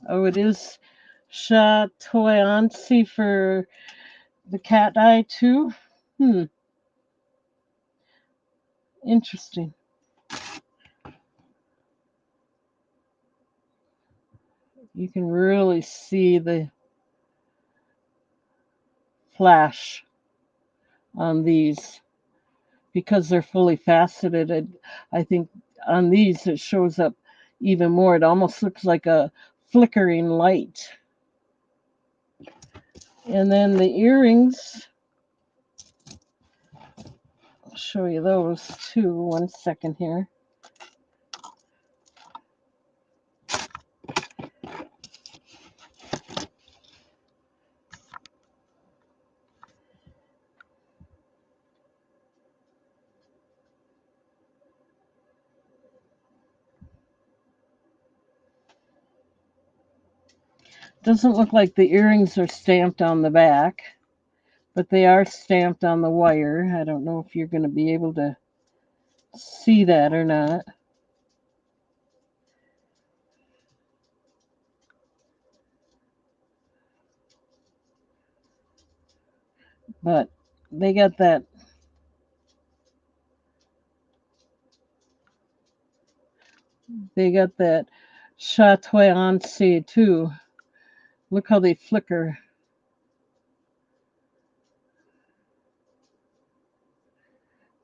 Oh, it is chatoyancy for the cat eye too. Interesting. You can really see the flash on these because they're fully faceted. I think on these it shows up even more. It almost looks like a flickering light. And then the earrings, I'll show you those too. 1 second here. Doesn't look like the earrings are stamped on the back, but they are stamped on the wire. I don't know if you're going to be able to see that or not. But they got that chatoyance too. Look how they flicker.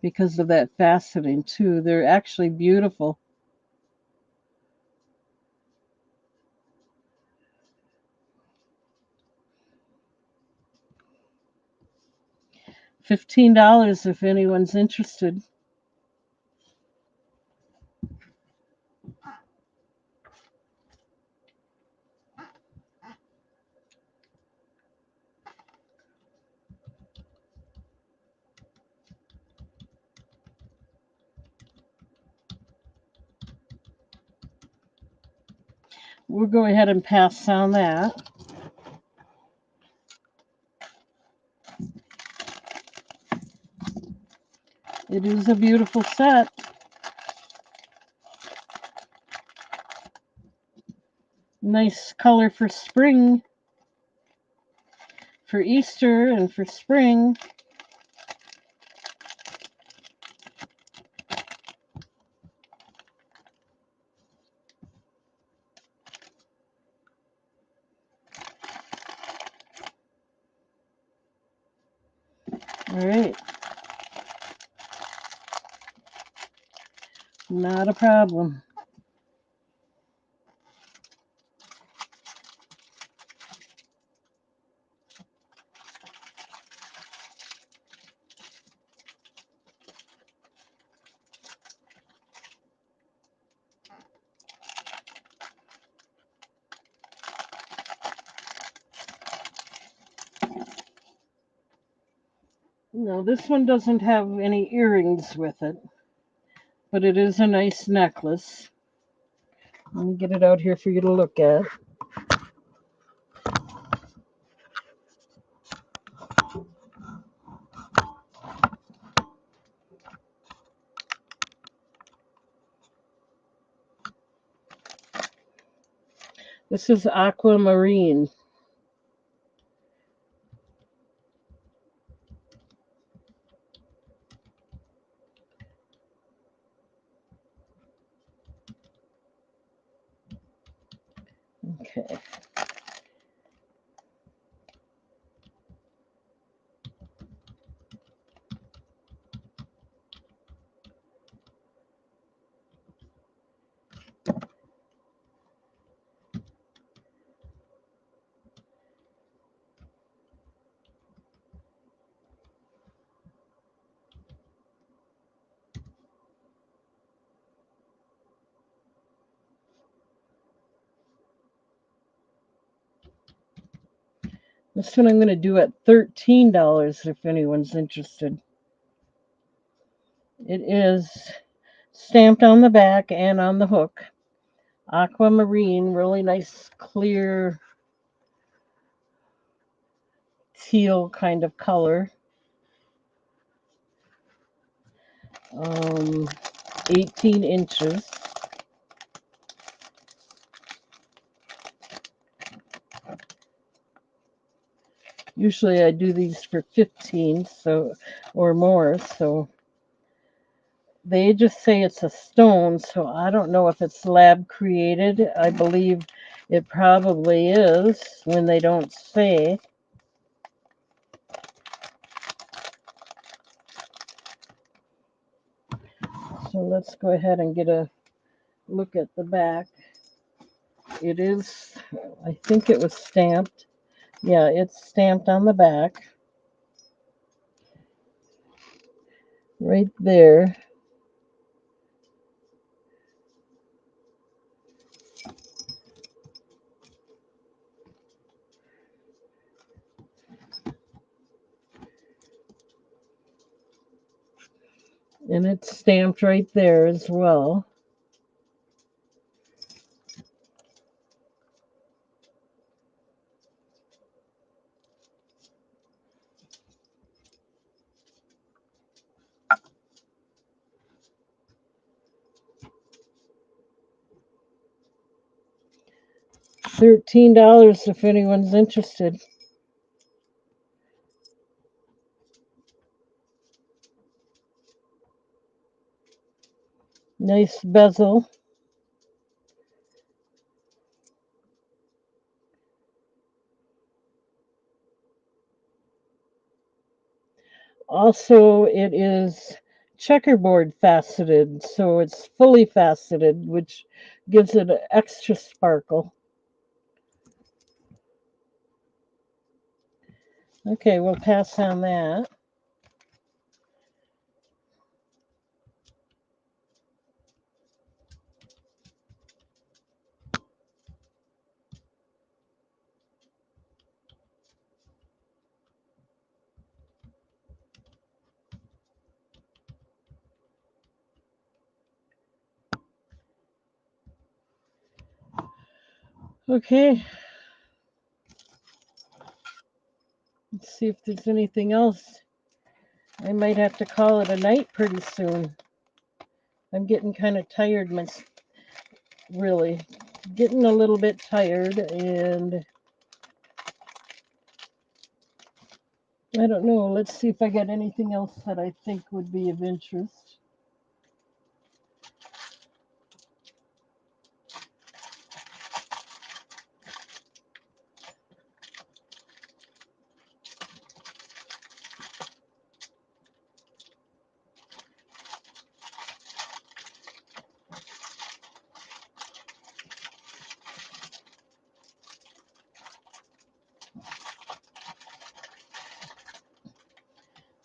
Because of that faceting too. They're actually beautiful. $15 if anyone's interested. We'll go ahead and pass on that. It is a beautiful set. Nice color for spring, for Easter, and for spring. All right. Not a problem. No, this one doesn't have any earrings with it, but it is a nice necklace. Let me get it out here for you to look at. This is aquamarine. Okay. This one I'm going to do at $13 if anyone's interested. It is stamped on the back and on the hook. Aquamarine, really nice, clear, teal kind of color. 18 inches. Usually I do these for 15 or more, so they just say it's a stone, so I don't know if it's lab created. I believe it probably is when they don't say. So let's go ahead and get a look at the back. It is, I think it was stamped. Yeah, it's stamped on the back. Right there. And it's stamped right there as well. $13 if anyone's interested. Nice bezel. Also, it is checkerboard faceted, so it's fully faceted, which gives it an extra sparkle. Okay, we'll pass on that. Okay, let's see if there's anything else. I might have to call it a night pretty soon. I'm getting kind of tired, really. Getting a little bit tired, and I don't know. Let's see if I got anything else that I think would be of interest.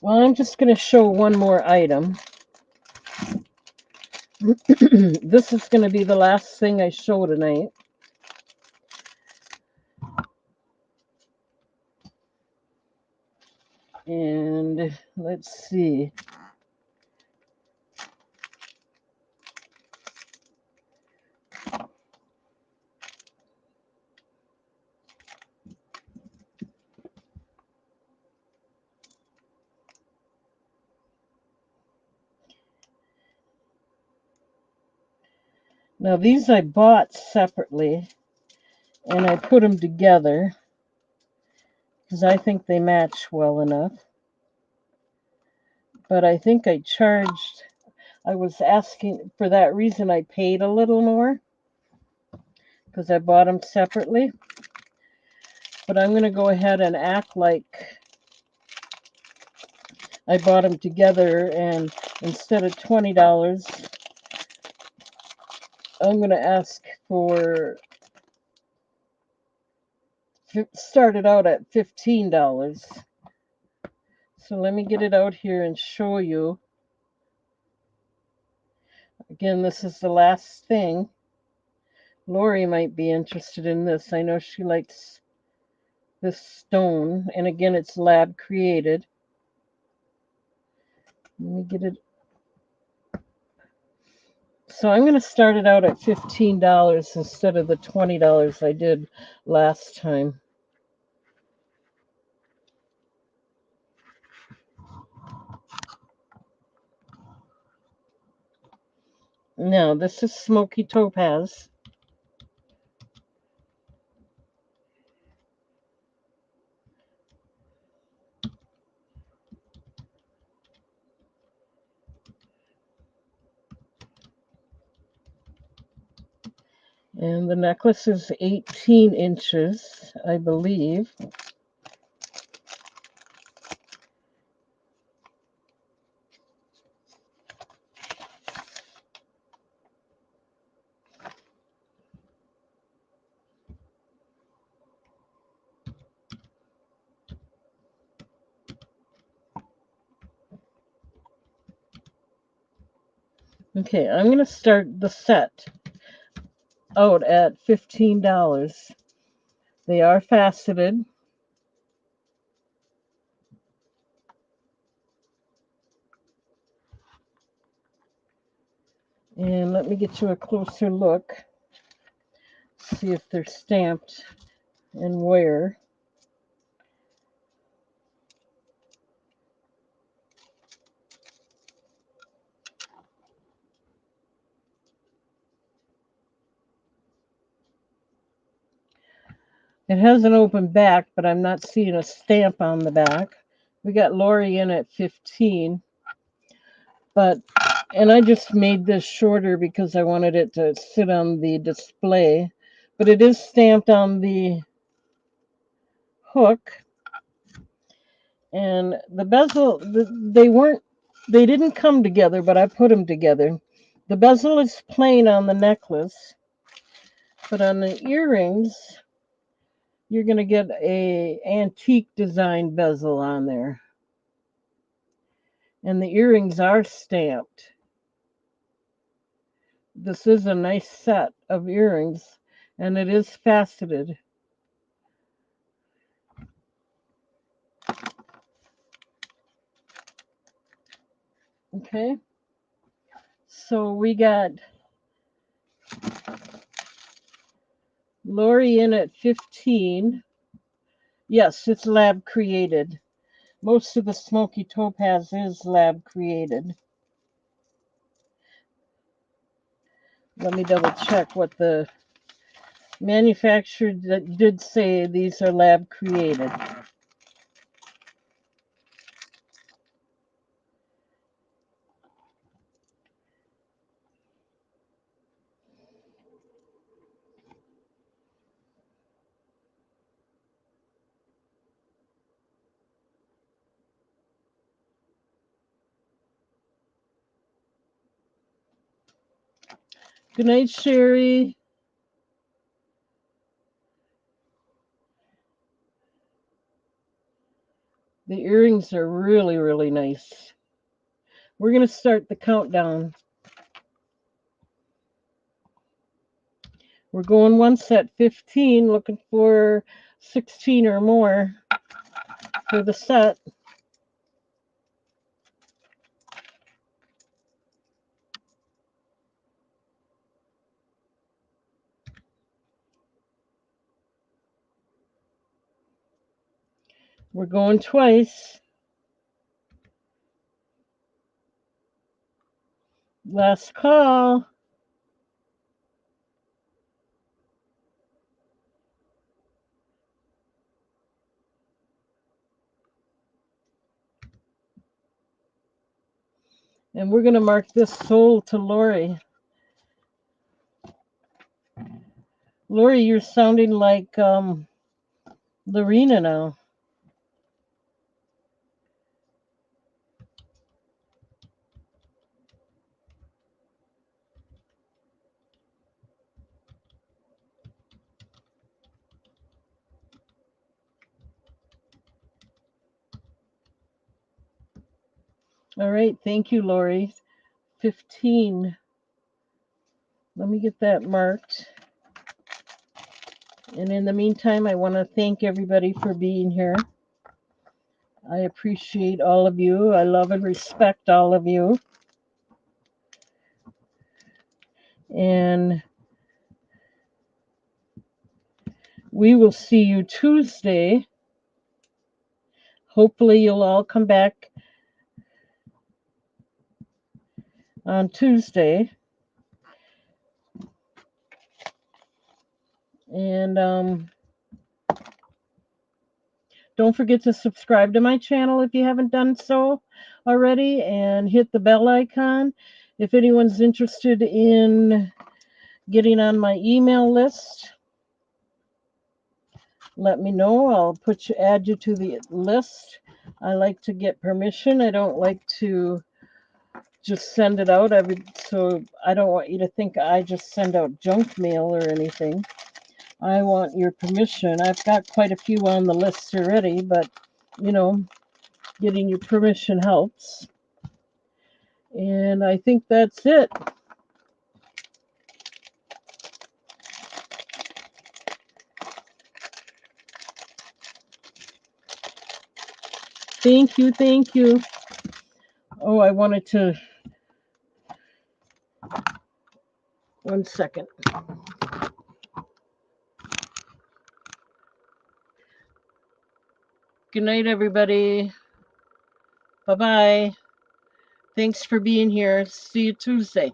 Well, I'm just going to show one more item. This is going to be the last thing I show tonight. And let's see. Now, these I bought separately, and I put them together because I think they match well enough. But I think I was asking, for that reason, I paid a little more because I bought them separately. But I'm going to go ahead and act like I bought them together, and instead of $20, I'm going to ask for, started out at $15. So let me get it out here and show you. Again, this is the last thing. Lori might be interested in this. I know she likes this stone. And again, it's lab created. Let me get it. So I'm going to start it out at $15 instead of the $20 I did last time. Now, this is Smoky Topaz. And the necklace is 18 inches, I believe. Okay, I'm going to start the set out at $15. They are faceted. And let me get you a closer look. See if they're stamped and where. It has an open back, but I'm not seeing a stamp on the back. We got Lori in at 15. And I just made this shorter because I wanted it to sit on the display. But it is stamped on the hook. And the bezel, they didn't come together, but I put them together. The bezel is plain on the necklace, but on the earrings, you're going to get a antique design bezel on there. And the earrings are stamped. This is a nice set of earrings, and it is faceted. Okay, so we got Lori in at 15. Yes, it's lab created. Most of the smoky topaz is lab created. Let me double check what the manufacturer did say. These are lab created. Good night, Sherry. The earrings are really, really nice. We're going to start the countdown. We're going once at 15, looking for 16 or more for the set. We're going twice. Last call. And we're going to mark this sold to Lori. Lori, you're sounding like Lorena now. All right, thank you, Lori. 15. Let me get that marked. And in the meantime, I want to thank everybody for being here. I appreciate all of you. I love and respect all of you. And we will see you Tuesday. Hopefully, you'll all come back on Tuesday. And don't forget to subscribe to my channel if you haven't done so already, and hit the bell icon. If anyone's interested in getting on my email list, let me know. I'll add you to the list. I like to get permission. I don't like to just send it out so I don't want you to think I just send out junk mail or anything. I want your permission. I've got quite a few on the list already, but getting your permission helps. And I think that's it. Thank you, thank you. Oh, I wanted to, 1 second. Good night, everybody. Bye-bye. Thanks for being here. See you Tuesday.